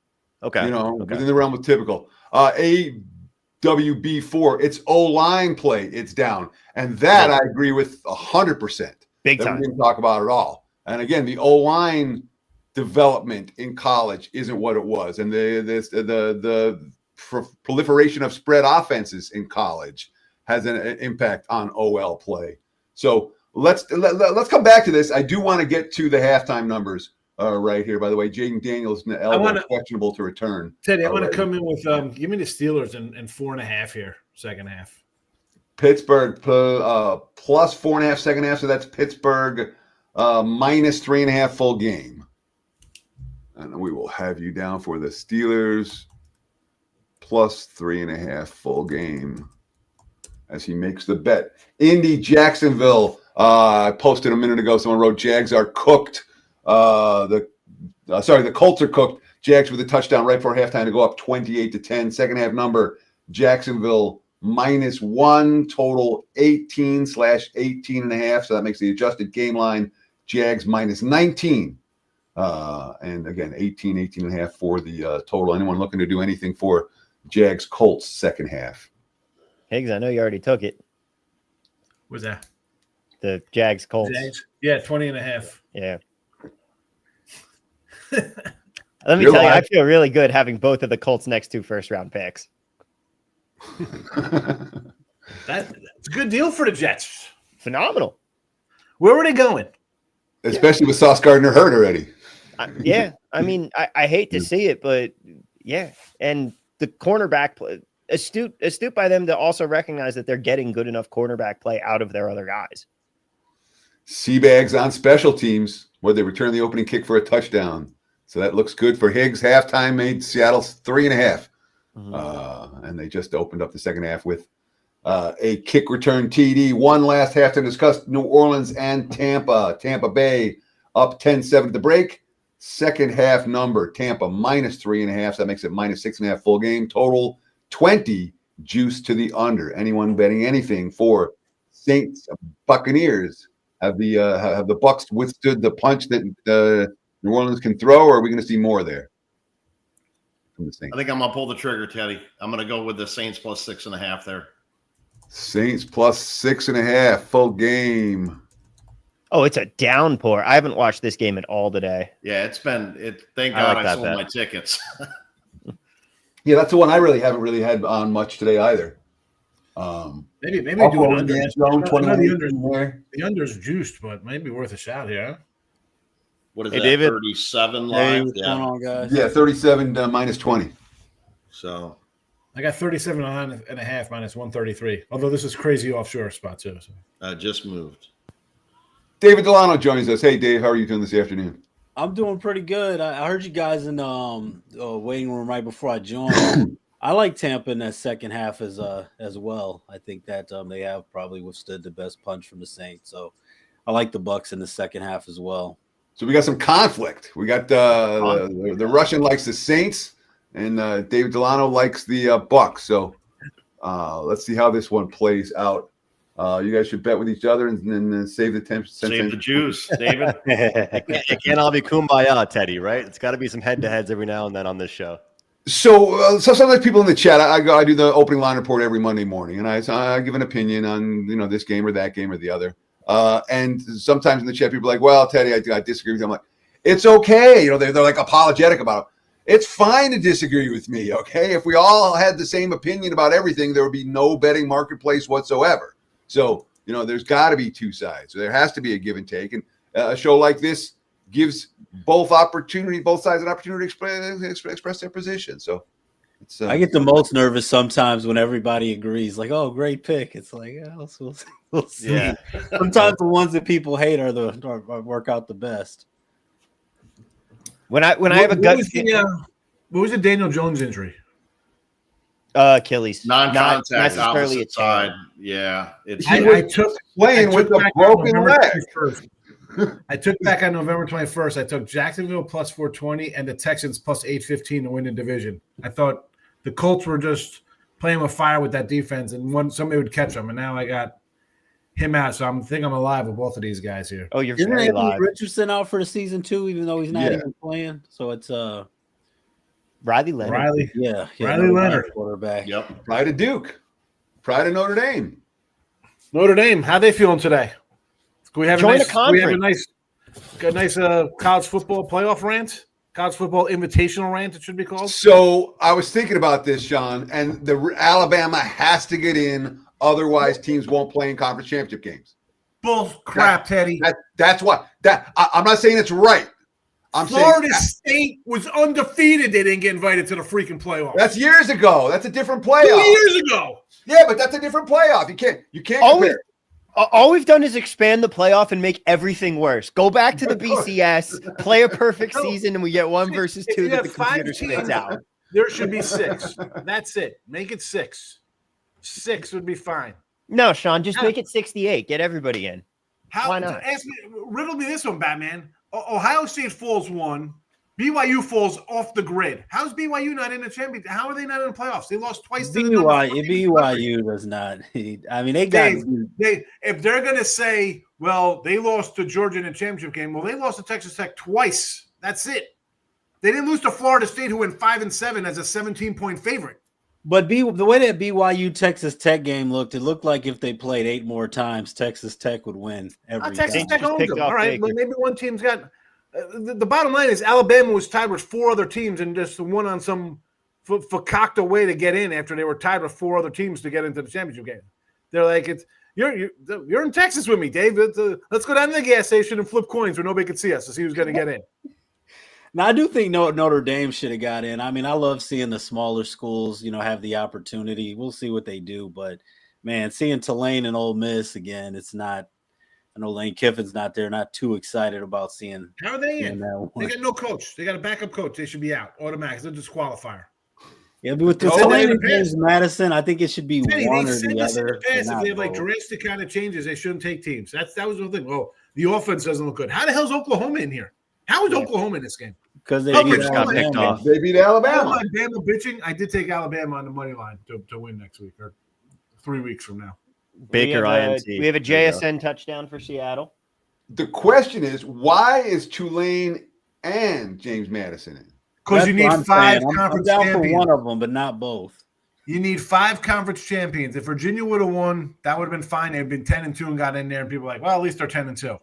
F: Okay.
H: Within the realm of typical. AWB4, it's O-line play. It's down, and that I agree with 100%.
J: Big time.
H: We didn't talk about at all. And again, the O-line development in college isn't what it was, and the proliferation of spread offenses in college has an impact on OL play. So let's come back to this. I do want to get to the halftime numbers right here. By the way, Jaden Daniels questionable to return.
I: Teddy, I want to come in with give me the Steelers and 4.5 here, second half.
H: Pittsburgh plus 4.5 second half, so that's Pittsburgh minus 3.5 full game. And we will have you down for the Steelers plus 3.5 full game as he makes the bet. Indy, Jacksonville. I posted a minute ago. Someone wrote Jags are cooked. The Colts are cooked. Jags with a touchdown right before halftime to go up 28-10. Second half number, Jacksonville -1, total 18/18.5. So that makes the adjusted game line Jags -19. And again, 18.5 for the total. Anyone looking to do anything for Jags Colts second half?
J: Higgs, I know you already took it.
I: What's that?
J: The Jags Colts.
I: Yeah, 20.5.
J: Yeah. Let me tell you, I feel really good having both of the Colts' next 2 first-round picks.
I: That's a good deal for the Jets.
J: Phenomenal.
I: Where were they going?
H: Especially with Sauce Gardner hurt already.
J: Yeah, I mean, I hate to see it, but yeah. And the cornerback play, astute by them to also recognize that they're getting good enough cornerback play out of their other guys.
H: Seabags on special teams where they return the opening kick for a touchdown. So that looks good for Higgs. Halftime made Seattle 3.5. And they just opened up the second half with a kick return TD. One last half to discuss New Orleans and Tampa. Tampa Bay up 10-7 at the break. second half number. Tampa -3.5. So that makes it -6.5 full game. Total 20 juice to the under. Anyone betting anything for Saints Buccaneers? Have the Bucs withstood the punch that New Orleans can throw, or are we going to see more there from the Saints?
G: I think I'm gonna pull the trigger, Teddy. I'm gonna go with the Saints plus 6.5 there.
H: Saints plus 6.5 full game.
J: Oh, it's a downpour. I haven't watched this game at all today.
G: Yeah, thank
F: I
G: God
F: like
G: I
F: that
G: sold
F: bet.
G: my tickets.
H: Yeah, that's the one I really haven't had on much today either.
I: Maybe do
H: I'll
I: an
H: go in
I: under.
H: the end zone, 28 there.
I: The under's juiced, but maybe worth a shot here.
G: What is
F: Hey,
G: that?
F: David.
G: 37
K: Hey,
G: live.
K: what's going on, guys?
H: Yeah, 37 -20.
G: So
I: I got 37.5 minus 133. Although this is crazy offshore spot too. So.
G: I just moved.
H: David Delano joins us. Hey, Dave, how are you doing this afternoon?
K: I'm doing pretty good. I heard you guys in the waiting room right before I joined. I like Tampa in that second half as well. I think that they have probably withstood the best punch from the Saints. So I like the Bucs in the second half as well.
H: So we got some conflict. We got the Russian likes the Saints, and David Delano likes the Bucs. So let's see how this one plays out. You guys should bet with each other and then save the 10%.
G: Save the juice, David.
F: It can't all be kumbaya, Teddy, right? It's got to be some head-to-heads every now and then on this show.
H: So sometimes people in the chat, I do the opening line report every Monday morning, and I give an opinion on this game or that game or the other. And sometimes in the chat, people are like, "Well, Teddy, I disagree with you." I'm like, "It's okay." They're like apologetic about it. It's fine to disagree with me. Okay, if we all had the same opinion about everything, there would be no betting marketplace whatsoever. So there's got to be two sides. So there has to be a give and take, and a show like this gives both sides an opportunity to express their position. So it's
K: I get the most nervous sometimes when everybody agrees, like, "Oh, great pick." It's like, we'll see.
F: Yeah.
K: Sometimes the ones that people hate are work out the best.
J: When I have a gut,
I: What was the Daniel Jones injury?
J: Achilles,
G: Non-contact,
J: not necessarily a
G: opposite side.
J: tear.
G: Yeah, it's
I: I took
H: playing with a
I: back
H: broken
I: on
H: leg.
I: November 21st. I took back on November 21st. I took Jacksonville plus 420 and the Texans plus 815 to win the division. I thought the Colts were just playing with fire with that defense, and somebody would catch them. And now I got him out, so I'm alive with both of these guys here.
J: Oh, you're
K: Isn't
J: very
K: Anthony
J: live.
K: Richardson out for the season too, even though he's not even playing? So it's
J: Riley Leonard.
I: Riley
K: Riley
I: Leonard,
K: quarterback.
G: Yep.
H: Pride of Duke, pride of Notre Dame.
I: Notre Dame. How they feeling today? Can we have
J: Join
I: a
J: the
I: nice, college football playoff rant? College football invitational rant, it should be called.
H: So I was thinking about this, Sean, and Alabama has to get in, otherwise teams won't play in conference championship games.
I: Bull crap, Teddy.
H: That's what I'm not saying it's right. I'm
I: Florida
H: saying
I: State was undefeated. They didn't get invited to the freaking playoffs.
H: that's years ago. That's a different
I: 2
H: playoff.
I: years ago.
H: Yeah, but that's a different playoff. You can't compare.
J: All we've done is expand the playoff and make everything worse. Go back to the BCS, play a perfect season, and we get 1 versus 2 that the computer spits out.
I: There should be 6. That's it. Make it 6. 6 would be fine.
J: No, Sean, just make it 68. Get everybody in.
I: Why not? Riddle me this one, Batman. Ohio State falls 1. BYU falls off the grid. How's BYU not in the championship? How are they not in the playoffs? They lost twice to the
K: BYU does not. I mean, they got
I: if they're going to say, well, they lost to Georgia in the championship game. Well, they lost to Texas Tech twice. That's it. They didn't lose to Florida State, who went 5-7 as a 17-point favorite.
K: But the way that BYU Texas Tech game looked, it looked like if they played 8 more times, Texas Tech would win every
I: Texas
K: time.
I: Tech owns them. All right, but maybe one team's got the bottom line is Alabama was tied with 4 other teams and just won on some fakakta way to get in after they were tied with 4 other teams to get into the championship game. They're like, you're in Texas with me, Dave. Let's go down to the gas station and flip coins where nobody could see us to see who's going to get in.
K: Now, I do think Notre Dame should have got in. I mean, I love seeing the smaller schools, have the opportunity. We'll see what they do. But, man, seeing Tulane and Ole Miss again, it's not – I know Lane Kiffin's not there. Not too excited about seeing –
I: How are they in? They got no coach. They got a backup coach. They should be out automatically. They're disqualifier.
K: Yeah, but with the Tulane and James Madison, I think it should be one or the other.
I: If they have like drastic kind of changes, they shouldn't take teams. That was the thing. Well, the offense doesn't look good. How the hell's Oklahoma in here? How is Oklahoma in this game?
K: Because they
F: Baker
K: beat
F: just got picked
K: Alabama.
F: off.
H: They beat
I: All
H: Alabama.
I: my Bama bitching. I did take Alabama on the money line to win next week or 3 weeks from now.
F: Baker INT.
J: We have a
F: There you go.
J: JSN touchdown for Seattle.
H: The question is, why is Tulane and James Madison in?
I: Because you need 5
K: I'm
I: conference
K: down for
I: champions.
K: one of them, but not both.
I: You need 5 conference champions. If Virginia would have won, that would have been fine. They'd been 10-2 and got in there, and people were like, well, at least they're 10-2.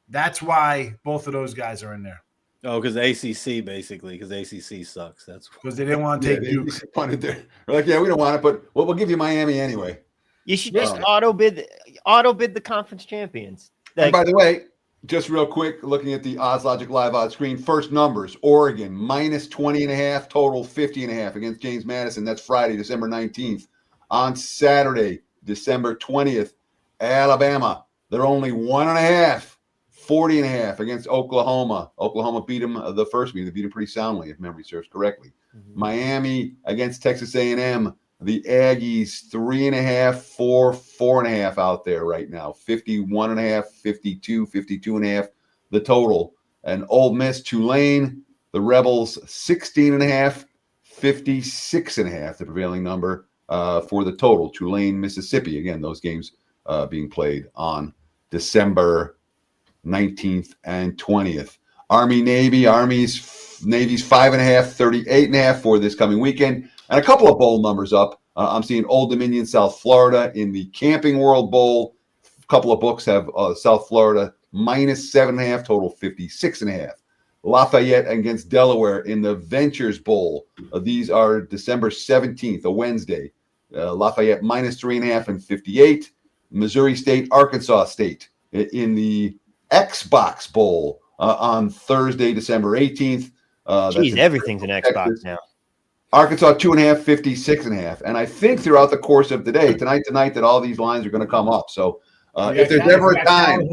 I: That's why both of those guys are in there.
K: Oh, because ACC basically, because ACC sucks. That's
I: because they didn't want to take Duke.
H: They punted there. They're like, yeah, we don't want it, but we'll give you Miami anyway.
J: You should just auto bid the conference champions.
H: And by the way, just real quick, looking at the Odds Logic Live odds screen, first numbers, Oregon, minus 20.5, total 50.5 against James Madison. That's Friday, December 19th. On Saturday, December 20th, Alabama, they're only 1.5, 40.5 against Oklahoma. Oklahoma beat them the first meeting. They beat them pretty soundly, if memory serves correctly. Mm-hmm. Miami against Texas A&M. The Aggies 3.5, 4.5 out there right now. 51.5, 52, 52.5 the total. And Ole Miss, Tulane, the Rebels 16.5, 56.5 the prevailing number for the total. Tulane, Mississippi. Again, those games being played on December 19th and 20th. Army, Navy. Navy's 5.5, 38.5 for this coming weekend. And a couple of bowl numbers up. I'm seeing Old Dominion, South Florida in the Camping World Bowl. A couple of books have South Florida minus 7.5, total 56.5. Lafayette against Delaware in the Ventures Bowl. These are December 17th, a Wednesday. Lafayette minus 3.5 and 58. Missouri State, Arkansas State in the Xbox Bowl on Thursday, December 18th.
J: Geez, everything's an Xbox now.
H: Arkansas 2.5, 56.5. And I think throughout the course of the day, tonight, that all these lines are going to come up. So if there's ever a time.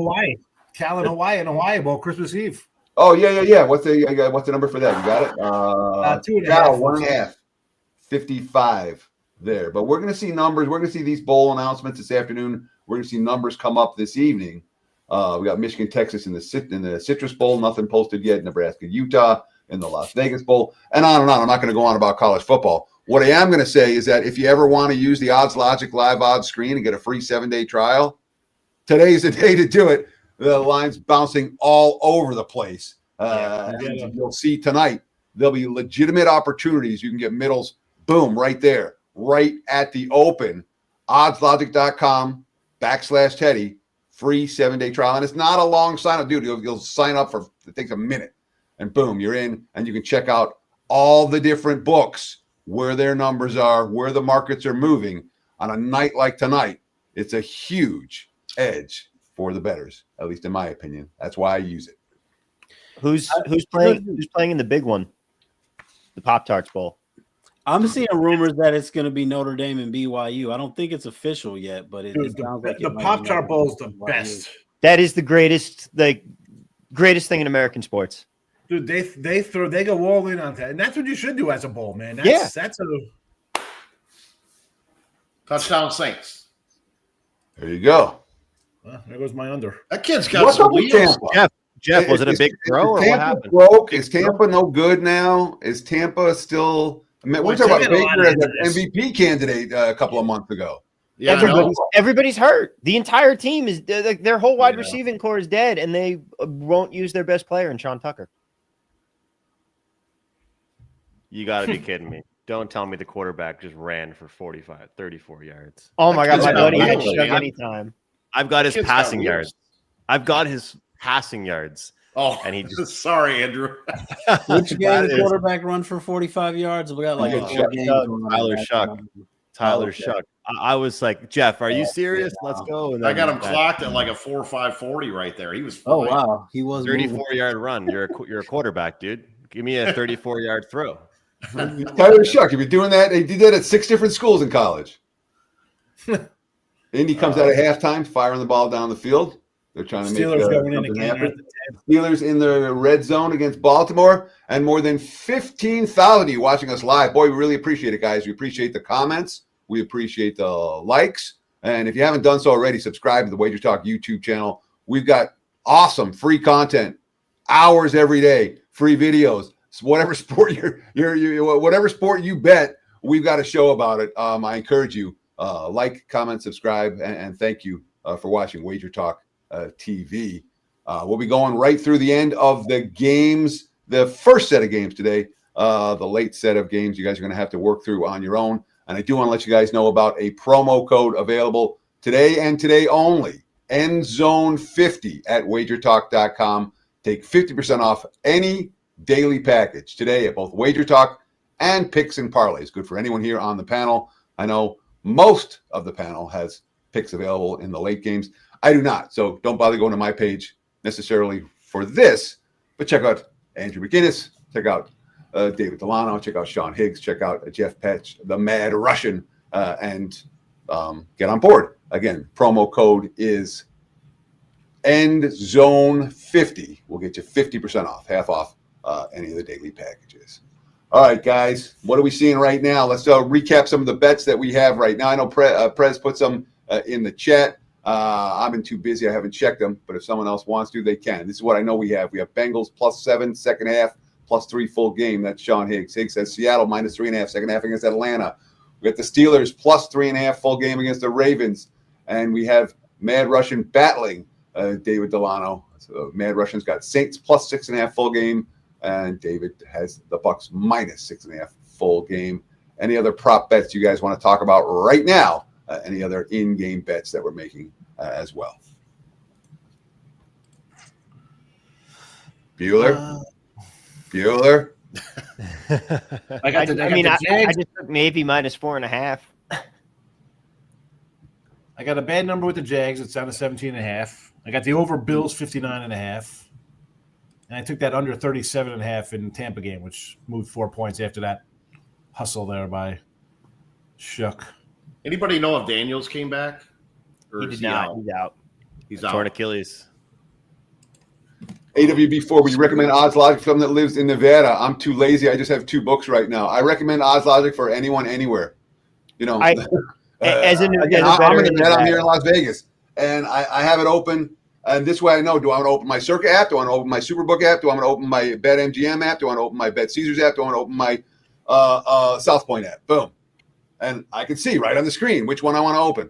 I: Cal in Hawaii Bowl, Christmas Eve.
H: Oh, yeah. What's the number for that? You got it?
I: 2.5.
H: Cal, 1.5, 55 there. But we're going to see numbers. We're going to see these bowl announcements this afternoon. We're going to see numbers come up this evening. We got Michigan, Texas in the Citrus Bowl. Nothing posted yet. Nebraska, Utah in the Las Vegas Bowl, and on and on. I'm not going to go on about college football. What I am going to say is that if you ever want to use the Odds Logic Live odds screen and get a free 7-day trial, today's the day to do it. The line's bouncing all over the place. And you'll see tonight, there'll be legitimate opportunities. You can get middles, boom, right there, right at the open. oddslogic.com/Teddy, free 7-day trial. And it's not a long sign up, dude. You'll sign up for, it takes a minute. And boom, you're in, and you can check out all the different books, where their numbers are, where the markets are moving. On a night like tonight, it's a huge edge for the bettors, at least in my opinion. That's why I use it.
J: Who's playing in the big one? The Pop-Tarts Bowl.
K: I'm seeing rumors that it's going to be Notre Dame and BYU. I don't think it's official yet, but it sounds like
I: the Pop-Tart Bowl is the best.
J: That is the greatest thing in American sports.
I: Dude, they go all in on that, and that's what you should do as a bowl, man. That's a
G: touchdown Saints.
H: There you go.
I: There goes my under.
G: That kid's got
H: What's
G: some
H: up with
G: wheels.
H: Tampa?
F: Jeff, was it a big throw or what happened?
H: Broke? Is Tampa no good now? Is Tampa still? I mean, we're talking about Baker as an MVP candidate a couple of months ago.
G: Yeah,
J: everybody's hurt. The entire team is their whole wide receiving core is dead, and they won't use their best player in Sean Tucker.
F: You got to be kidding me. Don't tell me the quarterback just ran for 34 yards.
J: Oh, my God. My buddy had
F: wheels.
J: Shug anytime.
F: I've got his
G: Kid's
F: passing
G: got
F: yards. I've got his passing yards.
G: Oh,
F: and he just
G: sorry, Andrew.
K: Which game the quarterback run for 45 yards? We got like
F: Tyler Shuck. I was like, Jeff, are you serious? Let's go.
G: I got him clocked at like a 4.540 right there. He was fine.
K: Oh wow, he was
F: 34-yard run. You're a quarterback, dude. Give me a 34-yard throw.
H: Tyler Shuck, you've been doing that. They did that at 6 different schools in college. Indy comes out at halftime, firing the ball down the field. They're trying to
I: Steelers
H: make
I: going in
H: something
I: again.
H: happen. Steelers in the red zone against Baltimore, and more than 15,000 of you watching us live. Boy, we really appreciate it, guys. We appreciate the comments. We appreciate the likes. And if you haven't done so already, subscribe to the WagerTalk YouTube channel. We've got awesome free content hours every day, free videos. So whatever sport whatever sport you bet, we've got a show about it. I encourage you, like, comment, subscribe, and thank you for watching Wager Talk TV. We'll be going right through the end of the games, the first set of games today, the late set of games you guys are going to have to work through on your own. And I do want to let you guys know about a promo code available today and today only, EndZone50 at WagerTalk.com. Take 50% off any daily package today at both WagerTalk and Picks and Parlays. Good for anyone here on the panel. I know most of the panel has picks available in the late games. I do not, so don't bother going to my page necessarily for this, but check out Andrew McGinnis, check out David Delano, check out Sean Higgs, check out Jeff Petch, the Mad Russian, and get on board. Again, promo code is EndZone50. We'll get you 50% off, half off any of the daily packages. All right, guys, what are we seeing right now? Let's recap some of the bets that we have right now. I know Prez put some in the chat. I've been too busy. I haven't checked them, but if someone else wants to, they can. This is what I know we have. We have Bengals +7 second half, +3 full game. That's Sean Higgs. Higgs says Seattle -3.5 second half against Atlanta. We got the Steelers +3.5 full game against the Ravens. And we have Mad Russian battling David Delano. So Mad Russian's got Saints +6.5 full game. And David has the Bucks -6.5 full game. Any other prop bets you guys want to talk about right now? Any other in-game bets that we're making as well? Bueller? Bueller?
J: I just took maybe -4.5.
I: I got a bad number with the Jags. It's down to 17.5. I got the over Bills 59.5. And I took that under 37.5 in Tampa game, which moved 4 points after that hustle there by Shook.
G: Anybody know if Daniels came back? Or
J: He did not. He's out.
G: He's out.
F: Torn Achilles.
H: AWB4, would you recommend Odds Logic for someone that lives in Nevada? I'm too lazy. I just have 2 books right now. I recommend Odds Logic for anyone, anywhere. You know,
J: I'm in
H: Nevada. I'm here in Las Vegas, and I have it open. And this way I know, do I want to open my Circa app? Do I want to open my Superbook app? Do I want to open my BetMGM app? Do I want to open my Bet Caesars app? Do I want to open my South Point app? Boom. And I can see right on the screen which one I want to open.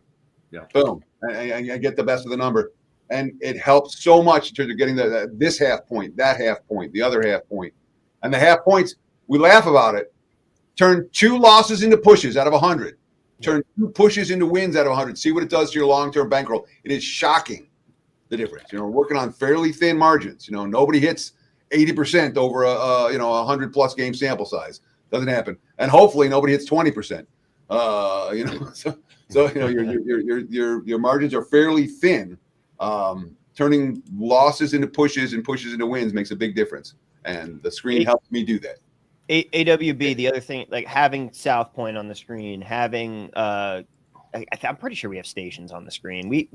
G: Yeah.
H: Boom. I get the best of the number. And it helps so much in terms of getting this half point, that half point, the other half point. And the half points, we laugh about it. Turn 2 losses into pushes out of 100. Turn 2 pushes into wins out of 100. See what it does to your long-term bankroll. It is shocking, the difference. You know, we're working on fairly thin margins. You know, nobody hits 80% over a 100+ game sample size. Doesn't happen. And hopefully nobody hits 20%. So your margins are fairly thin. Turning losses into pushes and pushes into wins makes a big difference. And the screen helps me do that.
J: AWB, the other thing, like having South Point on the screen, having I'm pretty sure we have stations on the screen.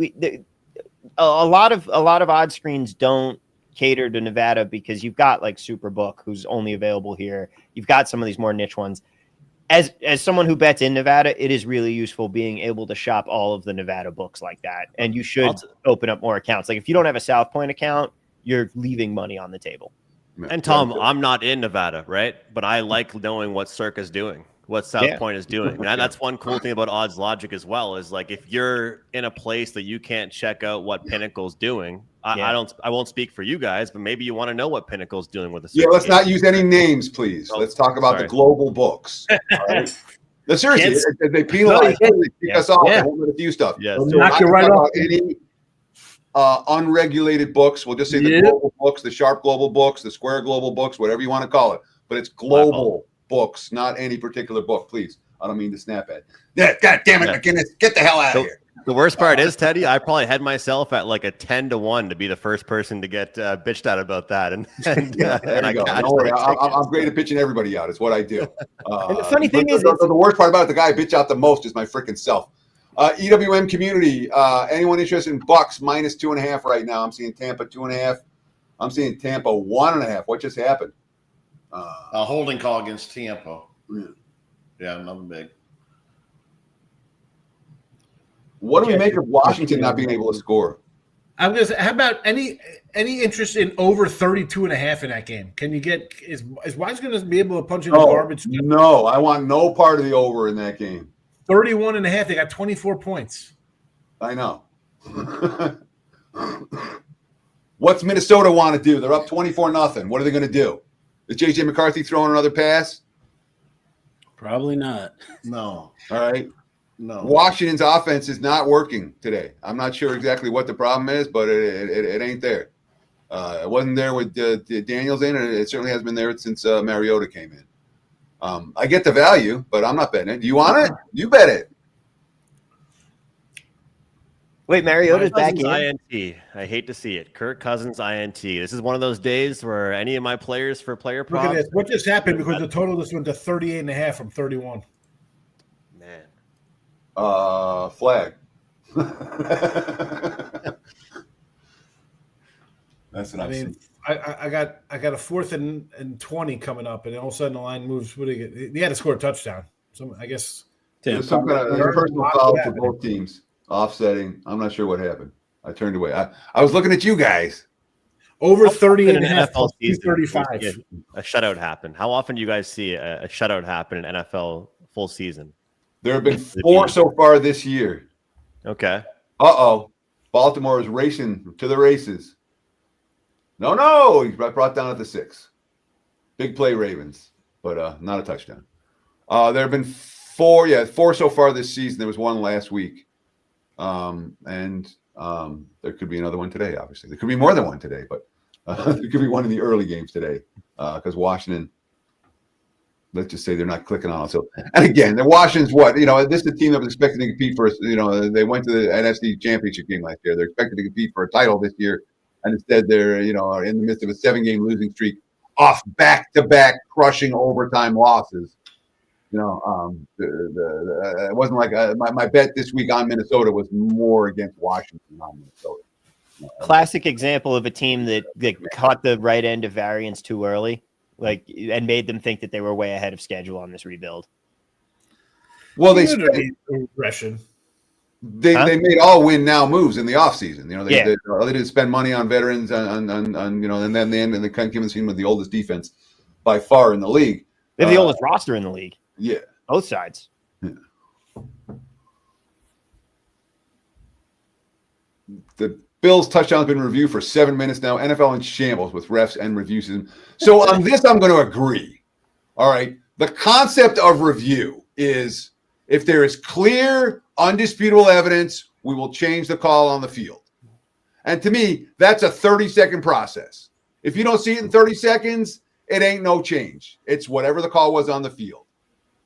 J: A lot of odd screens don't cater to Nevada because you've got like Superbook, who's only available here. You've got some of these more niche ones. As someone who bets in Nevada, it is really useful being able to shop all of the Nevada books like that. And you should open up more accounts. Like if you don't have a South Point account, you're leaving money on the table.
F: And Tom, I'm not in Nevada, right? But I like knowing what Circa's doing, what South Point is doing. And that's one cool thing about Odds Logic as well, is like if you're in a place that you can't check out what Pinnacle's doing, I won't speak for you guys, but maybe you want to know what Pinnacle's doing with the
H: Circa. Yeah, let's not use any names, please. Let's talk about the global books. Right? No, seriously, if they penalize, they kick us off. They won't let us do stuff.
I: Yeah, so knock you right off.
H: Any unregulated books, we'll just say the global books, the Sharp global books, the Square global books, whatever you want to call it. But it's global books, not any particular book, please. I don't mean to snap at. God damn it, McGinnis, get the hell out of here.
F: The worst part is, Teddy, I probably had myself at like a 10-1 to be the first person to get bitched out about that. And I go.
H: Don't worry, I'm great at pitching everybody out. It's what I do.
J: And the funny thing is,
H: the worst part about it, the guy I bitch out the most is my freaking self. EWM community. Anyone interested in Bucks -2.5 right now? I'm seeing Tampa 2.5. I'm seeing Tampa 1.5. What just happened?
G: A holding call against Tampa. Yeah, nothing big.
H: What do we make of Washington not being able to score?
I: I'm gonna say, how about any interest in over 32.5 in that game? Can you get is Wise going to be able to punch in the garbage?
H: No, I want no part of the over in that game.
I: 31.5. They got 24 points.
H: I know. What's Minnesota want to do? They're up 24-0. What are they going to do? Is JJ McCarthy throwing another pass?
K: Probably not.
G: No.
H: All right.
G: No.
H: Washington's offense is not working today. I'm not sure exactly what the problem is, but it ain't there. It wasn't there with Daniels in, and it certainly hasn't been there since Mariota came in. I get the value, but I'm not betting it. Do you want it? You bet it.
J: Wait, Mariota's back
F: Cousins
J: in.
F: INT. I hate to see it. Kirk Cousins INT. This is one of those days where any of my players for player props.
I: Look at this. What just happened because the total just went to 38.5 from 31.
F: Man.
H: Flag. That's what
I: I mean, I got a 4th and 20 coming up, and all of a sudden the line moves. What do you get? He had to score a touchdown. So I guess
H: there's some kind of personal foul for both teams. Offsetting. I'm not sure what happened. I turned away. I was looking at you guys.
I: Over 38.5
F: NFL season,
I: 35.
F: A shutout happened. How often do you guys see a shutout happen in NFL full season?
H: There have been 4 so far this year.
F: Okay.
H: Baltimore is racing to the races. No, he brought down at the 6. Big play Ravens, but not a touchdown. There have been 4 so far this season. There was one last week. And there could be another one today, obviously. There could be more than one today, but there could be one in the early games today because Washington, let's just say they're not clicking on it. So, and again, the Washington's what? This is a team that was expected to compete for, they went to the NFC Championship game last year. They're expected to compete for a title this year. And instead they're, are in the midst of a 7-game losing streak off back-to-back crushing overtime losses. It wasn't like my bet this week on Minnesota was more against Washington than on Minnesota.
J: Classic example of a team that caught the right end of variance too early, and made them think that they were way ahead of schedule on this rebuild.
H: Well, they
I: regression.
H: They made all win now moves in the offseason. They didn't spend money on veterans and then they ended the came in the scene with the oldest defense by far in the league.
J: They have the oldest roster in the league.
H: Yeah.
J: Both sides.
H: Yeah. The Bills touchdown has been reviewed for 7 minutes now. NFL in shambles with refs and review system. So on this, I'm going to agree. All right. The concept of review is if there is clear, undisputable evidence, we will change the call on the field. And to me, that's a 30-second process. If you don't see it in 30 seconds, it ain't no change. It's whatever the call was on the field.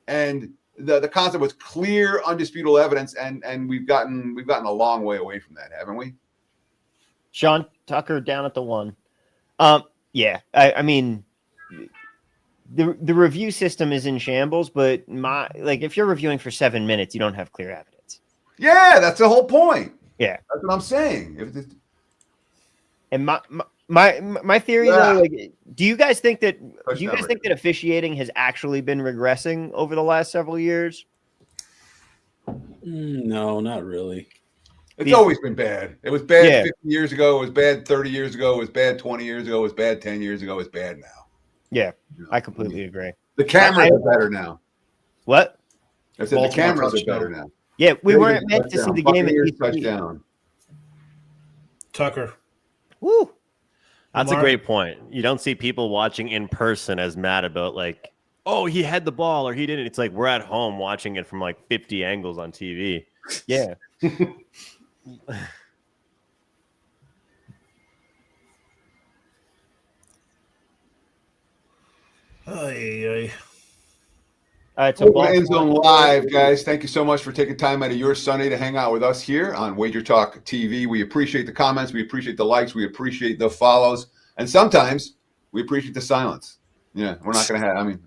H: And the concept was clear, undisputable evidence, and we've gotten a long way away from that, haven't we?
J: Sean Tucker down at the 1. I mean, the review system is in shambles, but if you're reviewing for 7 minutes, you don't have clear evidence.
H: Yeah, that's the whole point.
J: Yeah,
H: that's what I'm saying.
J: And my theory though, do you guys think that officiating has actually been regressing over the last several years?
K: No, not really.
H: It's always been bad. It was bad 50 years ago. It was bad 30 years ago. It was bad 20 years ago. It was bad 10 years ago. It's bad now.
J: Yeah, I completely agree.
H: The cameras are better now.
J: What?
H: I said the cameras are better now.
J: Yeah, we weren't meant to see the game at
H: touchdown.
I: Tucker.
J: Woo.
F: That's a great point. You don't see people watching in person as mad about oh, he had the ball or he didn't. It's like we're at home watching it from 50 angles on TV.
J: Yeah.
H: End Zone Live, guys. Thank you so much for taking time out of your Sunday to hang out with us here on WagerTalk TV. We appreciate the comments. We appreciate the likes. We appreciate the follows. And sometimes we appreciate the silence. Yeah, we're not going to have,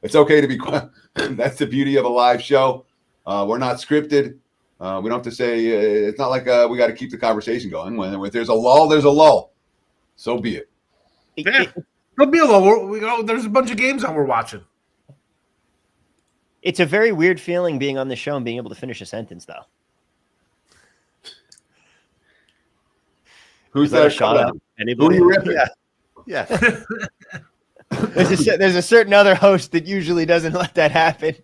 H: it's okay to be quiet. That's the beauty of a live show. We're not scripted. We don't have to say, it's not like we got to keep the conversation going. When there's a lull, there's a lull. So be it.
I: Yeah, there'll be a lull. There's a bunch of games that we're watching.
J: It's a very weird feeling being on the show and being able to finish a sentence, though.
H: Who's
F: Is that a
H: that
F: shot at
H: Who
F: anybody?
H: are you ripping?
F: Yeah.
J: There's a certain other host that usually doesn't let that happen.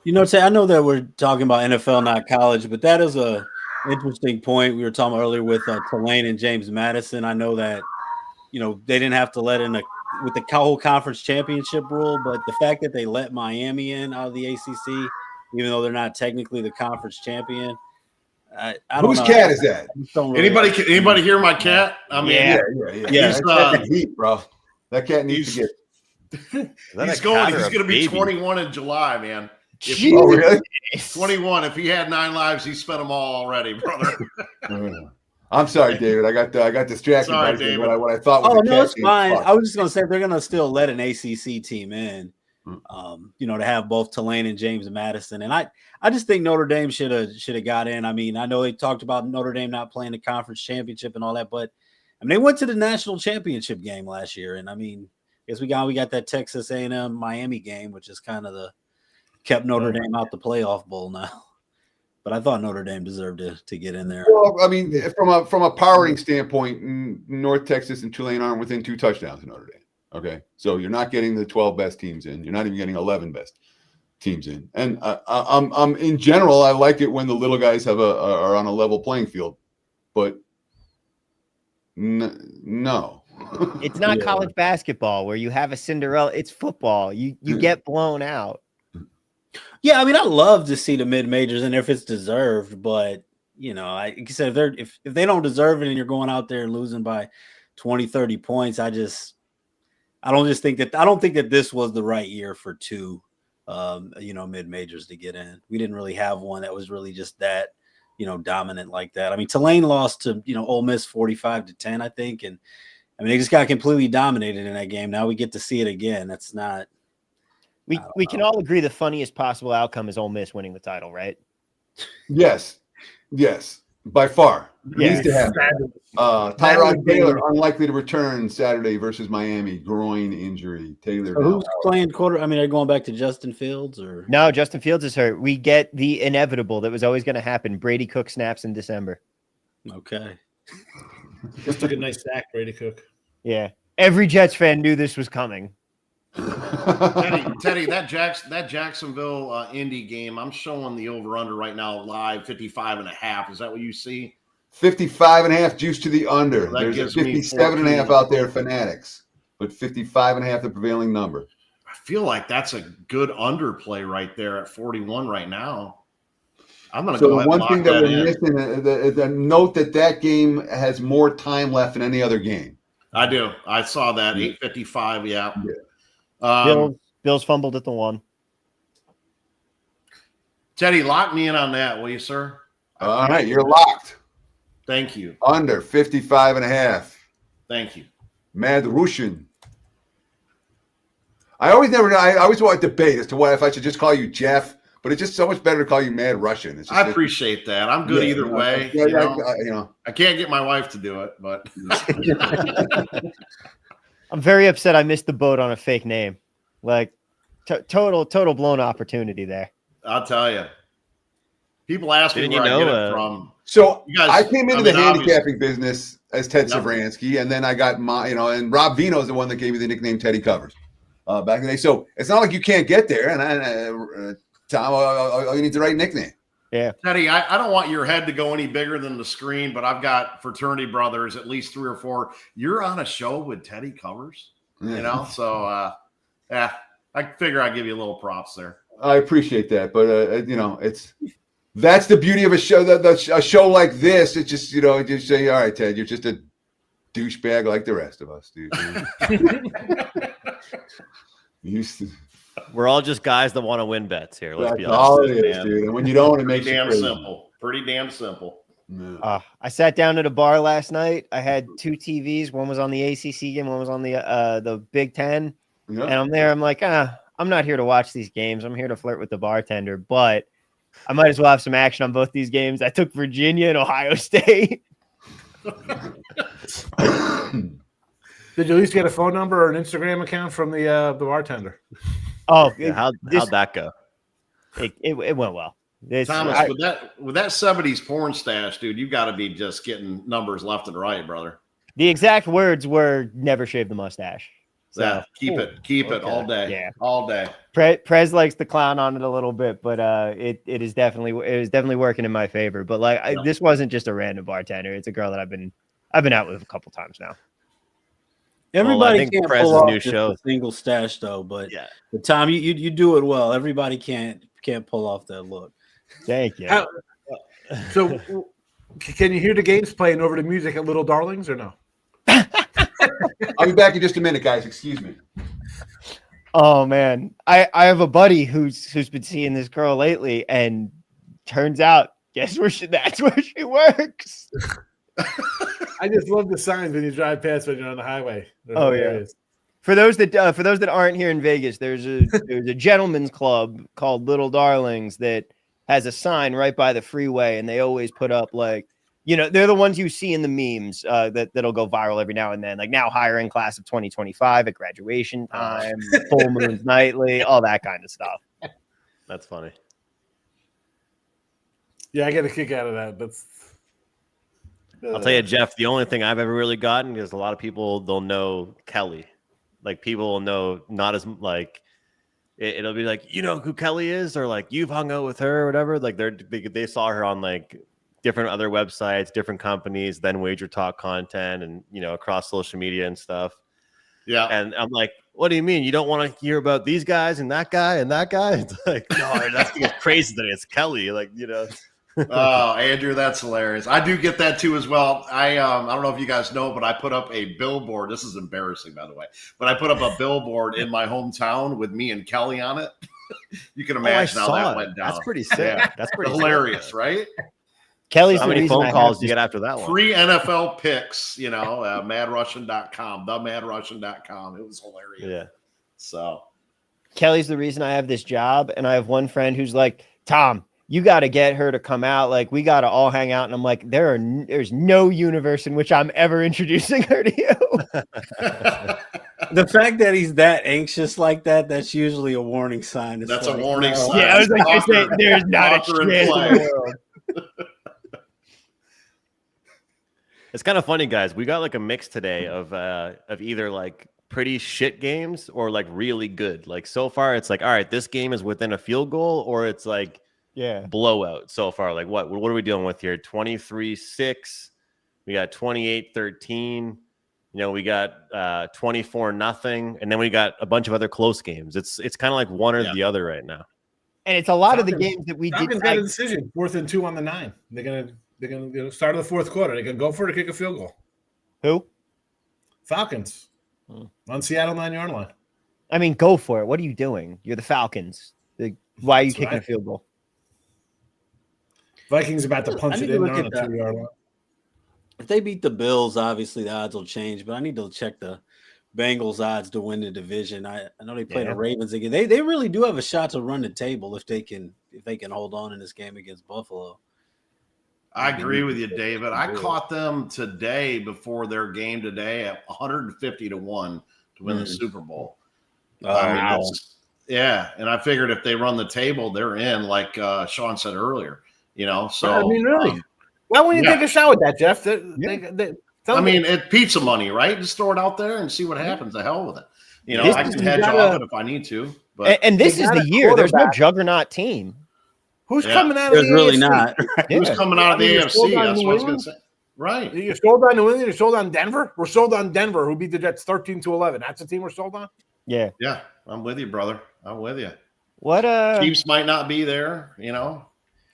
K: You know, I know that we're talking about NFL, not college, but that is a interesting point we were talking earlier with Tulane and James Madison. I know that, you know, they didn't have to let in with the whole conference championship rule, but the fact that they let Miami in out of the ACC, even though they're not technically the conference champion, I don't
H: Whose
K: know.
H: cat is that?
G: Anybody hear my cat? I mean,
J: Yeah.
K: Yeah.
G: He's,
H: That's heat, bro. That cat needs to get.
G: he's going to be 21 in July, man.
H: Oh, really?
G: 21. If he had 9 lives, he spent them all already, brother.
H: I'm sorry, David. I got distracted
G: Sorry,
H: by
G: David.
H: what I thought was
K: Oh
H: a
K: no,
H: cat
K: it's
H: named
K: fine.
H: Fuck.
K: I was just gonna say they're gonna still let an ACC team in, you know, to have both Tulane and James Madison, and I just think Notre Dame should have got in. I mean, I know they talked about Notre Dame not playing the conference championship and all that, but I mean they went to the national championship game last year, and I mean, I guess we got that Texas A&M Miami game, which is kind of kept Notre Dame out the playoff bowl now. But I thought Notre Dame deserved to get in there.
H: Well, I mean, from a powering standpoint, North Texas and Tulane aren't within 2 touchdowns of Notre Dame. Okay, so you're not getting the 12 best teams in. You're not even getting 11 best teams in. And I'm in general, I like it when the little guys are on a level playing field. But no,
J: It's not college basketball where you have a Cinderella. It's football. You get blown out.
K: Yeah, I mean, I love to see the mid majors and if it's deserved, but you know, like you said, if they don't deserve it and you're going out there and losing by 20, 30 points, I don't think that this was the right year for 2 you know, mid majors to get in. We didn't really have one that was really just that, you know, dominant like that. I mean, Tulane lost to, you know, Ole Miss 45-10, I think, and I mean they just got completely dominated in that game. Now we get to see it again. That's not.
J: We can all agree the funniest possible outcome is Ole Miss winning the title, right?
H: Yes, by far.
J: Yeah.
H: Needs to happen. Tyrod Taylor unlikely to return Saturday versus Miami, groin injury. Taylor.
K: So who's playing quarter? I mean, are you going back to Justin Fields or
J: No? Justin Fields is hurt. We get the inevitable that was always going to happen. Brady Cook snaps in December.
K: Okay.
I: Just took a nice sack, Brady Cook.
J: Yeah, every Jets fan knew this was coming.
G: Teddy, that Jacksonville Indy game, I'm showing the over-under right now live, 55.5. Is that what you see?
H: 55.5 juice to the under.
G: That
H: There's a
G: gives me
H: 57.5 out there, Fanatics, but 55.5 the prevailing number.
G: I feel like that's a good underplay right there at 41 right now. I'm going to go ahead and lock
H: one thing that we're
G: in.
H: missing, the note that game has more time left than any other game.
G: I do. I saw that 8:55. Yeah.
J: Bills fumbled at the 1.
G: Teddy, lock me in on that, will you, sir?
H: All right, you're locked.
G: Thank you.
H: Under 55.5.
G: Thank you.
H: Mad Russian. I always want to debate as to what if I should just call you Jeff, but it's just so much better to call you Mad Russian. It's just,
G: I appreciate that. I'm good either way. I can't get my wife to do it, but
J: I'm very upset I missed the boat on a fake name. Like total blown opportunity there.
G: I'll tell you. People ask me where I get it from.
H: So I came into the handicapping business as Ted Savransky, and then I got and Rob Vino is the one that gave me the nickname Teddy Covers back in the day. So it's not like you can't get there. And Tom, all you need is the right nickname.
J: Yeah,
G: Teddy, I don't want your head to go any bigger than the screen, but I've got fraternity brothers, at least 3 or 4. You're on a show with Teddy Covers, so I figure I'd give you a little props there.
H: I appreciate that, but that's the beauty of a show. A show like this, it's just just say, all right, Ted, you're just a douchebag like the rest of us, dude.
F: We're all just guys that want to win bets here. Let's be honest.
H: All it is, dude. And when you don't, it makes it
G: damn
H: crazy.
G: simple. Pretty damn simple.
H: Yeah.
J: I sat down at a bar last night. I had 2 TVs. One was on the ACC game. One was on the Big Ten.
H: Yeah.
J: And I'm there. I'm like, I'm not here to watch these games. I'm here to flirt with the bartender. But I might as well have some action on both these games. I took Virginia and Ohio State.
I: Did you at least get a phone number or an Instagram account from the bartender?
J: Oh,
F: how'd that go?
J: It went well.
G: Thomas, with that 70s porn stash, dude, you got to be just getting numbers left and right, brother.
J: The exact words were "never shave the mustache." So,
G: yeah, keep it all day.
J: Yeah,
G: all day.
J: Prez likes to clown on it a little bit, but it is definitely working in my favor. But like, this wasn't just a random bartender; it's a girl that I've been out with a couple times now.
K: Everybody can't pull off
F: new show.
K: A single stash though, but
F: yeah,
K: the Tom, you do it well. Everybody can't pull off that look.
J: Thank you.
I: So, can you hear the games playing over the music at Little Darlings or no?
H: I'll be back in just a minute, guys. Excuse me.
J: Oh man, I have a buddy who's been seeing this girl lately, and turns out, that's where she works.
I: I just love the signs when you drive past when you're on the highway. They're
J: hilarious. For those that aren't here in Vegas, there's a gentleman's club called Little Darlings that has a sign right by the freeway, and they always put up they're the ones you see in the memes that'll go viral every now and then, like now hiring class of 2025 at graduation time, full moons nightly, all that kind of stuff.
F: That's funny.
I: Yeah, I get a kick out of that.
F: I'll tell you, Jeff, the only thing I've ever really gotten is a lot of people, they'll know Kelly. Like people will know not as like it'll be like, you know who Kelly is, or like you've hung out with her or whatever. Like they saw her on like different other websites, different companies, then WagerTalk content, and across social media and stuff.
G: Yeah.
F: And I'm like, what do you mean? You don't want to hear about these guys and that guy and that guy? It's like, no, that's crazy that it's Kelly. Like,
G: Oh, Andrew, that's hilarious. I do get that too as well. I don't know if you guys know, but I put up a billboard. This is embarrassing, by the way, but I put up a billboard in my hometown with me and Kelly on it. You can imagine how that went down.
F: That's pretty sick.
G: Yeah.
F: That's pretty
G: hilarious, right?
J: Kelly's
F: how many phone calls do you get after that one?
G: Free NFL picks, madrussian.com, themadrussian.com. It was hilarious.
F: Yeah.
G: So
J: Kelly's the reason I have this job, and I have one friend who's like, Tom, you got to get her to come out. Like, we got to all hang out. And I'm like, there's no universe in which I'm ever introducing her to you.
K: The fact that he's that anxious like that's usually a warning sign.
G: That's a warning sign.
J: Yeah, I was like, there's not a chance in the world.
F: It's kind of funny, guys. We got like a mix today of either like pretty shit games or like really good. Like so far, it's like, all right, this game is within a field goal, or it's like blowout so far. Like what are we dealing with here? 23-6. We got 28-13. We got 24-0, and then we got a bunch of other close games. It's kind of like one or the other right now.
J: And it's a lot of the games that we did.
I: Got a decision, 4th and 2 on the 9. They're gonna start of the 4th quarter. They can go for it or kick a field goal.
J: Who?
I: Falcons on Seattle 9-yard line.
J: I mean, go for it. What are you doing? You're the Falcons. Why are you kicking a field goal?
I: Vikings about to punch it in on a 2-yard line.
K: If they beat the Bills, obviously the odds will change, but I need to check the Bengals odds to win the division. I know they play the Ravens again. They really do have a shot to run the table if they can hold on in this game against Buffalo.
G: I agree with you, David. I caught them today before their game today at 150 to 1 to win the Super Bowl.
K: Wow.
G: And I figured if they run the table, they're in, like Sean said earlier. So
I: I mean, really. Why wouldn't you take a shot with that, Jeff?
G: It's pizza money, right? Just throw it out there and see what happens. The hell with it. I can hedge off it if I need to. But
J: and this is the year. There's no juggernaut team.
I: Who's coming out of the AFC?
K: Really not.
G: Who's coming out of the AFC? That's what I was going to say. Right.
I: You're sold on New England. You're sold on Denver. We're sold on Denver, who beat the Jets 13-11. That's the team we're sold on.
J: Yeah.
G: Yeah. I'm with you, brother. I'm with you.
J: What
G: Chiefs might not be there.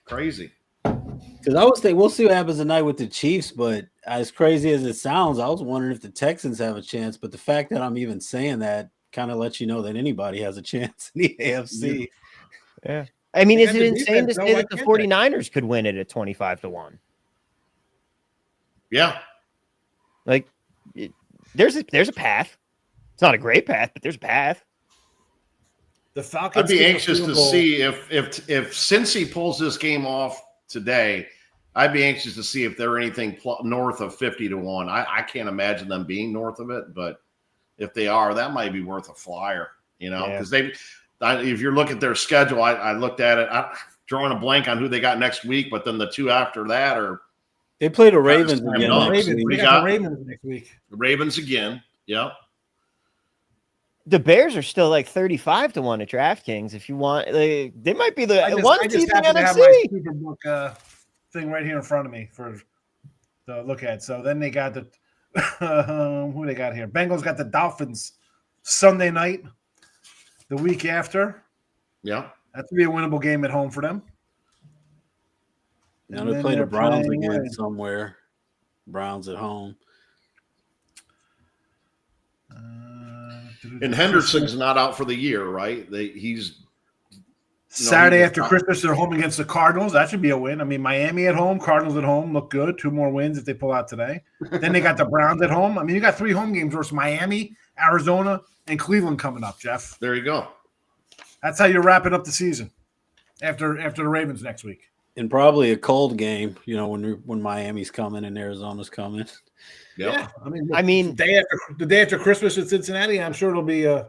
G: Crazy.
K: Because I was thinking we'll see what happens tonight with the Chiefs, but as crazy as it sounds, I was wondering if the Texans have a chance. But the fact that I'm even saying that kind of lets you know that anybody has a chance in the AFC.
J: Yeah. I mean, is it insane to say that the 49ers could win it at 25 to 1?
G: Yeah.
J: Like, there's a path. It's not a great path, but there's a path.
I: The Falcons.
G: I'd be anxious to see if Cincy pulls this game off today. I'd be anxious to see if they're anything north of 50 to 1. I can't imagine them being north of it, but if they are, that might be worth a flyer. Because if you look at their schedule, I looked at it. drawing a blank on who they got next week, but then the two after that are
K: They play the Ravens
G: slam
K: again.
G: dunks.
K: next
I: Ravens.
K: week.
I: We got the Ravens next week.
G: the Ravens again. Yep.
J: The Bears are still like 35 to 1 at DraftKings. If you want, they might be the one
I: I
J: team
I: just
J: in
I: happen to have
J: NFC.
I: my Superbook thing right here in front of me for to look at. So then they got the who they got here. Bengals got the Dolphins Sunday night, the week after.
G: Yeah.
I: That's gonna be a winnable game at home for them.
K: Now
I: And
K: they
I: then
K: play the
I: they're
K: Browns
I: playing
K: again
I: when?
K: somewhere. Browns at home.
G: And Henderson's not out for the year, right? He's
I: Saturday
G: he's
I: after
G: not-
I: Christmas, they're home against the Cardinals. That should be a win. I mean, Miami at home, Cardinals at home look good. 2 more wins if they pull out today. Then they got the Browns at home. I mean, you got 3 home games versus Miami, Arizona, and Cleveland coming up, Jeff.
G: There you go.
I: That's how you're wrapping up the season after the Ravens next week.
K: And probably a cold game, when Miami's coming and Arizona's coming.
G: Yep.
I: Yeah,
J: I mean,
I: the day after Christmas in Cincinnati, I'm sure it'll be a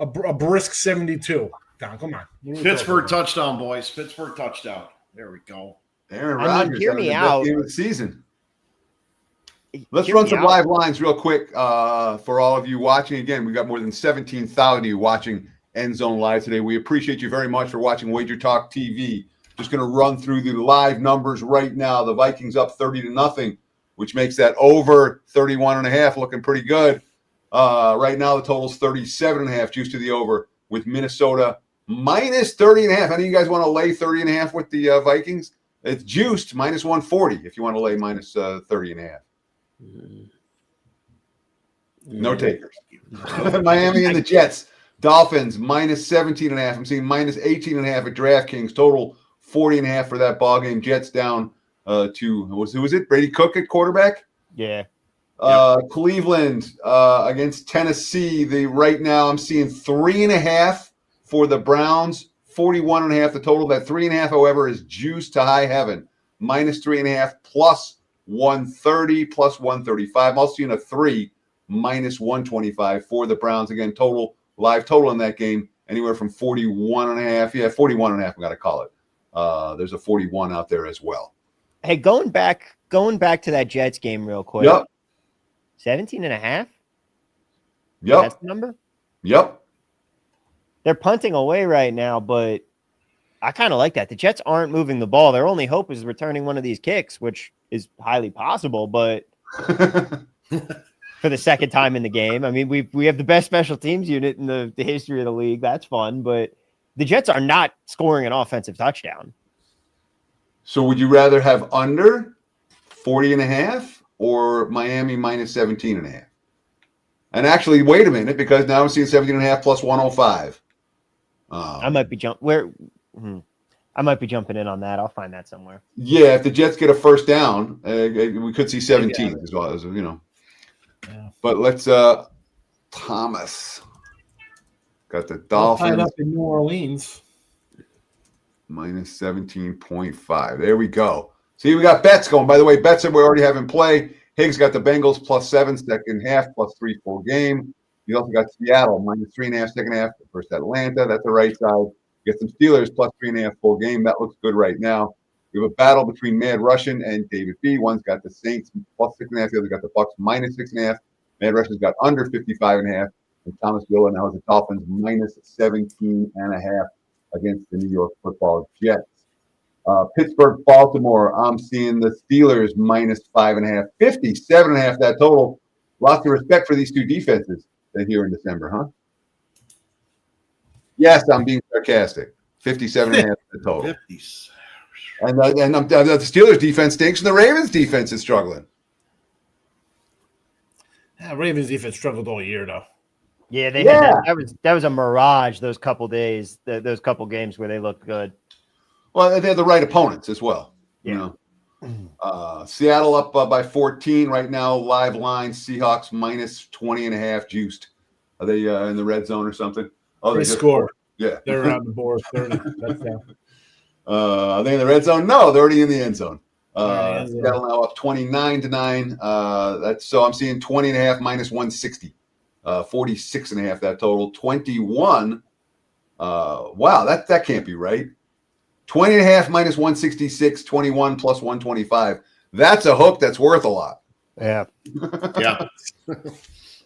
I: brisk 72. Don, come on. What are we
G: Pittsburgh
I: talking about?
G: touchdown, boys. Pittsburgh touchdown. There we go.
H: Aaron
J: I mean,
H: Rodgers
J: hear
H: having
J: me
H: the best
J: out.
H: game of the season. Let's
J: Hear
H: run
J: me
H: some
J: out.
H: live lines real quick for all of you watching. Again, we got more than 17,000 of you watching End Zone Live today. We appreciate you very much for watching WagerTalk TV. Just going to run through the live numbers right now. The Vikings up 30-0, which makes that over 31.5 looking pretty good. Right now, the total's 37.5, juice to the over, with Minnesota minus 30.5. Any of you guys want to lay 30.5 with the Vikings? It's juiced minus 140 if you want to lay minus 30.5. No takers. Miami and the Jets. Dolphins minus 17.5. I'm seeing minus 18.5 at DraftKings. Total 40.5 for that ball game. Jets down to who was it? Brady Cook at quarterback.
J: yeah.
H: Cleveland against Tennessee. Right now I'm seeing 3.5 for the Browns. 41.5 the total. That 3.5, however, is juiced to high heaven. Minus 3.5 plus 130 plus 135. I'm also seeing a 3 minus 125 for the Browns. Again, live total in that game anywhere from 41.5. Yeah, 41.5. I got to call it. There's a 41 out there as well.
J: Hey, going back to that Jets game real quick.
H: Yep.
J: 17.5?
H: Yep.
J: That's the number?
H: Yep.
J: They're punting away right now, but I kind of like that. The Jets aren't moving the ball. Their only hope is returning one of these kicks, which is highly possible, but for the second time in the game. I mean, we have the best special teams unit in the history of the league. That's fun, but the Jets are not scoring an offensive touchdown.
H: So would you rather have under 40.5 or Miami minus 17.5? And actually, wait a minute, because now I'm seeing 17.5 plus 105.
J: I might be I might be jumping in on that. I'll find that somewhere.
H: Yeah, if the Jets get a first down, we could see 17 as well as
I: Yeah.
H: But let's Thomas got the
I: Tied
H: Dolphins
I: up in New Orleans.
H: minus 17.5. There we go. See, we got bets going. By the way, bets that we already have in play. Higgs got the Bengals plus 7 second half, plus 3 full game. You also got Seattle minus 3.5 second half versus Atlanta. That's the right side. You got some Steelers plus 3.5 full game. That looks good right now. We have a battle between Mad Russian and David B. One's got the Saints plus 6.5. The other got the Bucks minus 6.5. Mad Russian's got under 55.5. And Thomas Willa now has the Dolphins minus 17.5 against the New York Football Jets. Pittsburgh, Baltimore. I'm seeing the Steelers minus 5.5. 57.5 that total. Lots of respect for these two defenses here in December, huh? Yes, I'm being sarcastic. 57.5 the total.
G: 50s.
H: And the Steelers defense stinks, and the Ravens defense is struggling.
I: Yeah, Ravens defense struggled all year, though.
J: Yeah,
H: Yeah.
J: That was a mirage. Those couple days, those couple games where they looked good.
H: Well, they have the right opponents as well.
J: Yeah.
H: You know, Seattle up by 14 right now. Live line. Seahawks minus 20.5 juiced. Are they in the red zone or something? Oh,
I: They
H: just
I: scored.
H: Yeah.
I: They're on the board. 30. Touchdown.
H: Are they in the red zone? No, they're already in the end zone.
I: Yeah.
H: Seattle now up 29-9. That's so I'm seeing 20.5 minus 160. 46.5 that total. 21. Wow, that can't be right. 20.5 minus 166, 21 plus 125. That's a hook that's worth a lot.
J: Yeah.
G: Yeah.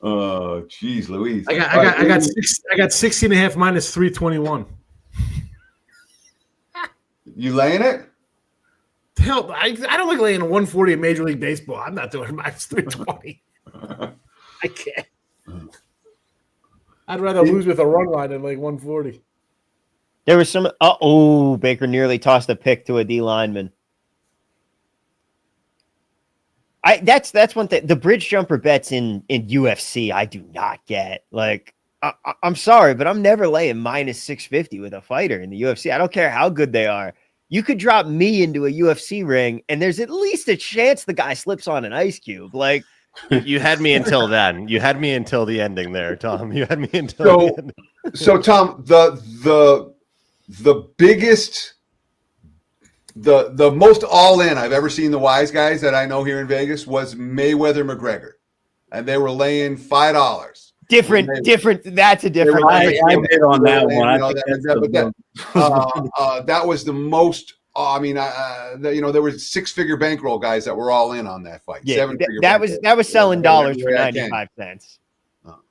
H: Oh, geez, Louise.
I: I got 16.5 minus 321.
H: You laying it?
I: Hell, I don't like laying a 140 in Major League Baseball. I'm not doing minus 320. I can't. I'd rather lose with a run line than like 140.
J: There was some. Baker nearly tossed a pick to a D lineman. That's one thing. The bridge jumper bets in UFC, I do not get. Like, I'm sorry, but I'm never laying minus 650 with a fighter in the UFC. I don't care how good they are. You could drop me into a UFC ring, and there's at least a chance the guy slips on an ice cube. Like,
F: You had me until then. You had me until the ending there, Tom. You had me until the ending.
H: So Tom, the biggest, the most all in I've ever seen the wise guys that I know here in Vegas was Mayweather McGregor, and they were laying $5.
J: different. That's a different.
K: I bid on that one. I think
H: that was the most. There were 6-figure bankroll guys that were all in on that fight.
J: Yeah,
H: 7-figure
J: that was selling dollars for
H: Yeah,
J: 95 cents.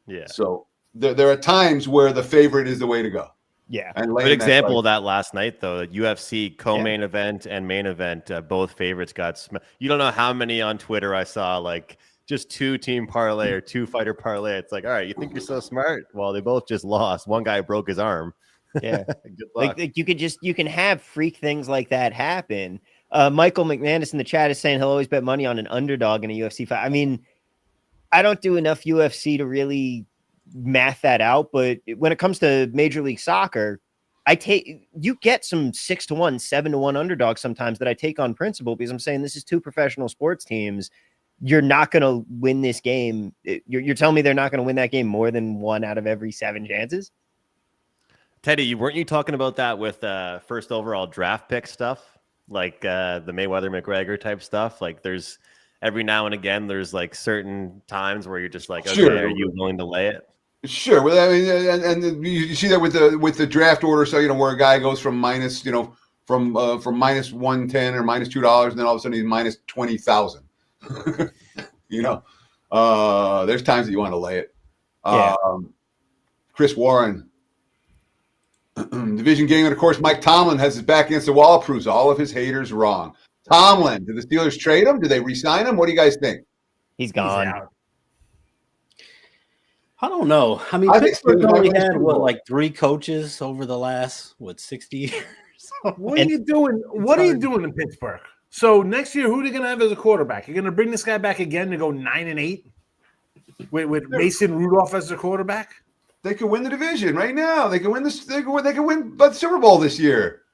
F: Yeah.
H: So there are times where the favorite is the way to go.
J: Yeah.
H: And
F: Good example of that last night, though. UFC co-main event and main event, both favorites got you don't know how many on Twitter I saw, like, just 2-team parlay or 2-fighter parlay. It's like, all right, you think you're so smart? Well, they both just lost. One guy broke his arm.
J: Yeah.
F: Good luck.
J: Like you can have freak things like that happen. Michael McManus in the chat is saying he'll always bet money on an underdog in a UFC fight. I mean, I don't do enough UFC to really math that out, but when it comes to Major League Soccer, you get some 6-1, 7-1 underdogs sometimes that I take on principle because I'm saying this is 2 professional sports teams. You're not going to win this game. You're telling me they're not going to win that game more than 1 out of every 7 chances?
F: Teddy, weren't you talking about that with first overall draft pick stuff, like the Mayweather McGregor type stuff? Like, there's every now and again, there's like certain times where you're just like, okay,
H: Sure.
F: are you willing to lay it?
H: Sure. Well, I mean, and you see that with the draft order. So where a guy goes from minus, from minus 110 or minus $2, and then all of a sudden he's minus 20,000. There's times that you want to lay it.
J: Yeah.
H: Chris Warren. Division game, and of course, Mike Tomlin has his back against the wall, proves all of his haters wrong. Tomlin, did the Steelers trade him? Did they re-sign him? What do you guys think?
J: He's gone.
K: I don't know. I mean, Pittsburgh only had 3 coaches over the last 60 years.
I: What are you doing? What are you doing in Pittsburgh? So next year, who are they going to have as a quarterback? You're going to bring this guy back again to go 9-8 with Mason Rudolph as the quarterback?
H: They could win the division right now. They could win this. They could win the Super Bowl this year.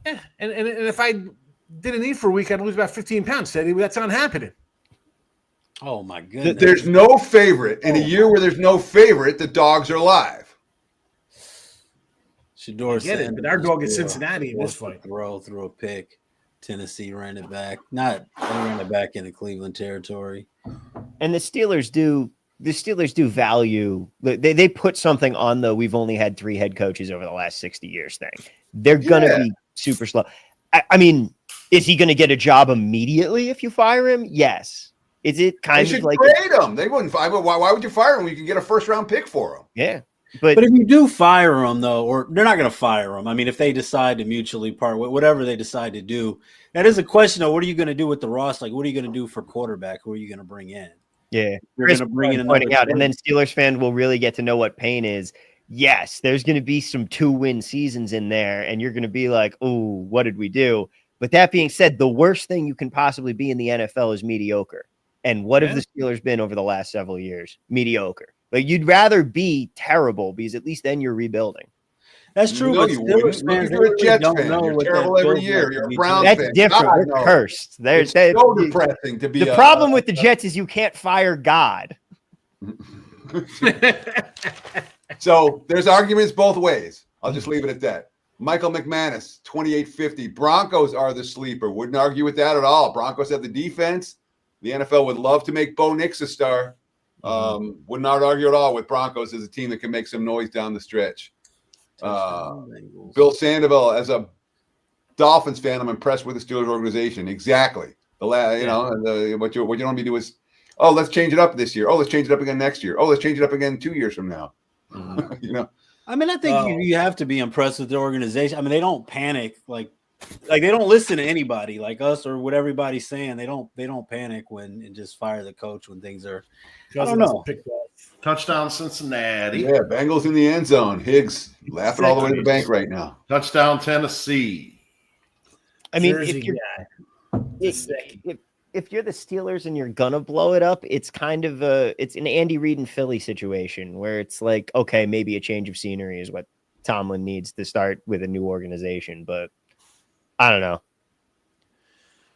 I: Yeah, and if I didn't eat for a week, I'd lose about 15 pounds. Teddy, that's not happening.
K: Oh my goodness!
H: There's no favorite in a year where there's no favorite. The dogs are live.
K: Shador
I: get it, but our dog is Cincinnati in this fight.
K: Throw a pick. Tennessee ran it back. They ran it back into Cleveland territory.
J: And the Steelers do value. They put something on the we've only had 3 head coaches over the last 60 years thing. They're gonna be super slow. I mean, is he gonna get a job immediately if you fire him? Yes. Is it kind of like
H: trade him? They wouldn't fire him. Why would you fire him when you can get a 1st-round pick for him?
J: Yeah.
K: But if you do fire them, though, or they're not going to fire them. I mean, if they decide to mutually part, whatever they decide to do, that is a question of what are you going to do with the roster? Like, what are you going to do for quarterback? Who are you going to bring in?
J: Yeah,
K: you're going to bring in another
J: out, and then Steelers fan will really get to know what pain is. Yes, there's going to be some 2-win seasons in there, and you're going to be like, "Oh, what did we do?" But that being said, the worst thing you can possibly be in the NFL is mediocre. And what have the Steelers been over the last several years? Mediocre. But you'd rather be terrible because at least then you're rebuilding.
K: That's true. But Steelers fans,
H: you're a Jets fan. You're terrible every year. You're a Browns fan.
J: That's different. We're cursed.
H: It's so depressing to be.
J: The problem with the Jets is you can't fire God.
H: So there's arguments both ways. I'll just leave it at that. Michael McManus, 2850. Broncos are the sleeper. Wouldn't argue with that at all. Broncos have the defense. The NFL would love to make Bo Nix a star. Would not argue at all with Broncos as a team that can make some noise down the stretch. Bill Sandoval as a Dolphins fan, I'm impressed with the Steelers organization. Exactly. What you don't want me to do is, oh, let's change it up this year. Oh, let's change it up again next year. Oh, let's change it up again 2 years from now.
K: I mean, I think you have to be impressed with the organization. I mean, they don't panic like they don't listen to anybody like us or what everybody's saying. They don't panic and just fire the coach when things are. I don't know.
G: Touchdown Cincinnati.
H: Yeah, Bengals in the end zone. Higgs laughing all the way to the bank right now.
G: Touchdown Tennessee.
J: I mean, if you're the Steelers and you're gonna blow it up, it's kind of it's an Andy Reid and Philly situation where it's like, okay, maybe a change of scenery is what Tomlin needs to start with a new organization, but I don't know.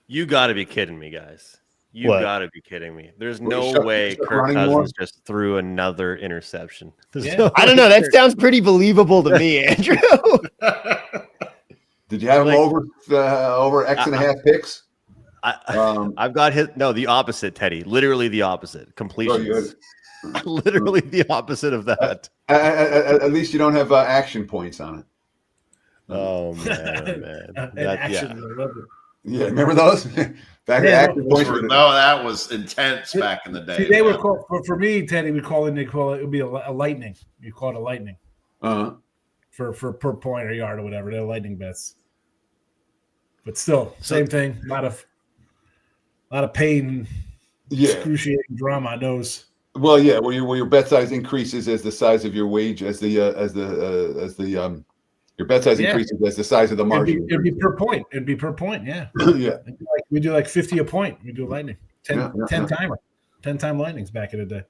F: You got to be kidding me, guys. You got to be kidding me. There's no way Kirk Cousins just threw another interception.
J: I don't know. That sounds pretty believable to me, Andrew.
H: Did you have him over X and a half picks?
F: I've got the opposite, Teddy. Literally the opposite. Completions. Literally the opposite of that.
H: At least you don't have action points on it.
F: Oh man.
H: Yeah, remember those? Action points.
G: No, that was intense back in the day.
I: See, they were called for me, Teddy. They call it would be a lightning. You call it a lightning. For per point or yard or whatever. They're lightning bets. But still, same thing. A lot of pain, excruciating drama on those.
H: Well, yeah, where your bet size increases as the size of your wage, your bet size increases as the size of the margin.
I: It'd be per point. Yeah.
H: Yeah.
I: We do like 50 a point. We do lightning. 10 timer. 10-time lightnings back in the day.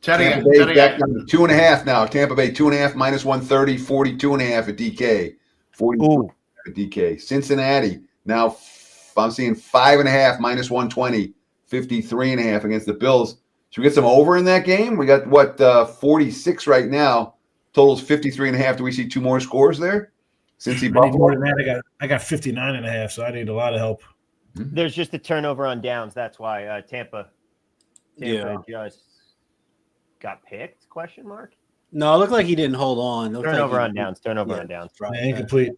H: Tampa Bay back down to 2.5 now. Tampa Bay 2.5 minus 130, 42.5 at DK. 40 at DK. Cincinnati now I'm seeing 5.5 minus 120, 53.5 against the Bills. Should we get some over in that game? We got 46 right now. Total's 53.5. Do we see two more scores there? Cincy Buffalo.
I: More than that, I got 59.5, so I need a lot of help.
J: There's just a turnover on downs. That's why Tampa just got picked? Question mark.
K: No, it looked like he didn't hold on.
J: Turnover on downs.
I: Right. Incomplete.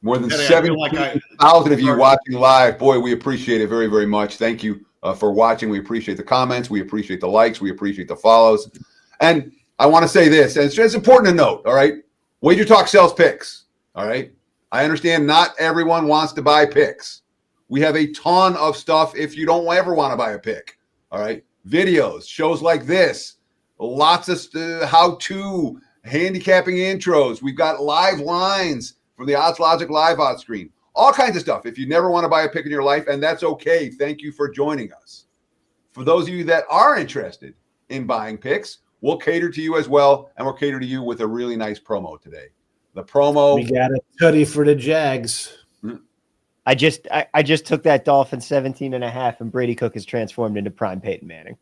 H: More than 7,000 of you watching live. Boy, we appreciate it very, very much. Thank you for watching. We appreciate the comments. We appreciate the likes. We appreciate the follows. And I want to say this, and it's important to note, all right? WagerTalk sells picks, all right? I understand not everyone wants to buy picks. We have a ton of stuff if you don't ever want to buy a pick, all right? Videos, shows like this, lots of how-to, handicapping intros. We've got live lines from the Odds Logic live odds screen. All kinds of stuff. If you never want to buy a pick in your life, and that's okay, thank you for joining us. For those of you that are interested in buying picks, we'll cater to you as well, and we'll cater to you with a really nice promo today. The promo.
I: We got a tutty for the Jags.
J: I just took that Dolphin 17.5, and Brady Cook is transformed into prime Peyton Manning.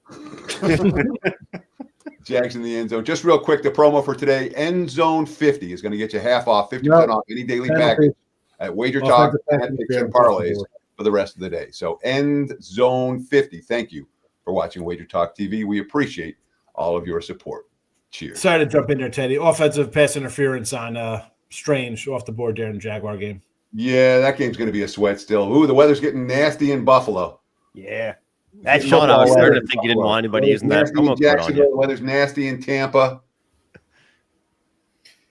H: Jags in the end zone. Just real quick, the promo for today, End Zone 50 is going to get you half off, 50% off any daily package at WagerTalk and Picks and Parlays for the rest of the day. So End Zone 50. Thank you for watching WagerTalk TV. We appreciate all of your support. Cheers.
I: Sorry to jump in there, Teddy. Offensive pass interference on Strange off the board there in the Jaguar game.
H: Yeah, that game's going to be a sweat still. Ooh, the weather's getting nasty in Buffalo.
J: Yeah.
F: That's Sean. I was starting to think you didn't want anybody using that promo code on you.
H: The weather's nasty in Tampa.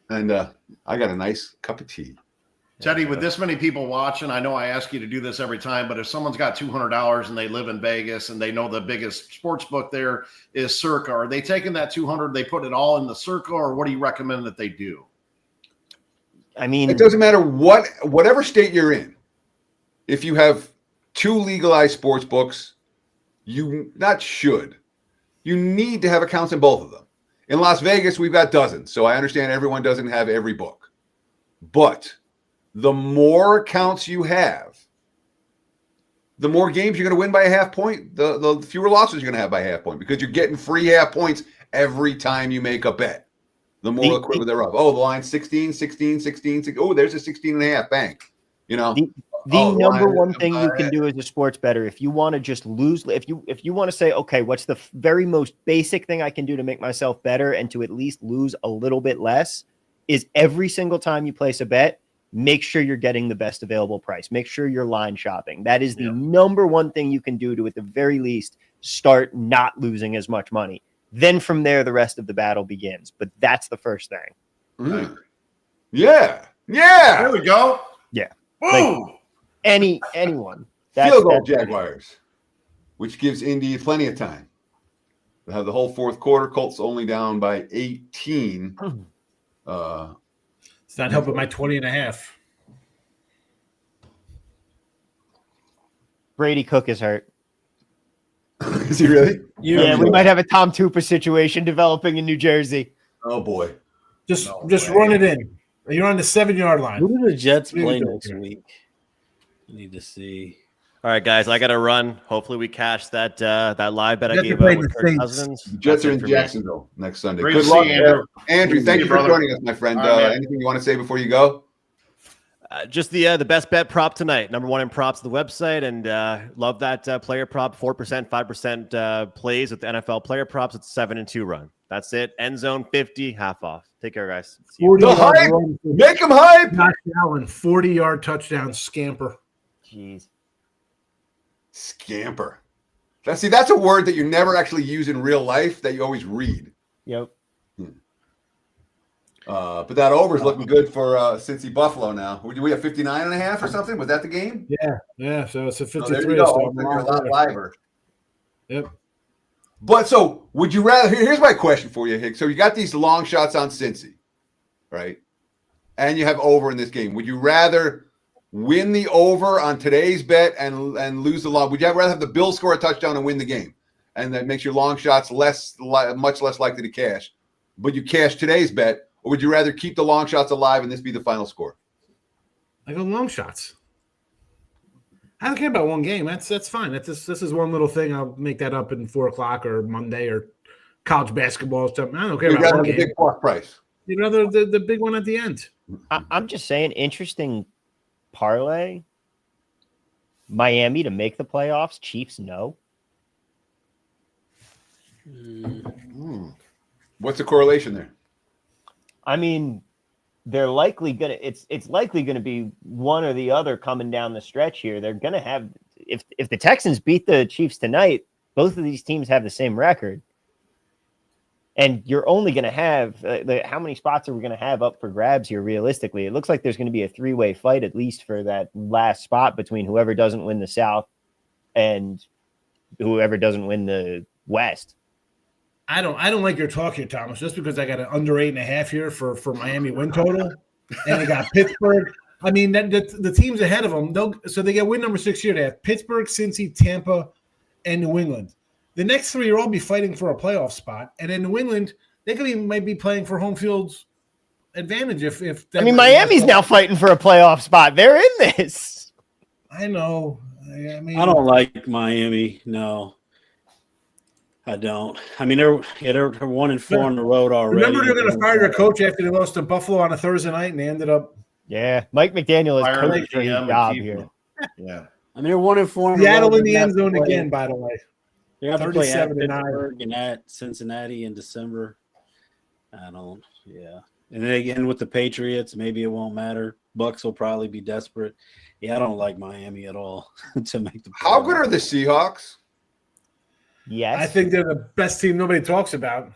H: And I got a nice cup of tea.
G: Teddy, with this many people watching, I know I ask you to do this every time, but if someone's got $200 and they live in Vegas and they know the biggest sports book there is Circa, are they taking that $200, they put it all in the Circa, or what do you recommend that they do?
J: I mean,
H: it doesn't matter whatever state you're in. If you have two legalized sports books, you need to have accounts in both of them. In Las Vegas, we've got dozens, so I understand everyone doesn't have every book. But the more accounts you have, the more games you're going to win by a half point, the fewer losses you're going to have by a half point, because you're getting free half points every time you make a bet. The more equivalent thereof. Oh, the line's 16, 16, 16, 16. Oh, there's a 16.5 bank. You know,
J: the number one thing you can do as a sports bettor, if you want to just lose, if you want to say, okay, what's the very most basic thing I can do to make myself better and to at least lose a little bit less, is every single time you place a bet, make sure you're getting the best available price. Make sure you're line shopping. That is the number one thing you can do to, at the very least, start not losing as much money. Then from there, the rest of the battle begins. But that's the first thing.
H: Yeah.
G: There we go.
J: Yeah.
G: Boom.
J: Like anyone.
H: Field goal Jaguars, which gives Indy plenty of time. They have the whole fourth quarter. Colts only down by 18.
I: It's not helping my 20.5.
J: Brady Cook is hurt.
H: Is he really?
J: Yeah, we might have a Tom Tupa situation developing in New Jersey.
H: Oh boy.
I: Just run it in. You're on the 7-yard line.
K: Who do the Jets play next week? I need to see.
F: All right, guys, I got to run. Hopefully, we cash that live bet I
I: Jets
F: gave
I: play
F: out with
I: the
F: Kirk
I: Saints.
F: Cousins.
H: The Jets
F: That's
H: are
F: it
H: in
F: for me.
H: Jacksonville next Sunday.
G: Great
H: Good
G: to
H: luck,
G: see you, Andrew.
H: Andrew, thank you for
G: brother.
H: joining us, my friend.
G: All right, man.
H: Anything you want to say before you go?
F: Just the best bet prop tonight. Number one in props to the website, and love that player prop. 4%, 5% plays with the NFL player props. It's 7-2 run. That's it. End zone 50, half off. Take care, guys. See you.
H: The hype. Make them hype.
I: Josh Allen, 40-yard touchdown scamper.
J: Jeez.
H: Scamper. That's a word that you never actually use in real life that you always read.
J: Yep.
H: But that over is looking good for Cincy Buffalo now. We have 59.5 or something? Was that the game?
I: Yeah. So it's a
H: Oh,
I: 53.
H: there you go.
I: So
H: You're a lot liver.
I: Yep.
H: But so would you rather? Here's my question for you, Hicks. So you got these long shots on Cincy, right? And you have over in this game. Would you rather win the over on today's bet and lose the long? Would you rather have the Bills score a touchdown and win the game, and that makes your long shots much less likely to cash? But you cash today's bet, or would you rather keep the long shots alive and this be the final score?
I: I go long shots. I don't care about one game. That's fine. This is one little thing. I'll make that up in 4 o'clock or Monday or college basketball or something. I don't care
H: You'd
I: about
H: rather
I: one
H: have a
I: game.
H: big plus price.
I: You'd rather the big one at the end.
J: I'm just saying, interesting parlay. Miami to make the playoffs. Chiefs, no.
H: What's the correlation there?
J: I mean, they're likely gonna. It's likely gonna be one or the other coming down the stretch here. They're gonna have if the Texans beat the Chiefs tonight, both of these teams have the same record, and you're only gonna have how many spots are we gonna have up for grabs here? Realistically, it looks like there's gonna be a 3-way fight at least for that last spot between whoever doesn't win the South and whoever doesn't win the West.
I: I don't like your talk here, Thomas, just because I got an under 8.5 here for Miami win total, and I got Pittsburgh. I mean, the teams ahead of them, so they get win number 6 here. They have Pittsburgh, Cincy, Tampa, and New England. The next 3 will all be fighting for a playoff spot, and in New England, they might be playing for home field's advantage. If
J: Miami's now fighting for a playoff spot. They're in this.
I: I know. I mean,
K: I don't like Miami. No. I don't. I mean, they're 1-4 on the road already.
I: Remember, they're going to fire their coach after they lost to Buffalo on a Thursday night, and they ended up.
J: Yeah, Mike McDaniel is
G: Fire the
J: coaching his
G: GM and
J: job
G: keep
J: here.
G: him. Yeah.
K: I mean, they're 1-4.
I: Seattle in the end zone again, by the way.
K: They have to play at
I: 37-9.
K: Pittsburgh and at Cincinnati in December. I don't. Yeah, and then again with the Patriots, maybe it won't matter. Bucks will probably be desperate. Yeah, I don't like Miami at all to make the.
H: How good are the Seahawks?
J: Yes,
I: I think they're the best team nobody talks about.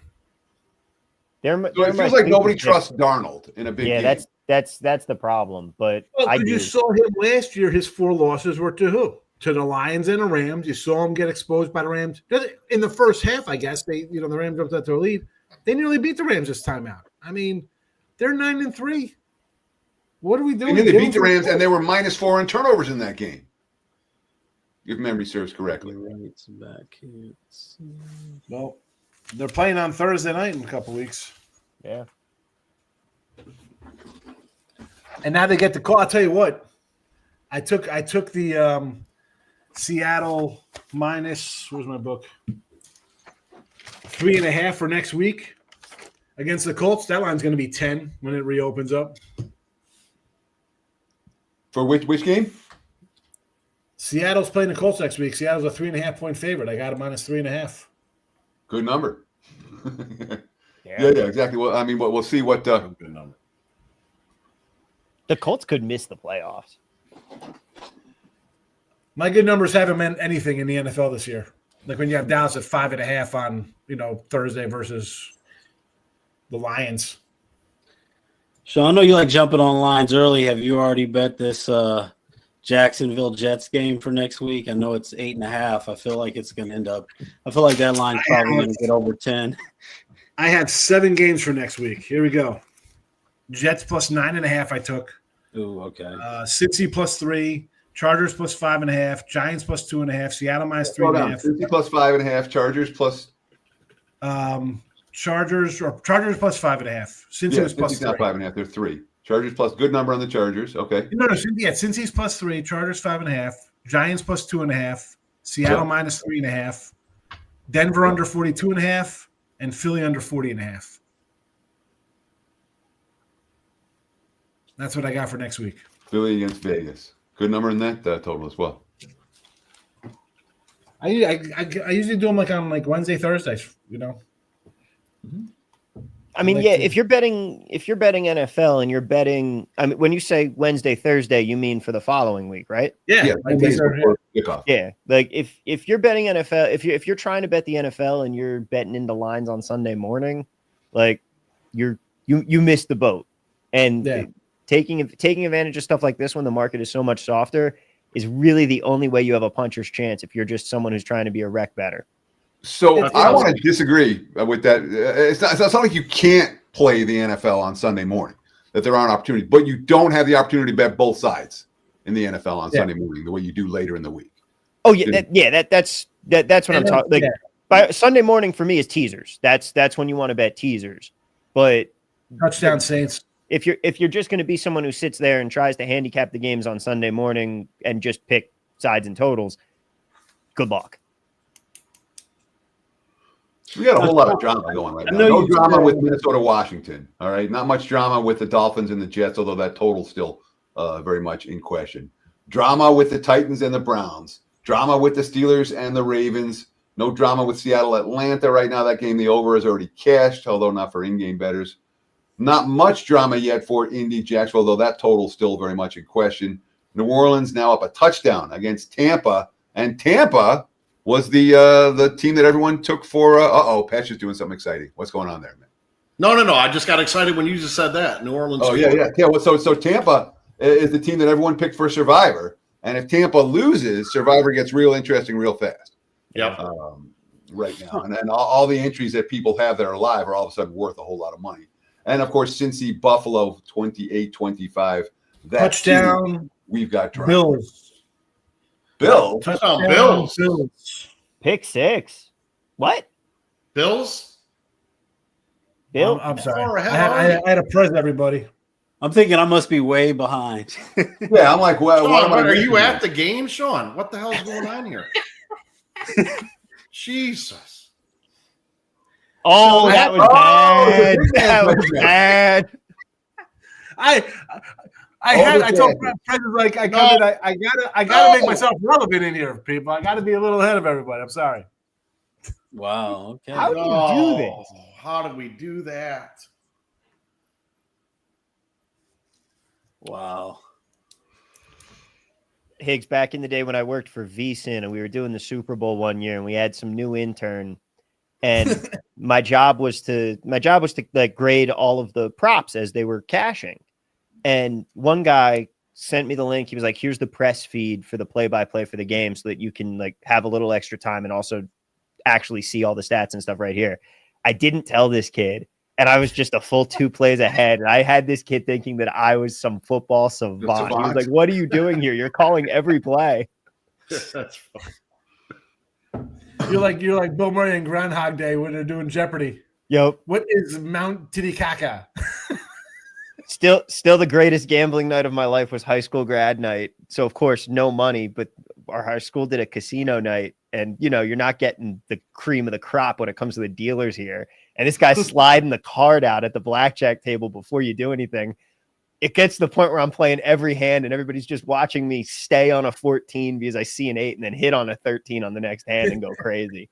H: So it feels like nobody trusts Darnold in a big game.
J: That's the problem. But
I: You saw him last year. His 4 losses were to who? To the Lions and the Rams. You saw him get exposed by the Rams in the first half. I guess the Rams jumped out to a lead. They nearly beat the Rams this time out. I mean, they're 9-3. What are we doing?
H: They beat the Rams, and they were -4 in turnovers in that game. If memory serves correctly.
I: Well, they're playing on Thursday night in a couple weeks.
J: Yeah.
I: And now they get the call. I'll tell you what. I took the Seattle minus. Where's my book? 3.5 for next week against the Colts. That line's going to be 10 when it reopens up.
H: For which game?
I: Seattle's playing the Colts next week. Seattle's a 3.5-point favorite. I got it minus 3.5.
H: Good number. Yeah, exactly. Well, I mean, we'll see what.
G: Good number.
J: The Colts could miss the playoffs.
I: My good numbers haven't meant anything in the NFL this year. Like when you have Dallas at 5.5 on, Thursday versus the Lions.
K: So I know you like jumping on lines early. Have you already bet this Jacksonville Jets game for next week? I know it's 8.5. I feel like it's going to end up. I feel like that line's probably going to get over 10.
I: I have 7 games for next week. Here we go. Jets plus 9.5. I took.
K: Ooh, okay.
I: Cincy plus 3. Chargers plus 5.5. Giants plus 2.5. Seattle minus 3.5.
H: Cincy plus 5.5. Chargers plus.
I: Chargers plus 5.5. Cincy was plus 3.
H: Not 5.5. They're 3. Chargers plus good number on the Chargers. Okay.
I: No. Cincy's plus 3. Chargers 5.5. Giants plus 2.5. Seattle minus 3.5. Denver under 42.5. And Philly under 40.5. That's what I got for next week.
H: Philly against Vegas. Good number in that total as well.
I: I usually do them on Wednesday, Thursdays.
J: I mean, if you're betting NFL and you're betting, when you say Wednesday, Thursday, you mean for the following week, right?
I: Yeah.
J: Yeah. Like if you're betting NFL, if you're trying to bet the NFL and you're betting into lines on Sunday morning, like you missed the boat. And taking advantage of stuff like this when the market is so much softer is really the only way you have a puncher's chance if you're just someone who's trying to be a rec better.
H: So I want to disagree with that. It's not like you can't play the NFL on Sunday morning, that there aren't opportunities, but you don't have the opportunity to bet both sides in the NFL on Sunday morning the way you do later in the week.
J: Oh yeah, that's what I'm talking. Like by Sunday morning for me is teasers. That's when you want to bet teasers. But
I: touchdown Saints.
J: If you're just going to be someone who sits there and tries to handicap the games on Sunday morning and just pick sides and totals, good luck.
H: We got a whole lot of drama going right now. No drama with Minnesota, Washington. All right. Not much drama with the Dolphins and the Jets, although that total's still very much in question. Drama with the Titans and the Browns. Drama with the Steelers and the Ravens. No drama with Seattle, Atlanta right now. That game, the over is already cashed, although not for in-game bettors. Not much drama yet for Indy, Jacksonville, though that total's still very much in question. New Orleans now up a touchdown against Tampa, and Tampa was the team that everyone took for. Pat's just doing something exciting. What's going on there, man?
G: No. I just got excited when you just said that. New Orleans.
H: Oh, yeah. Well, so Tampa is the team that everyone picked for Survivor, and if Tampa loses, Survivor gets real interesting real fast.
G: Yep.
H: Right now, and all the entries that people have that are live are all of a sudden worth a whole lot of money. And of course, Cincy Buffalo 28-25.
I: Touchdown.
H: We've got drama.
G: Bills. Touchdown. Bills.
J: Pick 6. What?
G: Bills.
J: Bill.
I: I'm sorry. I had to press everybody.
K: I'm thinking I must be way behind.
H: Yeah, I'm like, well,
G: Sean, are you at the game, Sean? What the hell is going on here? Jesus.
J: Oh, that was bad. That was bad.
I: I told Prez like I gotta make myself relevant in here, people. I gotta be a little ahead of everybody. I'm sorry.
K: Wow. Okay.
J: How do you do this?
G: How did we do that?
K: Wow.
J: Higgs, back in the day when I worked for VSiN and we were doing the Super Bowl one year and we had some new intern, and my job was to like grade all of the props as they were cashing. And one guy sent me the link. He was like, here's the press feed for the play-by-play for the game so that you can like have a little extra time and also actually see all the stats and stuff right here. I didn't tell this kid, and I was just a full 2 plays ahead. And I had this kid thinking that I was some football savant. He was like, what are you doing here? You're calling every play.
G: That's funny.
I: You're like Bill Murray in Groundhog Day when they're doing Jeopardy.
J: Yep.
I: What is Mount Titicaca?
J: Still the greatest gambling night of my life was high school grad night. So of course, no money, but our high school did a casino night, and you're not getting the cream of the crop when it comes to the dealers here. And this guy's sliding the card out at the blackjack table before you do anything. It gets to the point where I'm playing every hand and everybody's just watching me stay on a 14 because I see an 8 and then hit on a 13 on the next hand and go crazy.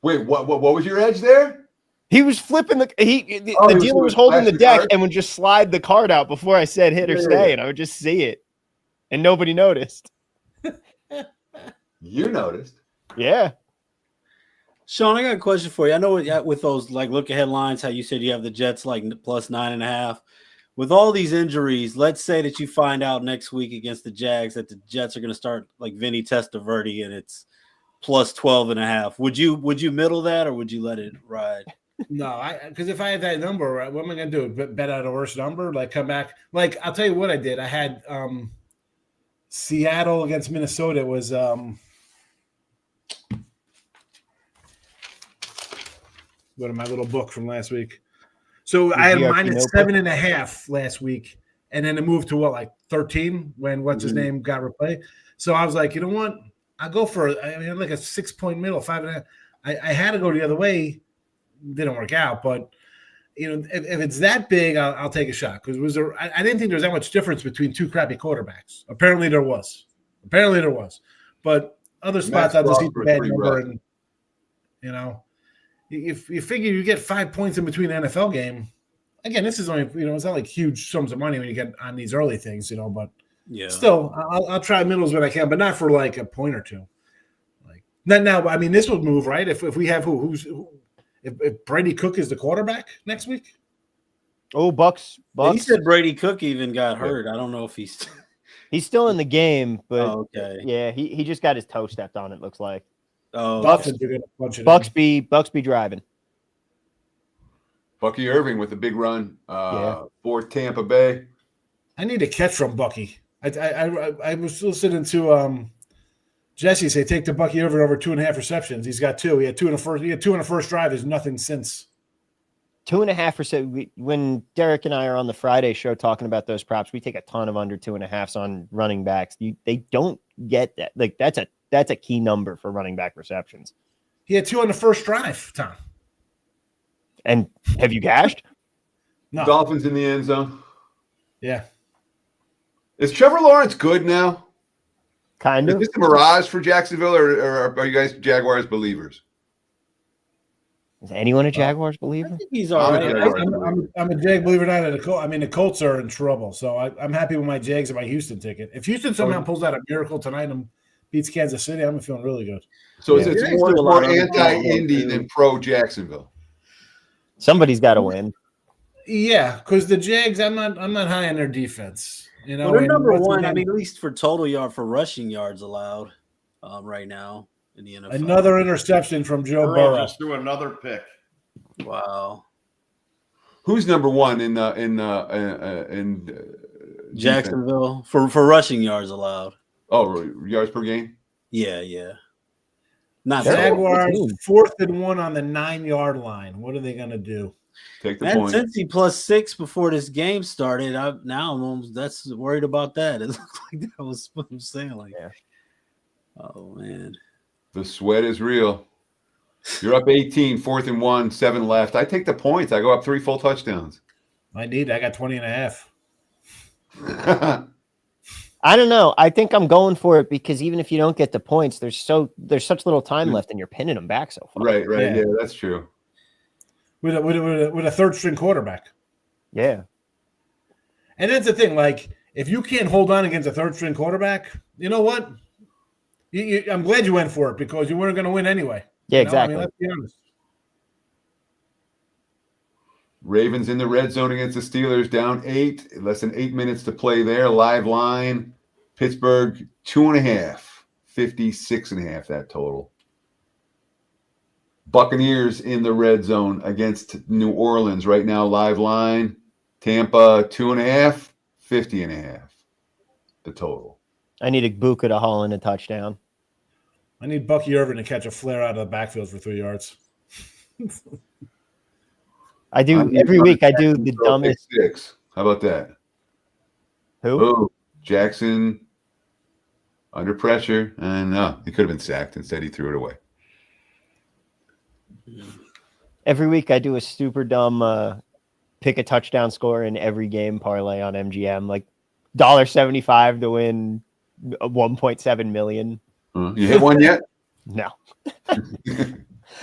H: Wait, what was your edge there?
J: He was flipping the dealer was holding the deck and would just slide the card out before I said hit or stay, and I would just see it, and nobody noticed.
H: You noticed,
J: yeah.
K: Sean, I got a question for you. I know with those like look ahead lines, how you said you have the Jets like plus 9.5. With all these injuries, let's say that you find out next week against the Jags that the Jets are going to start like Vinny Testaverde and it's plus 12.5. Would you middle that or would you let it ride?
I: No, because if I had that number, right, what am I going to do? Bet out a worse number? Like come back? Like I'll tell you what I did. I had Seattle against Minnesota. It was go to my little book from last week. So I had minus 7.5 last week, and then it moved to like 13 when what's his name got replaced. So I was like, you know what? I'll go for like a 6-point middle, 5.5. I had to go the other way. Didn't work out, but if it's that big, I'll take a shot because I didn't think there was that much difference between two crappy quarterbacks. Apparently there was, but other spots I'll just eat the bad number and If you figure you get 5 points in between an NFL game, again, this is only it's not like huge sums of money when you get on these early things, but still, I'll try middles when I can, but not for like a point or two. Like now, I mean, this would move right if we have if Brady Cook is the quarterback next week.
J: Oh, Bucks.
K: He said Brady Cook even got hurt. I don't know if he's
J: still in the game, but
K: okay.
J: Yeah, he just got his toe stepped on. It looks like.
K: Oh,
J: Bucksby driving.
H: Bucky Irving with a big run for Tampa Bay.
I: I need a catch from Bucky. I was listening to Jesse say take the Bucky Irving over 2.5 receptions. He's got 2. He had 2 in the first. He had 2 in the first drive. There's nothing since.
J: 2.5%. When Derek and I are on the Friday show talking about those props, we take a ton of under 2.5s on running backs. They don't get that. Like that's a key number for running back receptions.
I: He had 2 on the first drive, Tom.
J: And have you cashed?
H: No. Dolphins in the end zone.
I: Yeah.
H: Is Trevor Lawrence good now?
J: Kind of.
H: Is this a mirage for Jacksonville, or are you guys Jaguars believers?
J: Is anyone a Jaguars believer?
K: I think he's all right.
I: I'm a Jag believer. The Colts are in trouble, so I'm happy with my Jags and my Houston ticket. If Houston somehow pulls out a miracle tonight and beats Kansas City, I'm feeling really good.
H: So it's more anti-Indy than pro-Jacksonville.
J: Somebody's got to win.
I: Yeah, because the Jags, I'm not high on their defense.
K: Well, they're number one. I mean, at least for rushing yards allowed right now in the NFL.
I: Another interception from Joe Burrow.
G: Just threw another pick.
K: Wow.
H: Who's number one in
K: Jacksonville for rushing yards allowed?
H: Oh, yards per game?
K: Yeah.
I: Not Jaguars 4th and 1 on the 9-yard line. What are they going to do?
H: Take the point.
K: Since he plus 6 before this game started, I'm that's worried about that. It looked like that was what I'm saying. Like, oh man,
H: the sweat is real. You're up 18, 4th and 1, 7 left. I take the points. I go up 3 full touchdowns.
I: I got 20.5.
J: I don't know. I think I'm going for it because even if you don't get the points, there's such little time left, and you're pinning them back so far.
H: Right. Yeah, that's true.
I: With a third-string quarterback.
J: Yeah.
I: And that's the thing. Like, if you can't hold on against a third-string quarterback, you know what? I'm glad you went for it because you weren't going to win anyway.
J: Yeah, exactly.
I: Let's be honest.
H: Ravens in the red zone against the Steelers, down 8. Less than 8 minutes to play there. Live line. Pittsburgh, 2.5. 56.5, that total. Buccaneers in the red zone against New Orleans right now. Live line. Tampa, 2.5. 50.5, the total.
J: I need Igbokwe to haul in a touchdown.
I: I need Bucky Irving to catch a flare out of the backfield for 3 yards.
J: I do every week. I do the dumbest.
H: 6. How about that?
J: Who?
H: Oh, Jackson under pressure, and no, he could have been sacked. Instead, he threw it away.
J: Every week, I do a super dumb pick a touchdown score in every game parlay on MGM, like $1.75 to win 1.7 million.
H: You hit one yet?
J: No,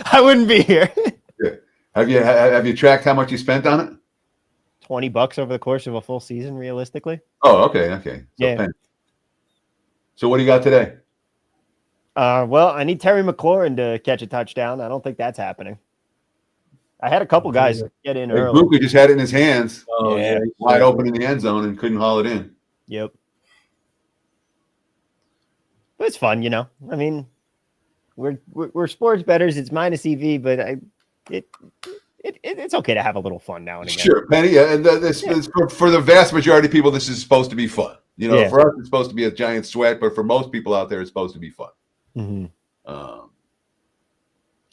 J: I wouldn't be here.
H: Yeah. Have you tracked how much you spent on it?
J: $20 over the course of a full season, realistically.
H: Oh, okay. So
J: yeah.
H: So what do you got today?
J: Well, I need Terry McLaurin to catch a touchdown. I don't think that's happening. I had a couple guys get in early.
H: Buka just had it in his hands.
K: Oh, yeah.
H: Wide open in the end zone and couldn't haul it in.
J: Yep. But it's fun, you know. I mean, we're sports bettors. It's minus EV, but it's okay to have a little fun now and again.
H: Sure, Penny. Yeah, and this for the vast majority of people, this is supposed to be fun. You know, for us, it's supposed to be a giant sweat, but for most people out there, it's supposed to be fun.
J: Mm-hmm.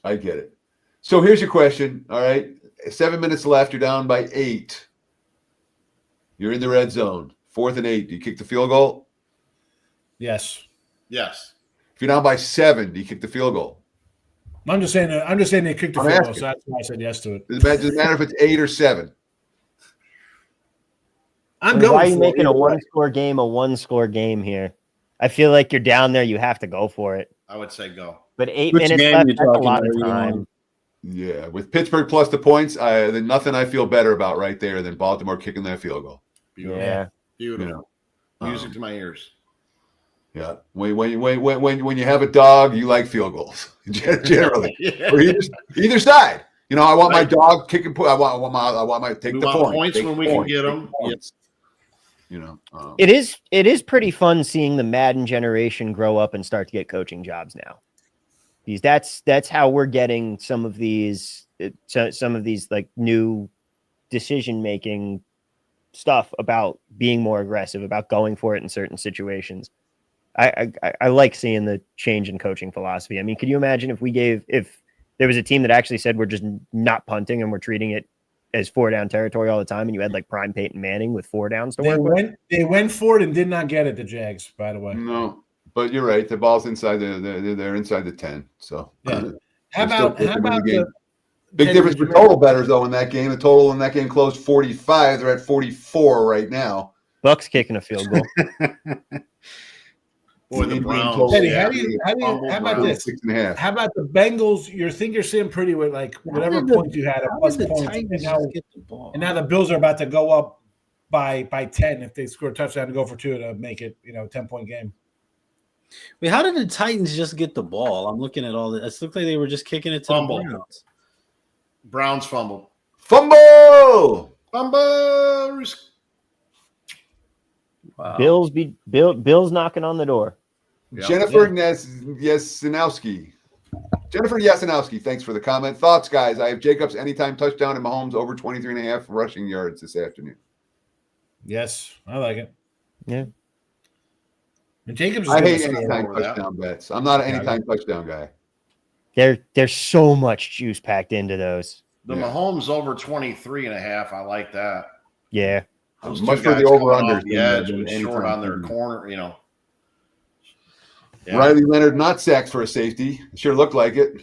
H: I get it. So here's your question. All right, 7 minutes left. You're down by 8. You're in the red zone. 4th and 8. Do you kick the field goal?
I: Yes.
G: Yes.
H: If you're down by 7, do you kick the field goal?
I: I'm just saying they kicked the field goal, so that's why I said yes to it.
H: Does it matter if it's 8 or 7?
I: I'm going.
J: Why are you making a one-score game here? I feel like you're down there. You have to go for it.
G: I would say go.
J: But 8 minutes left, that's a lot of time.
H: Yeah, with Pittsburgh plus the points, there's nothing I feel better about right there than Baltimore kicking that field goal.
G: Beautiful.
J: Yeah.
G: Beautiful.
H: You know,
G: music to my ears.
H: Yeah, when you have a dog, you like field goals generally, or either side. You know, I want my dog kicking. I want my take
G: we
H: the
G: want
H: points
G: when we can get them.
H: Yes. You know,
J: It is pretty fun seeing the Madden generation grow up and start to get coaching jobs now. Because that's how we're getting some of these like new decision making stuff about being more aggressive, about going for it in certain situations. I like seeing the change in coaching philosophy. I mean, could you imagine if there was a team that actually said we're just not punting and we're treating it as 4-down territory all the time, and you had like prime Peyton Manning with 4 downs to work with?
I: They went for it and did not get it, the Jags, by the way.
H: No, but you're right. The ball's inside they're inside the 10. So
I: yeah. How about
H: the big difference for total bettors though in that game? The total in that game closed 45. They're at 44 right now.
J: Bucks kicking a field goal.
G: Boy, the Browns.
I: Teddy, how about this?
H: 6.5.
I: How about the Bengals? You're sitting pretty with like whatever points you had, a plus points, and now the Bills are about to go up by 10 if they score a touchdown to go for 2 to make it 10-point game.
K: Wait, how did the Titans just get the ball? I'm looking at all this. It looked like they were just kicking it to the Browns.
G: Browns fumbled.
H: Fumble!
G: Fumbles!
K: Wow.
J: Bills knocking on the door.
H: Yep. Jennifer Yasinowski. Thanks for the comment. Thoughts, guys? I have Jacobs anytime touchdown and Mahomes over 23.5 rushing yards this afternoon.
I: Yes, I like it.
J: Yeah.
I: And Jacobs.
H: I hate anytime touchdown bets. I'm not an anytime touchdown guy.
J: There's so much juice packed into those.
G: The Mahomes over 23.5. I like that.
J: Yeah.
H: Much for the over-under.
G: The edge and short on their corner, Yeah.
H: Riley Leonard not sacked for a safety. It sure looked like it.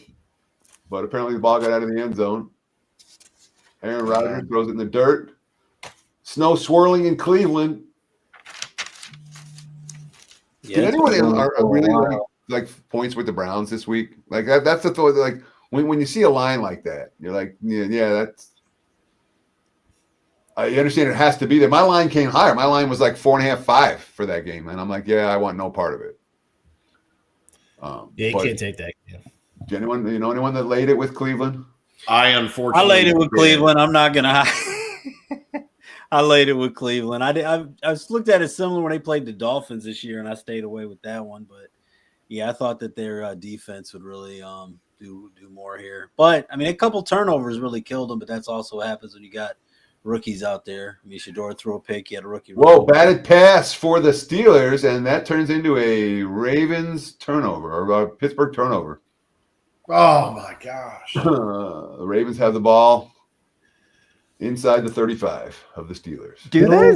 H: But apparently the ball got out of the end zone. Aaron Rodgers throws it in the dirt. Snow swirling in Cleveland.
K: Yeah,
H: Did anyone really like points with the Browns this week? Like that's the thought. Like when you see a line like that, you're like, yeah, that's. I understand it has to be there. My line came higher. My line was like 4.5, 5 for that game, and I'm like, yeah, I want no part of it.
I: You can't take that. Yeah.
H: Anyone that laid it with Cleveland?
G: I unfortunately
K: laid it with Cleveland. I'm not gonna. I laid it with Cleveland. I looked at it similar when they played the Dolphins this year, and I stayed away with that one. But yeah, I thought that their defense would really do more here. But I mean, a couple turnovers really killed them. But that's also what happens when you got rookies out there. I mean, Shador threw a pick. He had a rookie.
H: Whoa, batted pass for the Steelers, and that turns into a Ravens turnover or a Pittsburgh turnover.
G: Oh, my gosh.
H: The Ravens have the ball inside the 35 of the Steelers.
J: Do they?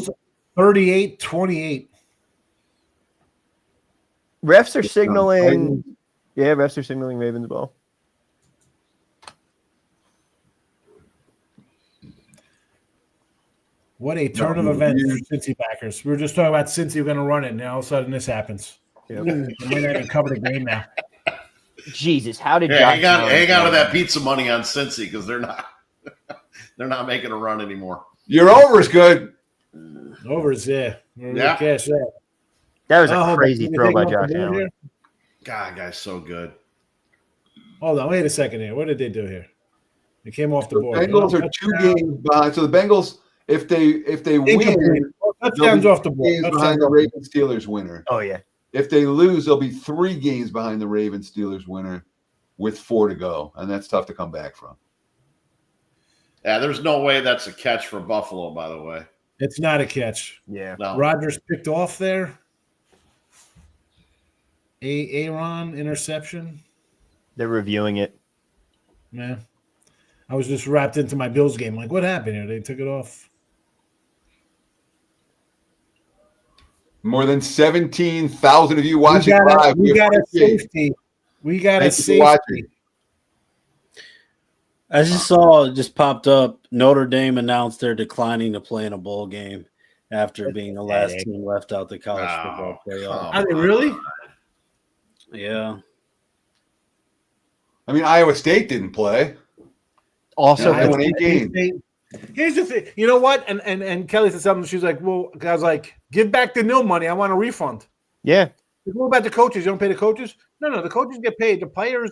I: 38-28.
J: Refs are signaling. Yeah, refs are signaling Ravens ball.
I: What a turn of events for Cincy backers. We were just talking about Cincy going to run it, and all of a sudden this happens. Yep. We might not even cover the game now.
J: Jesus, how did
G: hang on to that pizza money on Cincy because they're not. They're not making a run anymore.
H: Your over is good.
I: Overs, yeah.
G: Yeah.
I: Cash that.
J: That was a
I: hold
J: crazy
I: on.
J: throw by
I: Anything off
J: Josh
I: the board
J: Allen.
I: here?
G: God, guy's so good.
I: Hold on, wait a second here. What did they do here? They came off the
H: The
I: board.
H: Bengals are 2 games behind. So the Bengals, if they win,
I: touchdowns
H: they'll
I: off
H: be
I: the board.
H: games
I: Touchdowns
H: behind the
I: off the
H: Ravens Steelers winner.
J: Oh yeah.
H: If they lose, they'll be 3 games behind the Ravens Steelers winner with 4 to go, and that's tough to come back from.
G: Yeah, there's no way that's a catch for Buffalo, by the way.
I: It's not a catch.
J: Yeah.
G: No.
I: Rodgers picked off there. Aaron interception.
J: They're reviewing it.
I: Yeah. I was just wrapped into my Bills game. Like, what happened here? They took it off.
H: More than 17,000 of you watching live.
I: We got a
H: appreciate it.
I: safety. We got
H: Thank
I: a
H: you for watching.
I: safety.
K: I just saw it just popped up. Notre Dame announced they're declining to play in a bowl game after being the last team left out the college football playoff.
I: Are they really?
K: Yeah.
H: I mean, Iowa State didn't play.
J: Also,
H: They won 8 games.
I: Here's the thing. You know what? And Kelly said something. She's like, well, I was like, give back the nil money. I want a refund.
J: yeah.
I: What about the coaches? You don't pay the coaches? No, the coaches get paid. The players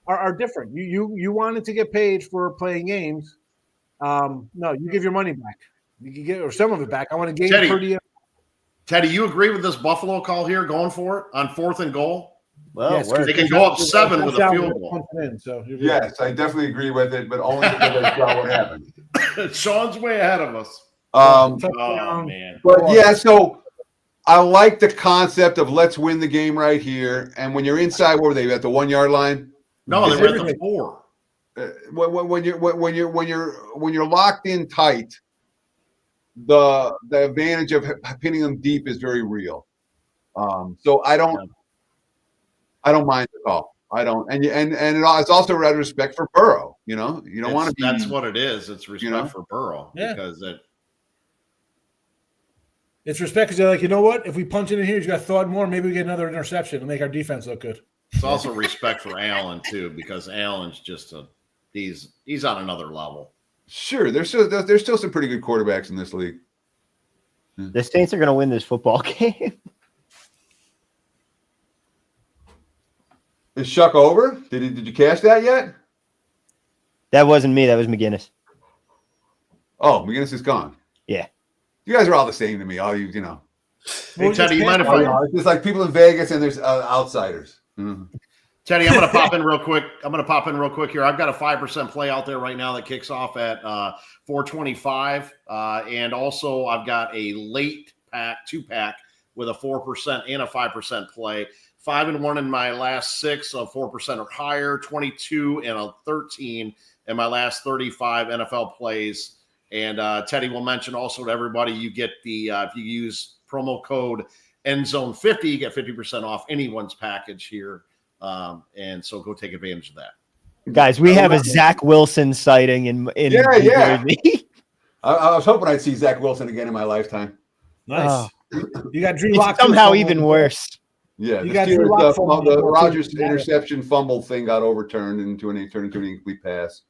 I: are different. You wanted to get paid for playing games. No, you give your money back. You can get or some of it back. I want a game per diem.
G: Teddy, you agree with this Buffalo call here, going for it on 4th and goal?
J: Well,
I: Yes,
J: work.
G: They can go up 7 with a field goal.
I: So you're good.
H: Yes, I definitely agree with it, but only because I saw what happened.
G: Sean's way ahead of us.
H: Um,
G: Oh, man.
H: But yeah, so I like the concept of let's win the game right here. And when you're inside, what were they at the 1 yard line?
G: No, they were at the 4.
H: When you're locked in tight, the advantage of pinning them deep is very real. So I don't mind the call. I don't, and it's also out of respect for Burrow. You know, you don't want to be.
G: That's what it is. It's respect,
H: you know?
G: for Burrow, because
I: It's respect because they're like, you know what? If we punch it in here, you got thought more. Maybe we get another interception and make our defense look good.
G: It's also respect for Allen too, because Allen's just he's on another level.
H: Sure, there's still some pretty good quarterbacks in this league.
J: The Saints are going to win this football game.
H: Is Shuck over? Did you cash that yet?
J: That wasn't me. That was McGinnis.
H: Oh, McGinnis is gone.
J: Yeah.
H: You guys are all the same to me. All you know.
G: Hey, Teddy, you mind if
H: It's just like people in Vegas and there's outsiders. Mm-hmm.
G: Teddy, I'm going to pop in real quick. Here. I've got a 5% play out there right now that kicks off at 425. And also I've got a late pack, 2-pack with a 4% and a 5% play. 5-1 in my last 6 of 4% or higher, 22 and a 13 in my last 35 NFL plays. And Teddy will mention also to everybody, you get the if you use promo code ENDZONE50, you get 50% off anyone's package here. And so go take advantage of that.
J: Guys, we have a Zach Wilson sighting in New Jersey.
H: I was hoping I'd see Zach Wilson again in my lifetime.
I: Nice. You got Drew
J: It's
I: Lock
J: somehow even worse.
H: Yeah,
I: You
H: the
I: got
H: Steelers,
I: Drew Lock fumble.
H: the Rodgers interception fumble thing got overturned turned into an incomplete pass.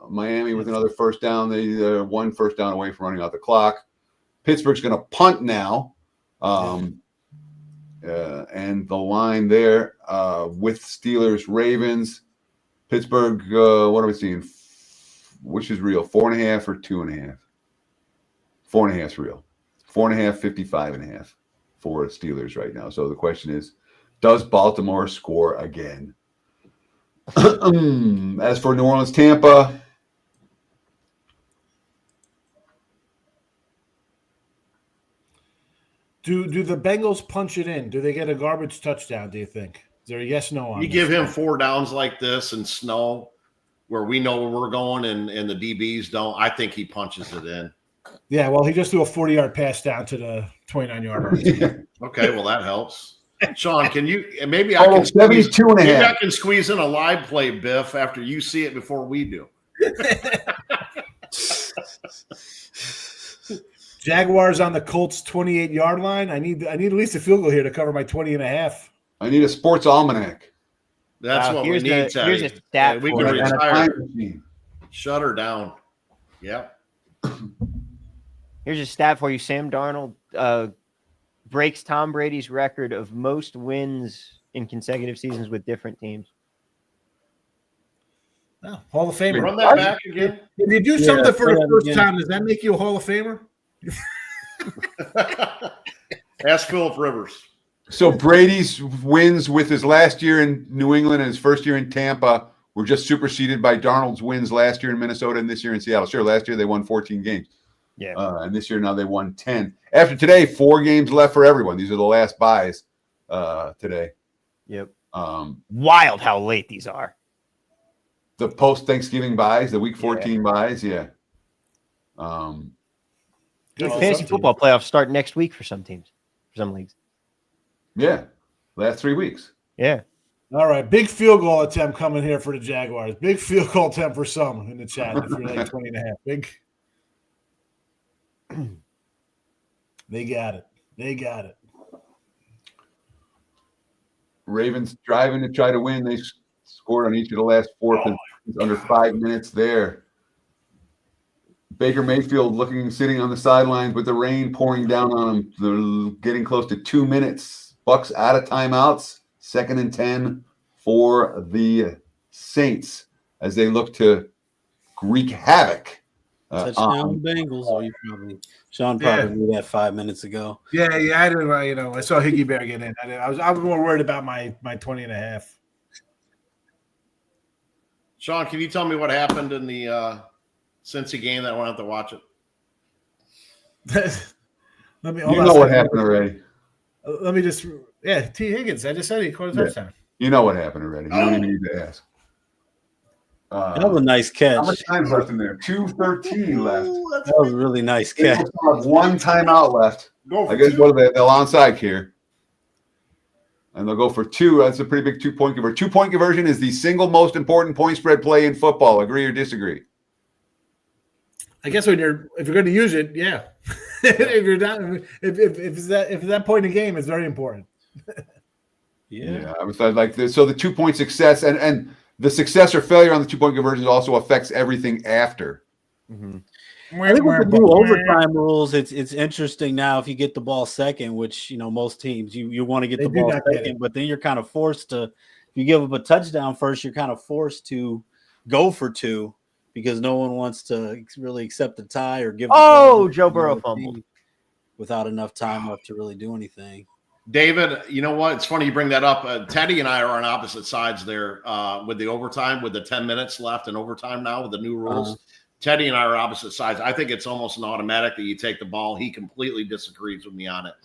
H: Miami with another first down. They 1 first down away from running out the clock. Pittsburgh's going to punt now. And the line there with Steelers, Ravens, Pittsburgh. What are we seeing? Which is real? 4.5 or 2.5? 4.5 is real. 4.5, 55.5 for Steelers right now. So the question is, does Baltimore score again? As for New Orleans, Tampa.
I: Do the Bengals punch it in? Do they get a garbage touchdown, do you think? Is there a yes-no on
G: You
I: this?
G: give him 4 downs like this and snow where we know where we're going and the DBs don't, I think he punches it in.
I: Yeah, well, he just threw a 40-yard pass down to the 29-yard line.
G: Okay, well, that helps. Sean, can you – maybe I can
H: 72 and a
G: maybe
H: half.
G: I can squeeze in a live play, Biff, after you see it before we do.
I: Jaguars on the Colts 28-yard line. I need at least a field goal here to cover my 20.5.
H: I need a sports almanac.
G: That's what we need, Teddy.
J: Here's a stat
G: we
J: for
G: can
J: you.
H: And a
G: retire.
H: time machine.
G: Shut her down. Yep.
J: Here's a stat for you. Sam Darnold breaks Tom Brady's record of most wins in consecutive seasons with different teams.
I: Oh, Hall of Famer.
G: Run that back again.
I: If you do something for the first time, does that make you a Hall of Famer?
G: Ask Philip Rivers.
H: So Brady's wins with his last year in New England and his first year in Tampa were just superseded by Darnold's wins last year in Minnesota and this year in Seattle. Sure, last year they won 14 games.
J: Yeah.
H: And this year now they won 10. After today, 4 games left for everyone. These are the last buys today.
J: Yep. Wild how late these are.
H: The post-Thanksgiving buys, the Week 14 buys, yeah.
J: Fantasy football playoffs start next week for some teams, for some leagues.
H: Yeah, last 3 weeks.
J: Yeah.
I: All right, big field goal attempt coming here for the Jaguars. Big field goal attempt for some in the chat if you're like 20 and a half. Big. They got it. They got it.
H: Ravens driving to try to win. They scored on each of the last 4 possessions under 5 minutes there. Baker Mayfield sitting on the sidelines with the rain pouring down on him. They're getting close to 2 minutes. Bucks out of timeouts. 2nd and 10 for the Saints as they look to wreak havoc.
K: Touchdown Bengals. Sean probably knew that 5 minutes ago.
I: Yeah, I didn't. I saw Higgy Bear get in. I was more worried about my 20 and a half.
G: Sean, can you tell me what happened in the Cincy game that I won't have to watch it?
H: You know what happened already.
I: Let me just. Yeah, T. Higgins. I just said he caught a touchdown.
H: You know what happened already. You don't even need to ask.
K: That was a nice catch.
H: How much time left in there? 2:13 left.
K: That was a really nice catch.
H: Have 1 timeout left. I guess they'll onside here. And they'll go for 2. That's a pretty big 2-point conversion. 2-point conversion is the single most important point spread play in football. Agree or disagree?
I: I guess if you're going to use it, yeah. If you're not, if it's that point in the game, it's very important.
K: Yeah.
H: I was like this. So the 2-point success and the success or failure on the 2-point conversions also affects everything after.
K: Mm-hmm. I think with the new overtime rules, it's interesting now. If you get the ball second, which most teams you want to get the ball second, but then you're kind of forced to. If you give up a touchdown first, you're kind of forced to go for 2 because no one wants to really accept the tie or give.
J: Joe Burrow fumbled
K: without enough time left to really do anything.
G: David, you know what? It's funny you bring that up. Teddy and I are on opposite sides there with the overtime, with the 10 minutes left in overtime now with the new rules. Teddy and I are opposite sides. I think it's almost an automatic that you take the ball. He completely disagrees with me on it.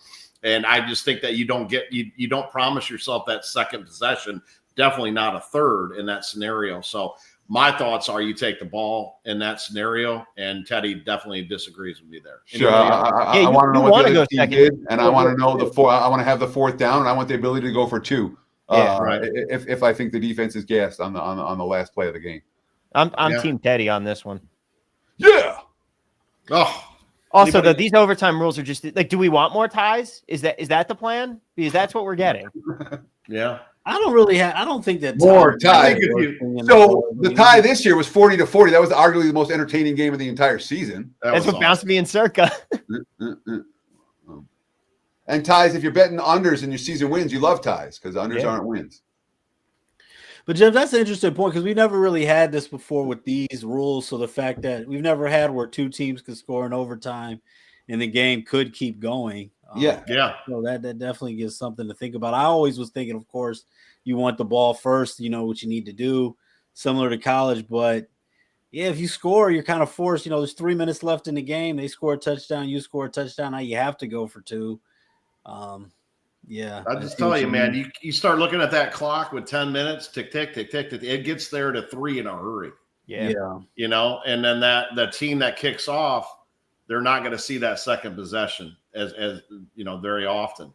G: And I just think that you don't promise yourself that second possession, definitely not a third in that scenario. So my thoughts are you take the ball in that scenario, and Teddy definitely disagrees with me there.
H: Sure, I want to know what the other team did, and I want to know I want to have the 4th down, and I want the ability to go for 2.
J: Right.
H: If I think the defense is gassed on the last play of the game.
J: I'm Team Teddy on this one.
H: Yeah.
G: Oh.
J: Also, these overtime rules are just like, do we want more ties? Is that the plan? Because that's what we're getting.
G: Yeah.
K: I don't think that
H: more ties. So the tie this year was 40-40. That was arguably the most entertaining game of the entire season.
J: That's what bounced me in Circa.
H: And ties, if you're betting unders and your season wins, you love ties because unders aren't wins.
K: But Jim, that's an interesting point because we never really had this before with these rules. So the fact that we've never had where 2 teams could score in overtime and the game could keep going.
G: Yeah.
K: So that definitely gives something to think about. I always was thinking, of course, you want the ball first, you know what you need to do, similar to college. But yeah, if you score, you're kind of forced. There's 3 minutes left in the game. They score a touchdown, you score a touchdown. Now you have to go for 2. Yeah,
G: I just tell you, man, you start looking at that clock with 10 minutes, tick, tick, tick, tick, tick. It gets there to 3 in a hurry.
J: Yeah.
G: And then the team that kicks off, they're not going to see that second possession as very often.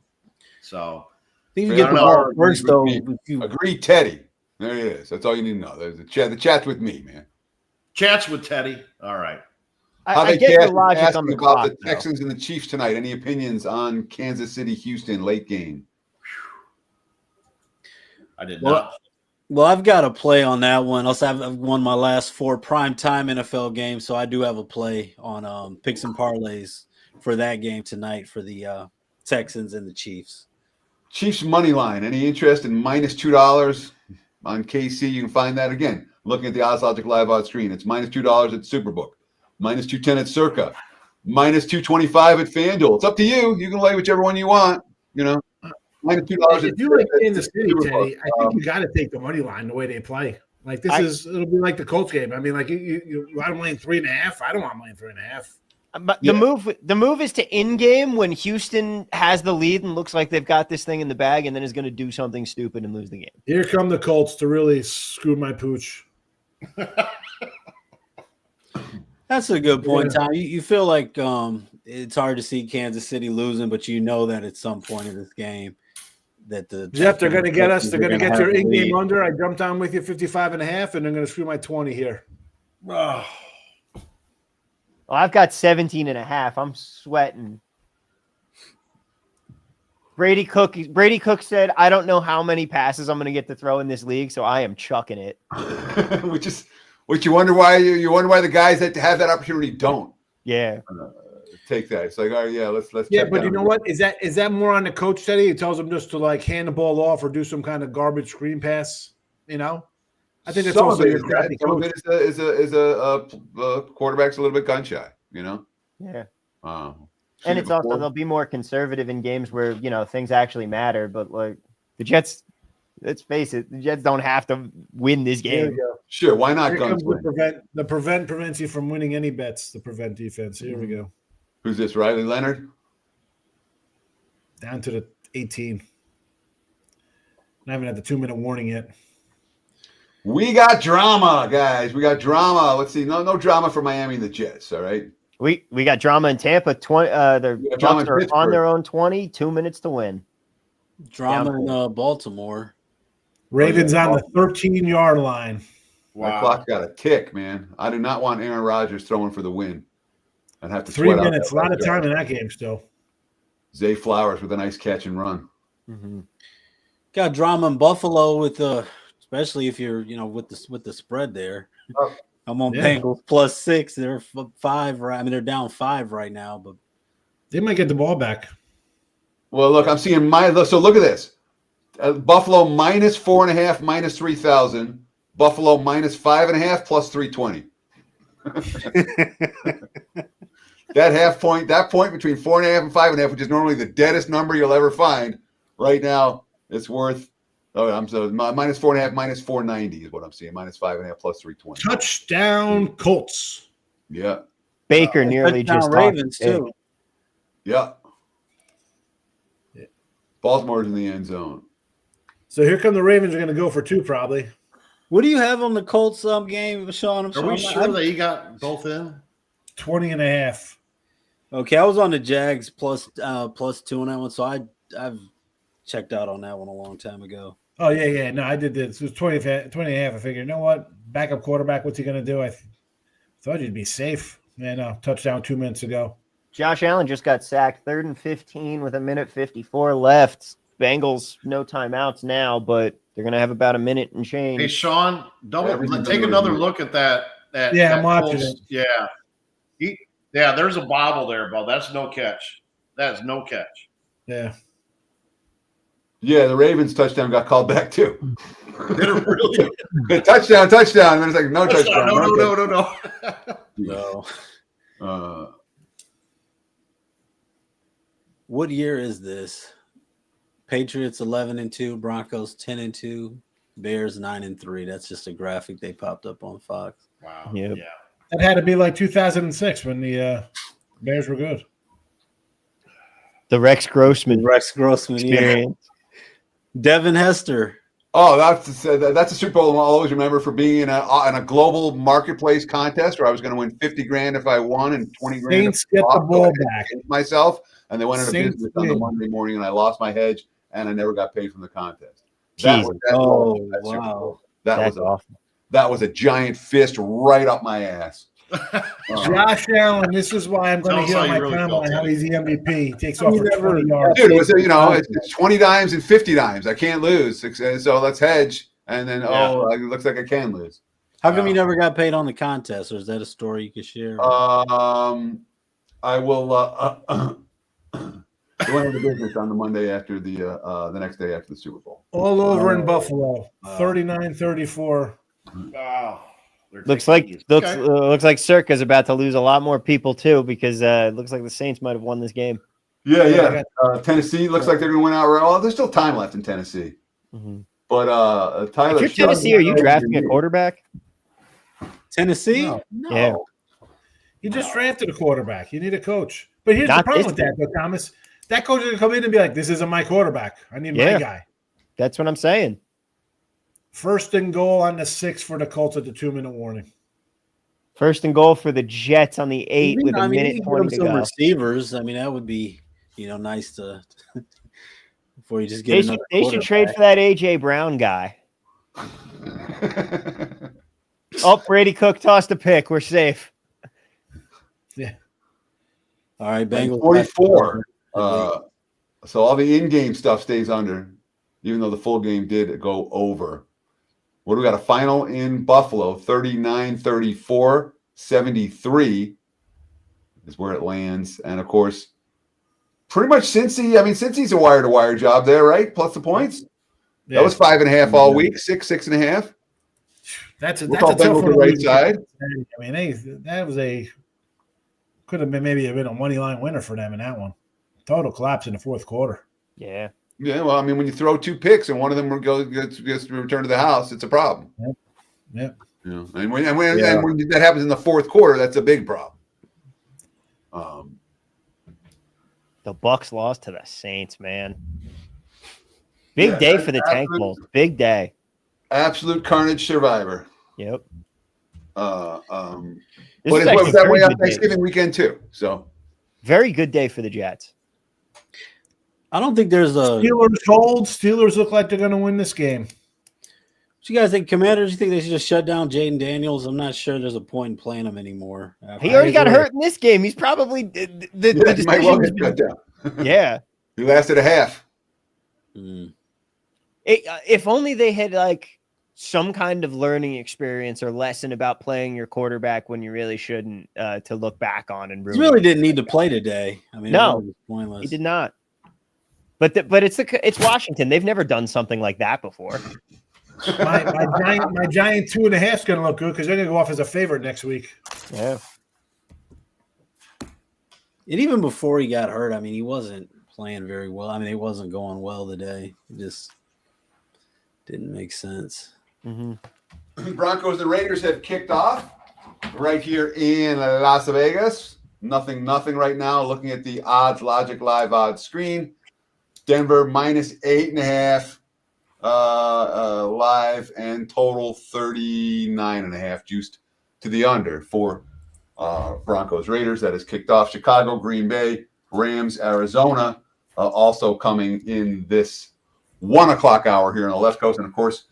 G: So
K: I think you get the ball first, though.
H: Agree, Teddy. There it is. That's all you need to know. There's the chat. The chat's with me, man.
G: Chat's with Teddy. All right.
J: I get the logic on the
H: about
J: clock,
H: the Texans and the Chiefs tonight. Any opinions on Kansas City, Houston late game?
G: I did not.
K: Well, I've got a play on that one. Also, I've won my last 4 primetime NFL games, so I do have a play on picks and parlays for that game tonight for the Texans and the Chiefs.
H: Chiefs money line. Any interest in -$2 on KC? You can find that again. Looking at the Odds Logic live odds screen, it's -$2 at Superbook, -210 at Circa, -225 at FanDuel. It's up to you. You can lay whichever one you want. You know, -$2.
I: If you like Kansas City, Teddy, I think you got to take the money line the way they play. Like it'll be like the Colts game. I mean, like you I'm laying 3.5. I don't want laying 3.5.
J: But the move is to in-game when Houston has the lead and looks like they've got this thing in the bag, and then is going to do something stupid and lose the game.
I: Here come the Colts to really screw my pooch.
K: That's a good point, Tom. You feel like it's hard to see Kansas City losing, but you know that at some point in this game that the
I: Jeff, they're going to get us. They're going to get your in-game
K: lead.
I: under. I jumped on with you 55.5, and they're going to screw my 20 here.
J: Well, I've got 17.5. I'm sweating. Brady Cook said, I don't know how many passes I'm going to get to throw in this league, so I am chucking it.
H: Which you wonder why the guys that have that opportunity don't.
J: Yeah.
H: Take that. It's like, oh yeah, let's
I: Yeah,
H: check
I: but
H: down
I: you know
H: here.
I: what? Is that more on the coach, Teddy? He tells them just to like hand the ball off or do some kind of garbage screen pass. You know, I think that's
H: Some
I: also
H: of it
I: your
H: is that.
I: crappy
H: Some of
I: coach.
H: it is a quarterback's a little bit gun shy. You know.
J: Yeah.
H: Seen
J: And
H: it
J: it's also
H: before.
J: they'll be more conservative in games where things actually matter. But like the Jets, let's face it, the Jets don't have to win this
I: There
J: game.
I: you go.
H: Sure, why not
I: Here comes
H: gunsling?
I: the prevent prevents you from winning any bets. The prevent defense. Here we go.
H: Who's this? Riley Leonard?
I: Down to the 18. Not even at the 2-minute warning yet.
H: We got drama, guys. We got drama. Let's see. No drama for Miami and the Jets. All right.
J: We got drama in Tampa. Their
H: We got drama
J: Bucks
H: in
J: are
H: Pittsburgh.
J: on their own 20, 2 minutes to win.
K: Drama in Baltimore.
I: Ravens on the 13-yard line.
H: My clock's got a tick, man. I do not want Aaron Rodgers throwing for the win. I'd have to
I: 3
H: sweat out
I: minutes.
H: that
I: A lot of
H: last
I: time
H: drive.
I: in that game still.
H: Zay Flowers with a nice catch and run.
J: Mm-hmm.
K: Got drama in Buffalo with especially if you're with the spread there.
H: Oh.
K: I'm on
I: Yeah.
K: Bengals +6. They're 5. Right, I mean they're down 5 right now, but
I: They might get the ball back.
H: Well, look, I'm seeing so look at this. Buffalo -4.5, -3,000. Buffalo -5.5, +320. That point between 4.5 and 5.5, which is normally the deadest number you'll ever find, right now it's worth. Oh, I'm so -4.5, -490 is what I'm seeing. -5.5, +320.
I: Touchdown Colts.
H: Yeah,
J: Baker nearly
K: touchdown
J: just
K: Ravens
J: talked.
K: too.
H: yeah. Baltimore's in the end zone.
I: So here come the Ravens are going to go for 2 probably.
K: What do you have on the Colts game, Sean?
G: Are we sure that you got both in?
I: 20.5.
K: Okay, I was on the Jags +2 on that one, so I've checked out on that one a long time ago.
I: Oh, yeah. No, I did this. It was 20.5. I figured, you know what? Backup quarterback, what's he going to do? I thought you'd be safe. Yeah, no. Touchdown 2 minutes ago.
J: Josh Allen just got sacked. 3rd and 15 with 1:54 left. Bengals, no timeouts now, but they're going to have about a minute and change.
G: Hey, Sean,
H: Everything
G: take
H: goes
G: another
H: in.
G: look at that.
I: Yeah, I'm watching
G: Colts- Yeah. There's a bobble there, Bo. That's no catch. That's no catch.
I: Yeah.
H: Yeah, the Ravens touchdown got called back too.
G: Did it really?
H: touchdown. And then it's like no touchdown.
G: No.
K: No. What year is this? Patriots 11-2, Broncos 10-2, Bears 9-3. That's just a graphic they popped up on Fox.
G: Wow.
J: Yep.
G: Yeah.
I: That had to be like 2006 when the Bears were good.
J: The Rex Grossman
K: Experience. Devin Hester.
H: Oh, that's a Super Bowl I'll always remember for being in a global marketplace contest where I was going to win $50,000 if I won and $20,000
I: Saints get the ball back.
H: myself, and they went into
I: Saints
H: business on the
I: win.
H: Monday morning, and I lost my hedge, and I never got paid from the contest.
J: Jesus.
K: Wow.
J: That's awful.
H: That was a giant fist right up my ass.
I: Josh Allen, this is why I'm going
G: Tell
I: to
G: us
I: hear
G: how you
I: my
G: really
I: comment
G: felt,
I: on how
G: Teddy.
I: he's the MVP. He takes off for 20 yards.
H: Dude, it was it's 20 dimes and 50 dimes. I can't lose, so let's hedge. and then
G: Yeah.
H: it looks like I can lose.
K: How come you never got paid on the contest, or is that a story you could share?
H: I will go into the business on the Monday after the next day after the Super Bowl.
I: All over in Buffalo, 39-34.
G: Wow.
J: Looks like Circa's about to lose a lot more people too, because it looks like the Saints might have won this game.
H: Yeah. Tennessee looks like they're going to win outright. Well, there's still time left in Tennessee.
J: Mm-hmm.
H: But Tyler,
J: if you're Tennessee, are you drafting a quarterback?
K: Tennessee?
I: No.
J: Yeah.
I: You just drafted a quarterback. You need a coach. But here's
J: Not
I: the problem
J: this
I: with that, though, Thomas. That coach is going to come in and be like, this isn't my quarterback. I need my guy.
J: That's what I'm saying.
I: 1st and goal on the 6 for the Colts at the 2-minute warning.
J: 1st and goal for the Jets on the 8 with a minute 20 to
K: some
J: go.
K: Receivers. I mean, that would be, nice to before you just get.
J: They should trade for that AJ Brown guy. Oh, Brady Cook tossed a pick. We're safe.
I: Yeah.
K: All right, Bengals
H: 44. So all the in-game stuff stays under, even though the full game did go over. What do we got? A final in Buffalo, 39-34, 73 is where it lands. And, of course, pretty much Cincy's a wire-to-wire job there, right? Plus the points. Yeah. That was 5.5 all week, 6.5.
I: That's a
H: tough
I: one.
H: The right side.
I: I mean, could have been maybe a money line winner for them in that one. Total collapse in the 4th quarter.
J: Yeah.
H: Yeah, well, I mean, when you throw 2 picks and one of them gets returned to the house, it's a problem.
I: Yeah.
H: And when that happens in the 4th quarter, that's a big problem.
J: The Bucs lost to the Saints, man. Big day for the Tank Bulls. Big day.
H: Absolute carnage survivor.
J: Yep.
H: But it was that way on Thanksgiving weekend too. So
J: very good day for the Jets.
K: I don't think there's a
I: Steelers hold. Steelers look like they're going to win this game.
K: What you guys think, Commanders? You think they should just shut down Jaden Daniels? I'm not sure there's a point in playing him anymore.
J: He already got hurt in this game. He's probably the
H: might well get shut down.
J: Yeah,
H: he lasted a half.
J: If only they had like some kind of learning experience or lesson about playing your quarterback when you really shouldn't to look back on and
K: he really didn't need to play today. I mean,
J: no,
K: it was pointless.
J: He did not. But it's Washington. They've never done something like that before.
I: my giant 2.5 is going to look good because they're going to go off as a favorite next week.
J: Yeah.
K: And even before he got hurt, I mean, he wasn't playing very well. I mean, it wasn't going well today. It just didn't make sense.
H: Mm-hmm. Broncos and Raiders have kicked off right here in Las Vegas. Nothing right now. Looking at the odds, Logic Live odds screen. Denver minus 8.5 live and total 39.5 juiced to the under for Broncos Raiders. That is kicked off. Chicago, Green Bay, Rams, Arizona also coming in this 1 o'clock hour here on the left coast. And of course,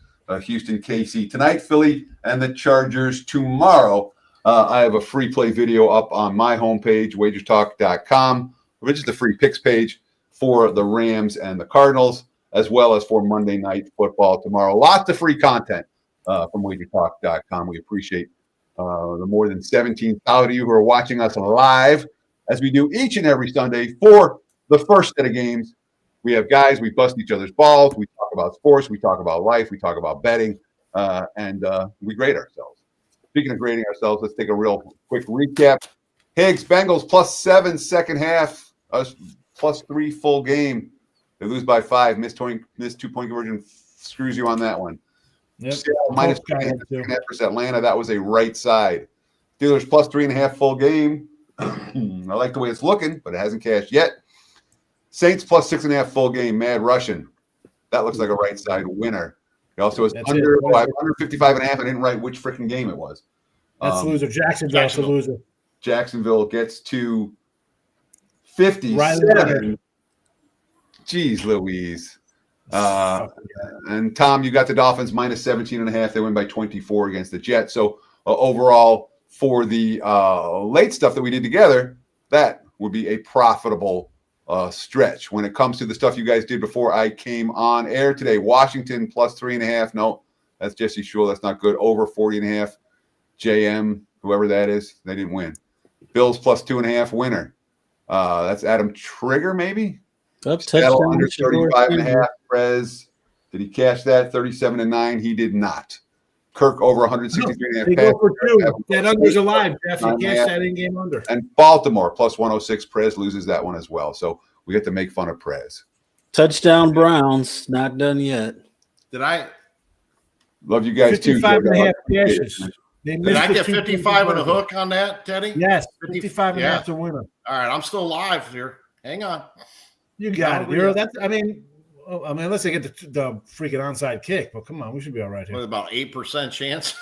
H: Houston, KC tonight, Philly and the Chargers tomorrow. I have a free play video up on my homepage, WagerTalk.com, which is the free picks page for the Rams and the Cardinals, as well as for Monday Night Football tomorrow. Lots of free content from WagerTalk.com. We appreciate the more than 17,000 of you who are watching us live, as we do each and every Sunday for the first set of games. We have guys, we bust each other's balls, we talk about sports, we talk about life, we talk about betting, and we grade ourselves. Speaking of grading ourselves, let's take a real quick recap. Higgs, Bengals +7 second half, +3 full game. They lose by 5. Missed 2-point conversion screws you on that one.
I: Yep.
H: Minus 2.5% for Atlanta. That was a right side. Steelers +3.5 full game. I like the way it's looking, but it hasn't cashed yet. Saints +6.5 full game. Mad Russian. That looks like a right side winner. He also has under 55.5. I didn't write which freaking game it was.
I: That's the loser. Jacksonville's the loser.
H: Jacksonville gets to 57. Jeez Louise. And Tom, you got the Dolphins -17.5. They win by 24 against the Jets. So overall, for the late stuff that we did together, that would be a profitable stretch. When it comes to the stuff you guys did before I came on air today, Washington +3.5. No, That's Jesse Shule. That's not good. Over 40.5. JM, whoever that is, they didn't win. Bills plus 2.5 winner. That's Adam Trigger, maybe. Seattle under 35.5. Prez, did he cash that? 37-9. He did not. Kirk over 163.5.
I: They go for 2. That under's alive, Jeff. You cash that in-game under.
H: And Baltimore plus 106. Prez loses that one as well. So we get to make fun of Prez.
K: Touchdown Browns, not done yet.
G: Did I
H: love you guys too?
I: 55.5 cashes.
G: Did I get 55 and a hook on that, Teddy?
I: Yes, 55 and a half to winner.
G: All right, I'm still alive here. Hang on.
I: You got it, Hero. That's I mean, unless they get the freaking onside kick, but come on, we should be all right here.
G: With about 8% chance.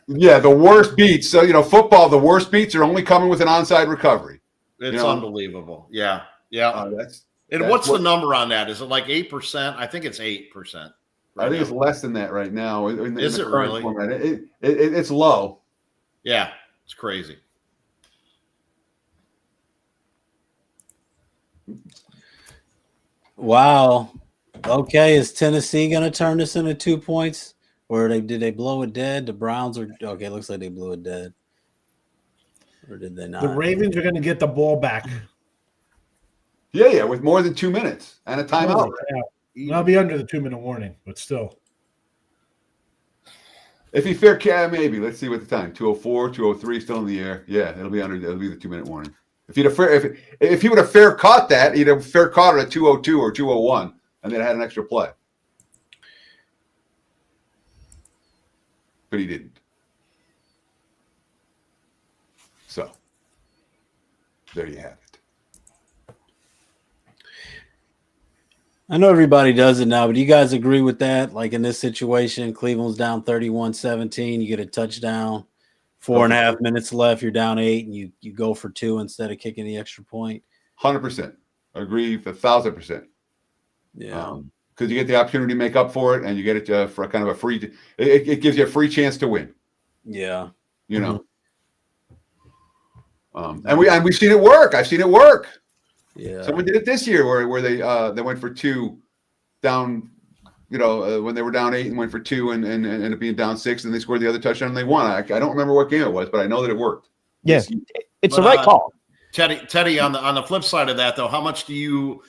H: Yeah, the worst beats. So football, the worst beats are only coming with an onside recovery.
G: It's unbelievable. Yeah. What's the number on that? Is it like 8%? I think it's 8%.
H: I think it's less than that right now.
G: Is it really?
H: Format. It's low.
G: Yeah, it's crazy.
K: Wow. Okay, is Tennessee going to turn this into 2 points? Or did they blow it dead? The Browns are okay. It looks like they blew it dead. Or did they not?
I: The Ravens are going to get the ball back.
H: Yeah, with more than 2 minutes and a timeout.
I: I'll be under the 2-minute warning, but still.
H: If he fair maybe. Let's see what the time. 2:04, 2:03, still in the air. Yeah, it'll be the 2-minute warning. If he would have fair caught that, he'd have fair caught it at 2:02 or 2:01, and then had an extra play. But he didn't. So there you have it.
K: I know everybody does it now, but do you guys agree with that? Like in this situation, Cleveland's down 31-17. You get a touchdown, 4.5 minutes left. You're down 8, and you go for 2 instead of kicking the extra point.
H: 100%. Agree 1,000%.
K: Yeah.
H: Because you get the opportunity to make up for it, and you get it for kind of a free. It gives you a free chance to win.
K: Yeah.
H: You know. And we've seen it work. I've seen it work.
K: Yeah.
H: Someone did it this year where they went for 2 down, when they were down 8 and went for 2 and ended up being down 6, and they scored the other touchdown and they won. I don't remember what game it was, but I know that it worked.
J: Yes, it's the right call.
G: Teddy, on the flip side of that though, how much do you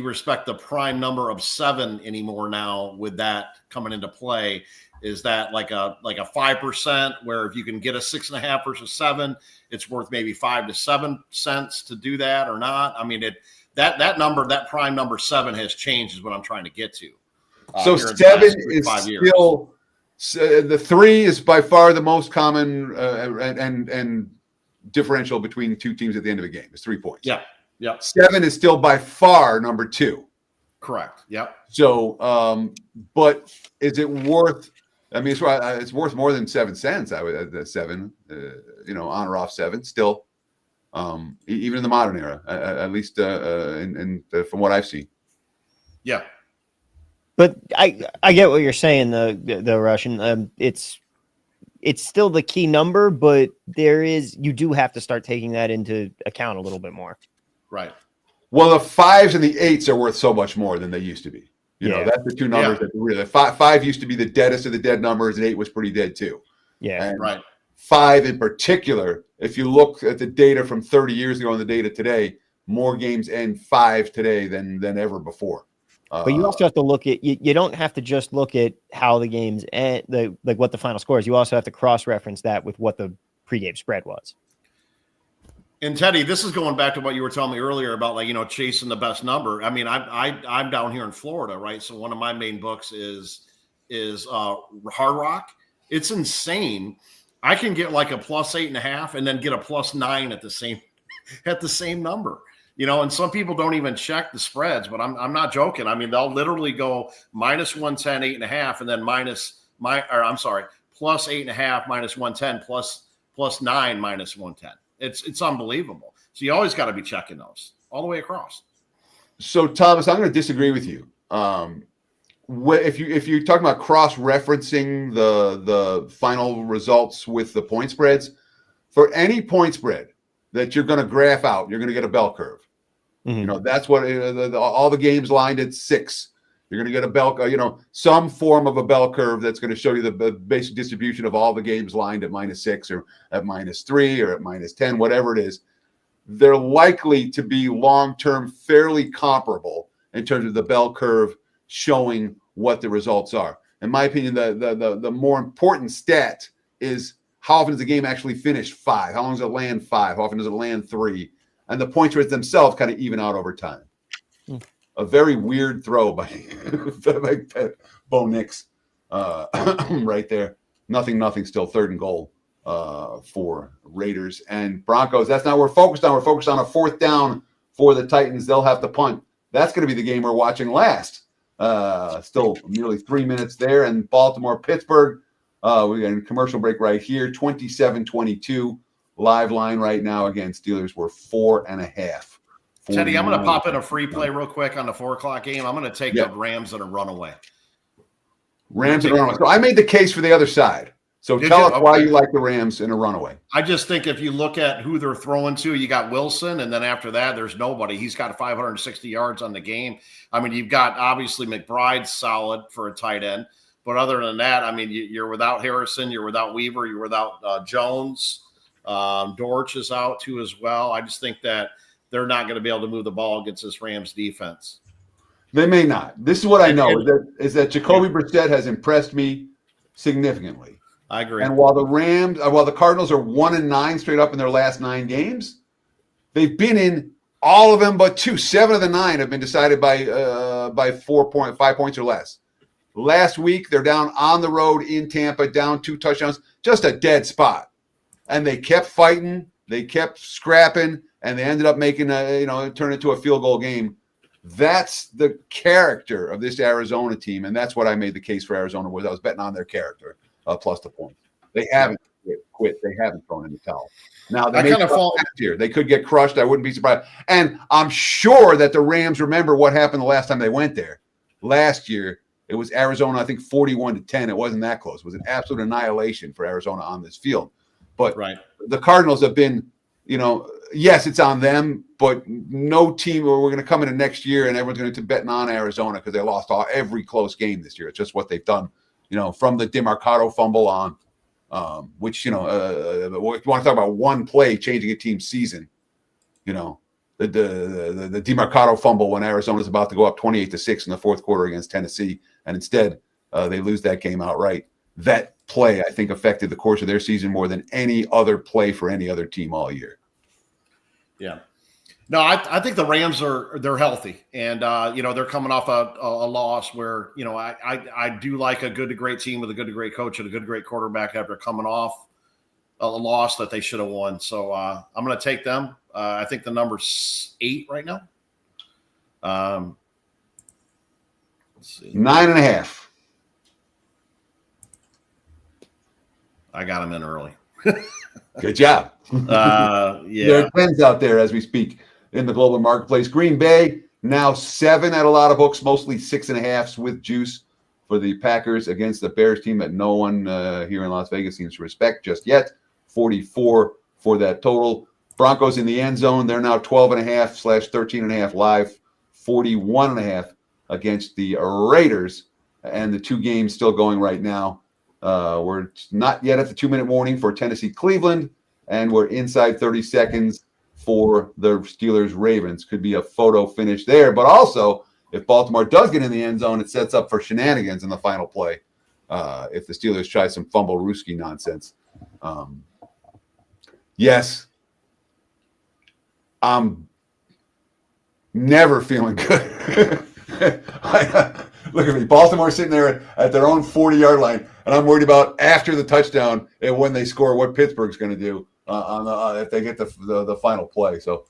G: respect the prime number of 7 anymore now with that coming into play? Is that like a 5% where if you can get a 6.5 versus 7, it's worth maybe 5 to 7 cents to do that or not? I mean, that number, that prime number 7 has changed is what I'm trying to get to.
H: So 7 is still the 3 is by far the most common and differential between 2 teams at the end of a game. It's 3 points.
G: Yeah.
H: 7 is still by far number 2.
G: Correct. Yep.
H: So, but is it worth? I mean, it's worth more than 7 cents. I would 7, on or off 7 still, even in the modern era, at least from what I've seen.
G: Yeah.
J: But I get what you're saying, the Russian. It's still the key number, but you do have to start taking that into account a little bit more.
G: Right.
H: Well, the 5s and the 8s are worth so much more than they used to be. That's the 2 numbers that really. 5 used to be the deadest of the dead numbers, and 8 was pretty dead too.
J: Yeah,
H: and
G: right.
H: 5 in particular, if you look at the data from 30 years ago and the data today, more games end 5 today than ever before.
J: But you also have to look at you don't have to just look at how the games end, like what the final score is. You also have to cross-reference that with what the pregame spread was.
G: And Teddy, this is going back to what you were telling me earlier about chasing the best number. I mean, I'm down here in Florida, right? So one of my main books is Hard Rock. It's insane. I can get like a plus 8.5 and then get a plus 9 at the same number. And some people don't even check the spreads, but I'm not joking. I mean, they'll literally go minus 110, 8.5, and then plus 8.5 minus 110 plus 9 minus 110. It's unbelievable. So you always got to be checking those all the way across.
H: So Thomas, I'm going to disagree with you. If you're talking about cross-referencing the final results with the point spreads, for any point spread that you're going to graph out, you're going to get a bell curve. Mm-hmm. That's what all the games lined at 6. You're going to get a bell, some form of a bell curve that's going to show you the basic distribution of all the games lined at -6 or at -3 or at -10, whatever it is. They're likely to be long-term fairly comparable in terms of the bell curve showing what the results are. In my opinion, the more important stat is how often does the game actually finish 5? How long does it land 5? How often does it land 3? And the point spreads themselves kind of even out over time. A very weird throw by Bo Nix right there. Nothing still 3rd and goal for Raiders and Broncos. That's not what we're focused on. We're focused on a 4th down for the Titans. They'll have to punt. That's going to be the game we're watching last. Still nearly 3 minutes there. And Baltimore-Pittsburgh, we got a commercial break right here. 27-22 live line right now again. Steelers were 4.5.
G: Teddy, I'm going to pop in a free play real quick on the 4 o'clock game. I'm going to take the Rams and a runaway.
H: Rams and a runaway. So I made the case for the other side. So tell us why you like the Rams in a runaway.
G: I just think if you look at who they're throwing to, you got Wilson, and then after that, there's nobody. He's got 560 yards on the game. I mean, you've got obviously McBride solid for a tight end. But other than that, I mean, you're without Harrison, you're without Weaver, you're without Jones. Dortch is out too as well. I just think that they're not going to be able to move the ball against this Rams defense.
H: They may not. This is what I know is that Jacoby Brissett has impressed me significantly.
G: I agree.
H: And while the Cardinals are 1-9 straight up in their last 9 games, they've been in all of them but 2. 7 of the 9 have been decided by 5 points or less. Last week, they're down on the road in Tampa, down 2 touchdowns, just a dead spot. And they kept fighting, they kept scrapping, and they ended up making turn it into a field goal game. That's the character of this Arizona team, and that's what I made the case for Arizona with. I was betting on their character plus the points. They haven't quit. They haven't thrown in the towel. Now they next year. They could get crushed. I wouldn't be surprised. And I'm sure that the Rams remember what happened the last time they went there. Last year, it was Arizona, I think 41-10. It wasn't that close. It was an absolute annihilation for Arizona on this field. But the Cardinals have been, yes, it's on them, but no team, or we're going to come into next year and everyone's going to be betting on Arizona because they lost every close game this year. It's just what they've done, from the DeMarcado fumble on, which, if you want to talk about one play changing a team's season, the DeMarcado fumble when Arizona's about to go up 28-6 in the 4th quarter against Tennessee, and instead they lose that game outright. That play, I think, affected the course of their season more than any other play for any other team all year.
G: Yeah. No, I think the Rams they're healthy, and they're coming off a loss where I do like a good to great team with a good to great coach and a good to great quarterback after coming off a loss that they should have won. So I'm going to take them. I think the number's 8 right now. Let's see.
H: 9.5.
G: I got them in early.
H: Good job.
G: Yeah.
H: There are trends out there as we speak in the global marketplace. Green Bay now 7 at a lot of books, mostly 6.5s with juice for the Packers against the Bears team that no one here in Las Vegas seems to respect just yet. 44 for that total. Broncos in the end zone. They're now 12.5/13.5 live. 41.5 against the Raiders, and the 2 games still going right now. We're not yet at the 2-minute warning for Tennessee-Cleveland, and we're inside 30 seconds for the Steelers-Ravens. Could be a photo finish there, but also if Baltimore does get in the end zone, it sets up for shenanigans in the final play if the Steelers try some fumble-rooski nonsense. Yes, I'm never feeling good. Look at me. Baltimore sitting there at their own 40-yard line, and I'm worried about after the touchdown and when they score what Pittsburgh's going to do if they get the final play. So,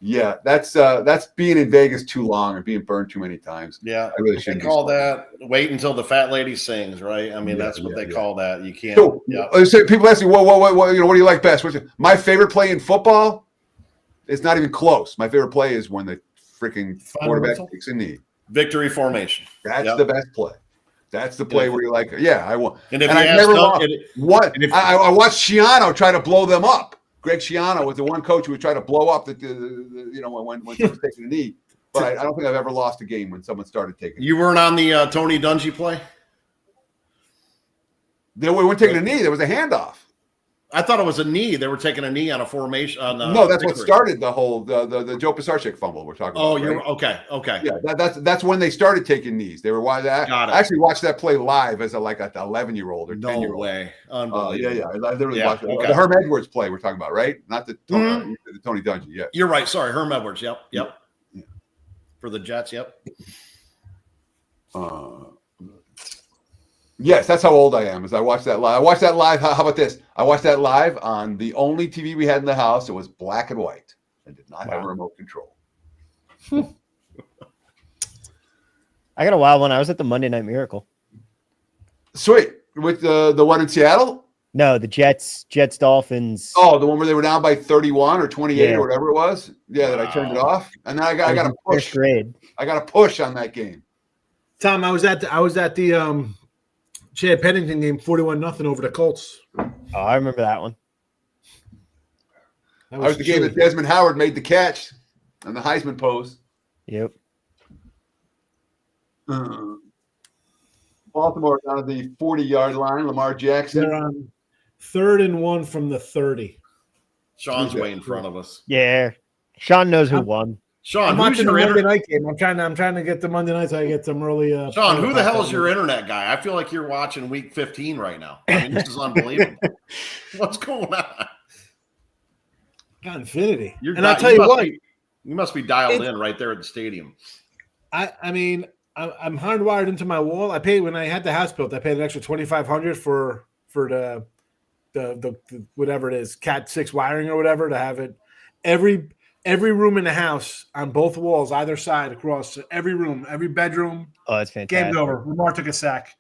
H: yeah, that's being in Vegas too long and being burned too many times.
G: Yeah,
H: I really shouldn't.
G: They call that wait until the fat lady sings, right? I mean, that's what they call that. You can't.
H: So people ask me, what do you like best? My favorite play in football? It's not even close. My favorite play is when the freaking quarterback takes a knee.
G: Victory formation.
H: That's the best play. That's the play where you're like, I won.
G: And
H: I never lost. I watched Schiano try to blow them up. Greg Schiano was the one coach who would try to blow up when he was taking a knee. but I don't think I've ever lost a game when someone started taking.
G: You weren't on the Tony Dungy play?
H: They weren't taking a knee. There was a handoff.
G: I thought it was a knee. They were taking a knee on a formation.
H: No, that's what started the whole the Joe Pisarcik fumble we're talking about.
G: Oh, you're
H: right?
G: okay.
H: Yeah, that's when they started taking knees. They were why that. I actually watched that play live as an 11-year-old or 10-year-old.
G: No way, unbelievable.
H: Yeah. I literally watched it.
G: Okay.
H: The Herm Edwards play we're talking about, right? Not the Tony Dungy. Yeah,
G: you're right. Sorry, Herm Edwards. Yep. Yeah. For the Jets. Yep.
H: Yes, that's how old I am. As I watched that live. I watched that live. How about this? I watched that live on the only TV we had in the house. It was black and white and did not have a remote control.
J: I got a wild one. I was at the Monday Night Miracle.
H: Sweet. With the one in Seattle?
J: No, the Jets Dolphins.
H: Oh, the one where they were down by 31 or 28 or whatever it was. Yeah, that I turned it off. And then I got a push.
J: First grade.
H: I got a push on that game.
I: Tom, I was at the Chad Pennington game, 41-0 over the Colts.
J: Oh, I remember that one.
H: That was the game that Desmond Howard made the catch on the Heisman pose.
J: Yep.
H: Baltimore down at the 40-yard line. Lamar Jackson.
I: They're on 3rd and 1 from the 30.
G: Sean's way in front of us.
J: Yeah. Sean knows who won.
G: Sean,
I: I'm watching the Monday night game. I'm trying to get the Monday night so I get some early.
G: Sean, who the hell is your internet guy? I feel like you're watching Week 15 right now. I mean, this is unbelievable. What's going on?
I: Got Infinity.
G: I'll tell you what, you must be dialed in right there at the stadium.
I: I mean, I'm hardwired into my wall. I paid when I had the house built. I paid an extra $2,500 for the whatever it is, Cat 6 wiring or whatever to have it every room in the house on both walls, either side, across every room, every bedroom.
J: Oh, that's fantastic.
I: Game's over. Lamar took a sack.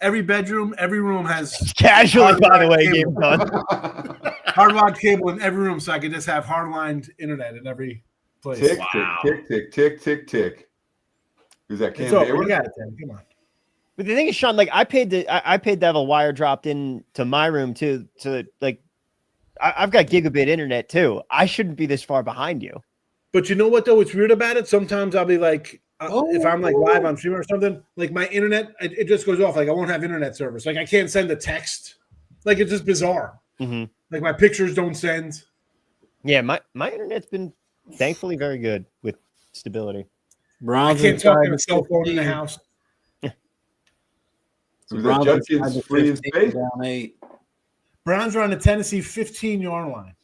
I: Every bedroom, every room has
J: casually, by the way, game done.
I: Hardwired cable in every room, so I can just have hardlined internet in every place.
H: Tick, tick. Who's that? Cam Hayward?
I: You got it, Tim. Come on.
J: But the thing is, Sean, like I paid to have a wire dropped in to my room too. To like, I've got gigabit internet too. I shouldn't be this far behind you.
I: But you know what though? What's weird about it? Sometimes I'll be like, if I'm like live on streaming or something, like my internet, it just goes off. Like I won't have internet service. Like I can't send a text. Like it's just bizarre.
J: Mm-hmm.
I: Like my pictures don't send.
J: Yeah, my internet's been thankfully very good with stability.
I: I can't talk on a cell phone in the house.
H: Judkins free in space.
K: Down 8.
I: Browns are on the Tennessee 15-yard line.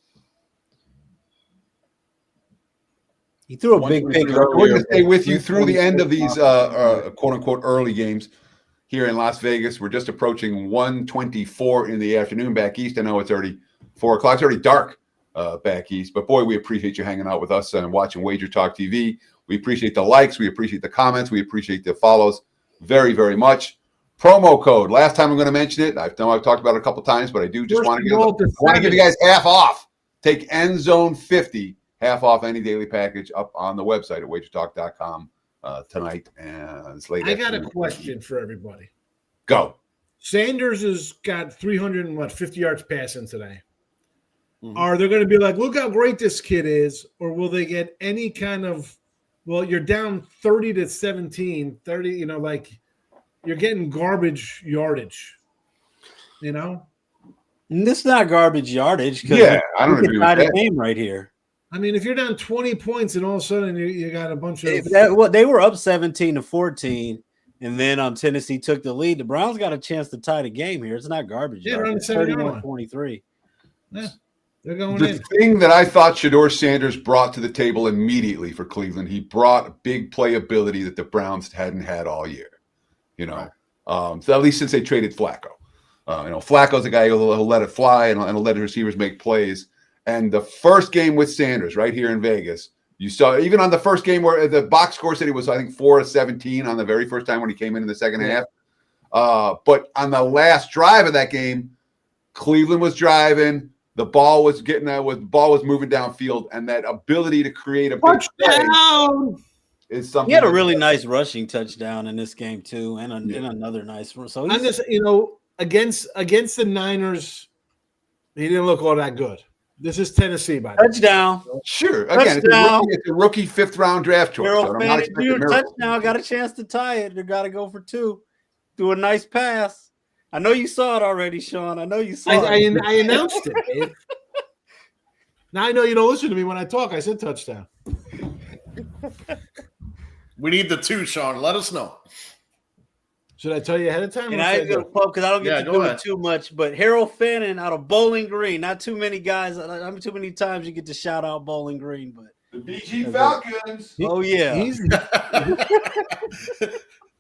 K: He threw a big pick.
H: We're going to stay with you through the end of these quote-unquote early games here in Las Vegas. We're just approaching 1:24 in the afternoon back east. I know it's already 4 o'clock. It's already dark back east. But, boy, we appreciate you hanging out with us and watching WagerTalk TV. We appreciate the likes. We appreciate the comments. We appreciate the follows very, very much. Promo code. Last time I'm going to mention it. I know I've talked about it a couple times, but I do just want to give you guys half off. Take End Zone 50, half off any daily package up on the website at WagerTalk.com tonight. And it's late.
I: I got a question for everybody.
H: Go.
I: Sanders has got 350 yards passing today. Mm-hmm. Are they going to be like, look how great this kid is? Or will they get any kind of, well, you're down 30-17, 30, like you're getting garbage yardage,
K: This is not garbage yardage.
H: Yeah, I don't agree with that.
K: Game right here.
I: I mean, if you're down 20 points and all of a sudden you got a bunch of
K: they were up 17-14, and then Tennessee took the lead. The Browns got a chance to tie the game here. It's not garbage.
I: Yeah,
K: yardage. It's 31-23.
I: Yeah, they're going
H: the thing that I thought Shedeur Sanders brought to the table immediately for Cleveland, he brought big playability that the Browns hadn't had all year. So at least since they traded Flacco. Flacco's a guy who'll let it fly and let his receivers make plays. And the first game with Sanders right here in Vegas, you saw even on the first game where the box score said he was, I think, 4-17 on the very first time when he came in the second half. But on the last drive of that game, Cleveland was driving. The ball was moving downfield, and that ability to create a big play is something.
K: He had a really nice rushing touchdown in this game too, and another nice one. So
I: I'm just, against the Niners, he didn't look all that good. This is Tennessee, by the way.
K: Touchdown.
H: Sure. Again,
K: Touchdown.
H: it's a rookie fifth-round draft choice.
K: Harold
H: So I'm not
K: Fanning
H: expecting
K: Jr.
H: miracles.
K: touchdown. Got a chance to tie it. They got to go for 2. Do a nice pass. I know you saw it already, Sean. I know you saw it.
I: I announced it. Babe. Now I know you don't listen to me when I talk. I said touchdown.
G: We need the 2, Sean. Let us know.
I: Should I tell you ahead of time?
K: And I ain't gonna pub because I don't get to do it too much. But Harold Fanning out of Bowling Green. Not too many guys. I mean, too many times you get to shout out Bowling Green. But
H: The BG Falcons.
K: Oh yeah.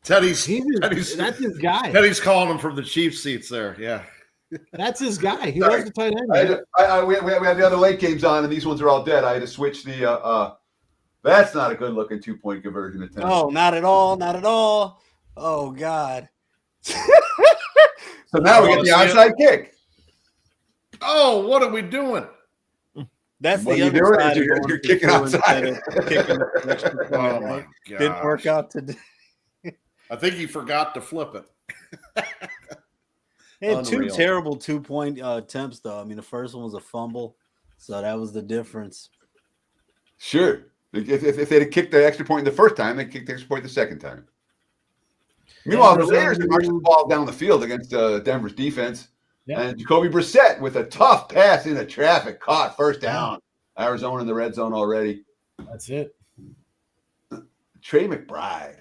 G: Teddy's
I: that's his guy.
G: Teddy's calling him from the Chiefs seats there. Yeah.
I: That's his guy. He loves the tight end.
H: We had the other late games on, and these ones are all dead. I had to switch the. That's not a good looking 2-point conversion attempt.
K: Oh, not at all. Not at all. Oh God.
H: So now we get the onside kick.
G: Oh, what are we doing?
K: That's
H: what
K: the
H: you're
K: other
H: doing
K: side.
H: is you're kicking outside.
G: Oh my God.
K: Didn't work out today.
G: I think he forgot to flip it.
K: They had 2
G: Unreal.
K: terrible 2-point attempts, though. I mean, the first one was a fumble, so that was the difference.
H: Sure. If they'd have kicked the extra point the first time, they kicked the extra point the second time. Meanwhile, the Raiders marched the ball down the field against Denver's defense. Yeah. And Jacoby Brissett with a tough pass into traffic, caught first down. Arizona in the red zone already.
I: That's it.
H: Trey McBride.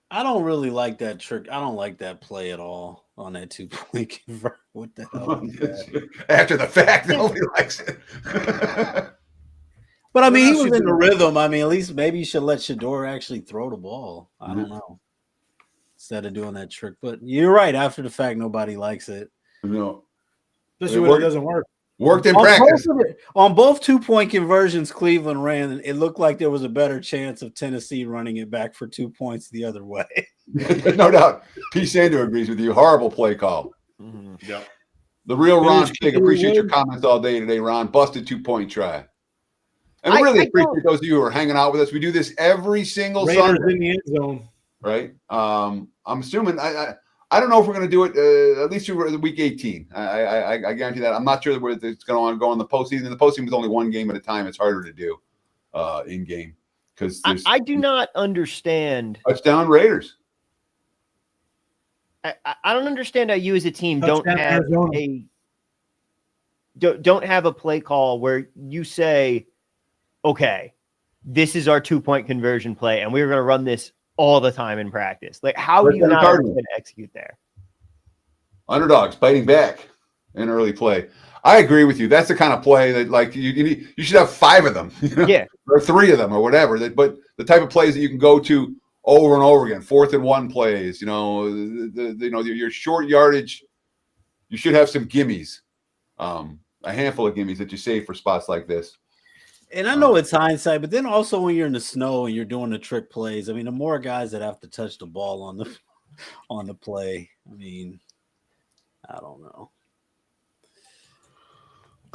K: I don't really like that trick. I don't like that play at all on that 2-point convert. What the hell?
H: After the fact, nobody likes it.
K: But I mean, he was in the rhythm. I mean, at least maybe you should let Shador actually throw the ball. I don't know. Instead of doing that trick. But you're right. After the fact, nobody likes it.
H: No.
I: Especially when it doesn't work.
H: Worked in practice.
K: On both 2-point conversions Cleveland ran, it looked like there was a better chance of Tennessee running it back for 2 points the other way.
H: No doubt. P. Sander agrees with you. Horrible play call.
G: Mm-hmm. Yep.
H: The real Ron Pig. Appreciate your comments all day today, Ron. Busted 2-point try. And I really appreciate those of you who are hanging out with us. We do this every single
I: Raiders
H: Sunday.
I: in the end zone.
H: Right? I'm assuming I don't know if we're going to do it at least through week 18. I guarantee that. I'm not sure where it's going to go in the postseason. The postseason is only one game at a time. It's harder to do in game because
J: I do not understand.
H: Touchdown Raiders.
J: I don't understand how you as a team don't have a play call where you say, okay, this is our 2-point conversion play, and we're going to run this all the time in practice. Like, how do you not going to execute there?
H: Underdogs biting back in early play. I agree with you. That's the kind of play that, like, you should have 5 of them,
J: yeah,
H: or 3 of them, or whatever. But the type of plays that you can go to over and over again, 4th and 1 plays. Your short yardage. You should have some gimmies, a handful of gimmies that you save for spots like this.
K: And I know it's hindsight, but then also when you're in the snow and you're doing the trick plays, I mean, the more guys that have to touch the ball on the play, I mean, I don't know.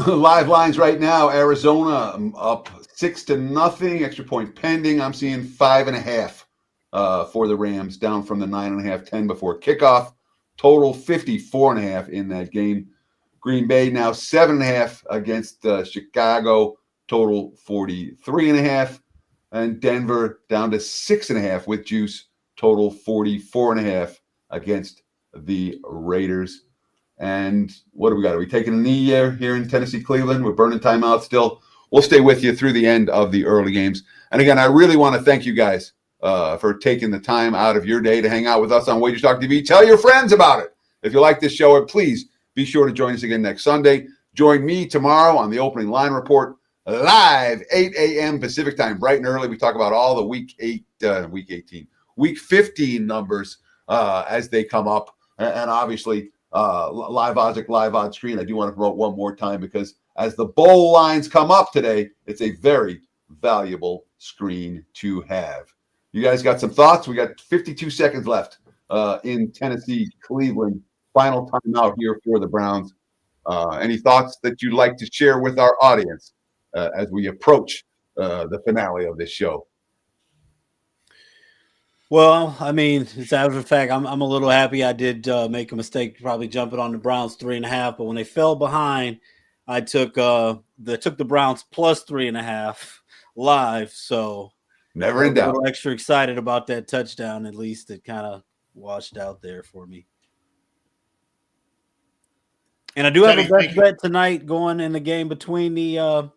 H: Live lines right now: Arizona up 6-0, extra point pending. I'm seeing 5.5 for the Rams, down from the 9.5, 10 before kickoff. Total 54.5 in that game. Green Bay now 7.5 against Chicago. Total 43.5, and Denver down to 6.5 with juice. Total 44.5 against the Raiders. And what do we got? Are we taking a knee here in Tennessee, Cleveland? We're burning timeout still. We'll stay with you through the end of the early games. And again, I really want to thank you guys for taking the time out of your day to hang out with us on WagerTalk TV. Tell your friends about it. If you like this show, please be sure to join us again next Sunday. Join me tomorrow on the opening line report. Live 8 a.m. Pacific time, bright and early. We talk about all the week 15 numbers as they come up, and obviously live odds screen. I do want to promote one more time because as the bowl lines come up today, it's a very valuable screen to have. You guys got some thoughts? We got 52 seconds left in Tennessee, Cleveland. Final timeout here for the Browns. Any thoughts that you'd like to share with our audience as we approach the finale of this show?
K: Well, I mean, it's out of the fact I'm a little happy. I did make a mistake, probably jumping on the Browns 3.5, but when they fell behind, I took the Browns plus 3.5 live. So
H: Never
K: I
H: in
K: was a
H: doubt.
K: little extra excited about that touchdown. At least it kind of washed out there for me. And I do have a best bet tonight going in the game between the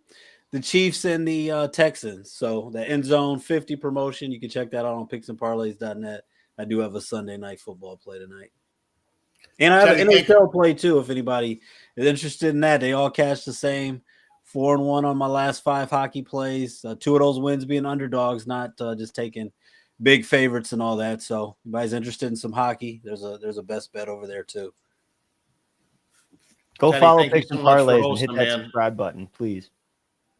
K: Chiefs and the Texans. So the end zone 50 promotion, you can check that out on picksandparlays.net. I do have a Sunday night football play tonight. And I have an NHL play too, if anybody is interested in that. They all cash the same 4-1 on my last 5 hockey plays. 2 of those wins being underdogs, not just taking big favorites and all that. So if anybody's interested in some hockey, there's a best bet over there too.
J: Go
G: Teddy,
J: follow
G: thank you
J: Picks
G: so
J: and
G: much for
J: Parlays and
G: hosting,
J: hit that
G: man.
J: subscribe button, please.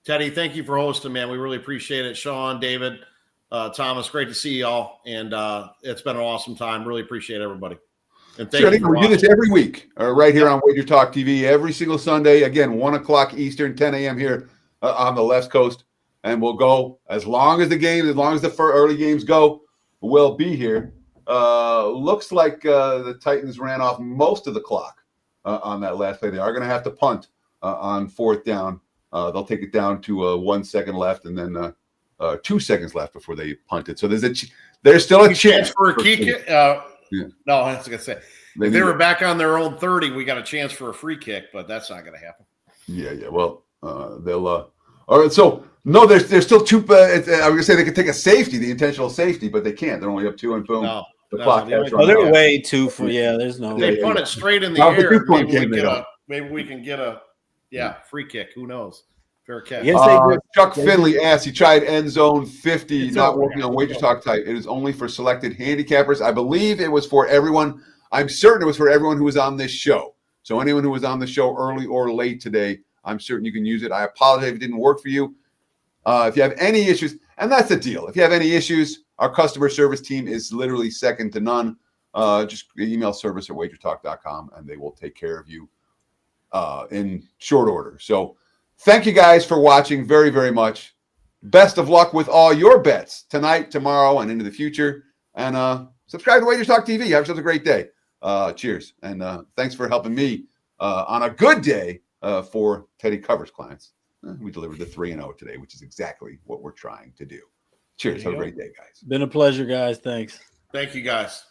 G: Teddy, thank you for hosting, man. We really appreciate it. Sean, David, Thomas, great to see y'all. And it's been an awesome time. Really appreciate everybody. And thank you for
H: we do this every week, right here on WagerTalk TV, every single Sunday. Again, 1 o'clock Eastern, 10 a.m. here on the left coast. And we'll go as long as the early games go, we'll be here. Looks like the Titans ran off most of the clock on that last play. They are going to have to punt on 4th down. They'll take it down to 1 second left and then 2 seconds left before they punt it. So there's still a chance
G: for a key kick.
H: Yeah.
G: No, I was going to say, if they were back on their own 30, we got a chance for a free kick, but that's not going to happen.
H: Yeah. Well, they'll. All right. So no, there's still 2. I was going to say they could take a safety, the intentional safety, but they can't. They're only up 2 and boom.
G: No,
H: the clock has run
K: they're
H: out.
K: way too for. Yeah, there's no.
G: They punt it straight in the
H: Now, the
G: air.
H: two-point game,
G: Maybe we can get a free kick. Who knows? Fair catch.
H: Chuck Finley asked, he tried end zone 50, not working on WagerTalk type. It is only for selected handicappers. I believe it was for everyone. I'm certain it was for everyone who was on this show. So anyone who was on the show early or late today, I'm certain you can use it. I apologize if it didn't work for you. If you have any issues, and that's the deal. If you have any issues, our customer service team is literally second to none. Just email service@wagertalk.com and they will take care of you in short order. So thank you guys for watching very, very much. Best of luck with all your bets tonight, tomorrow, and into the future. And subscribe to WagerTalk TV. Have yourselves a great day. Cheers. And thanks for helping me on a good day for Teddy Covers clients. We delivered the 3-0 today, which is exactly what we're trying to do. Cheers. Have a great day, guys.
K: Been a pleasure, guys. Thanks.
G: Thank you, guys.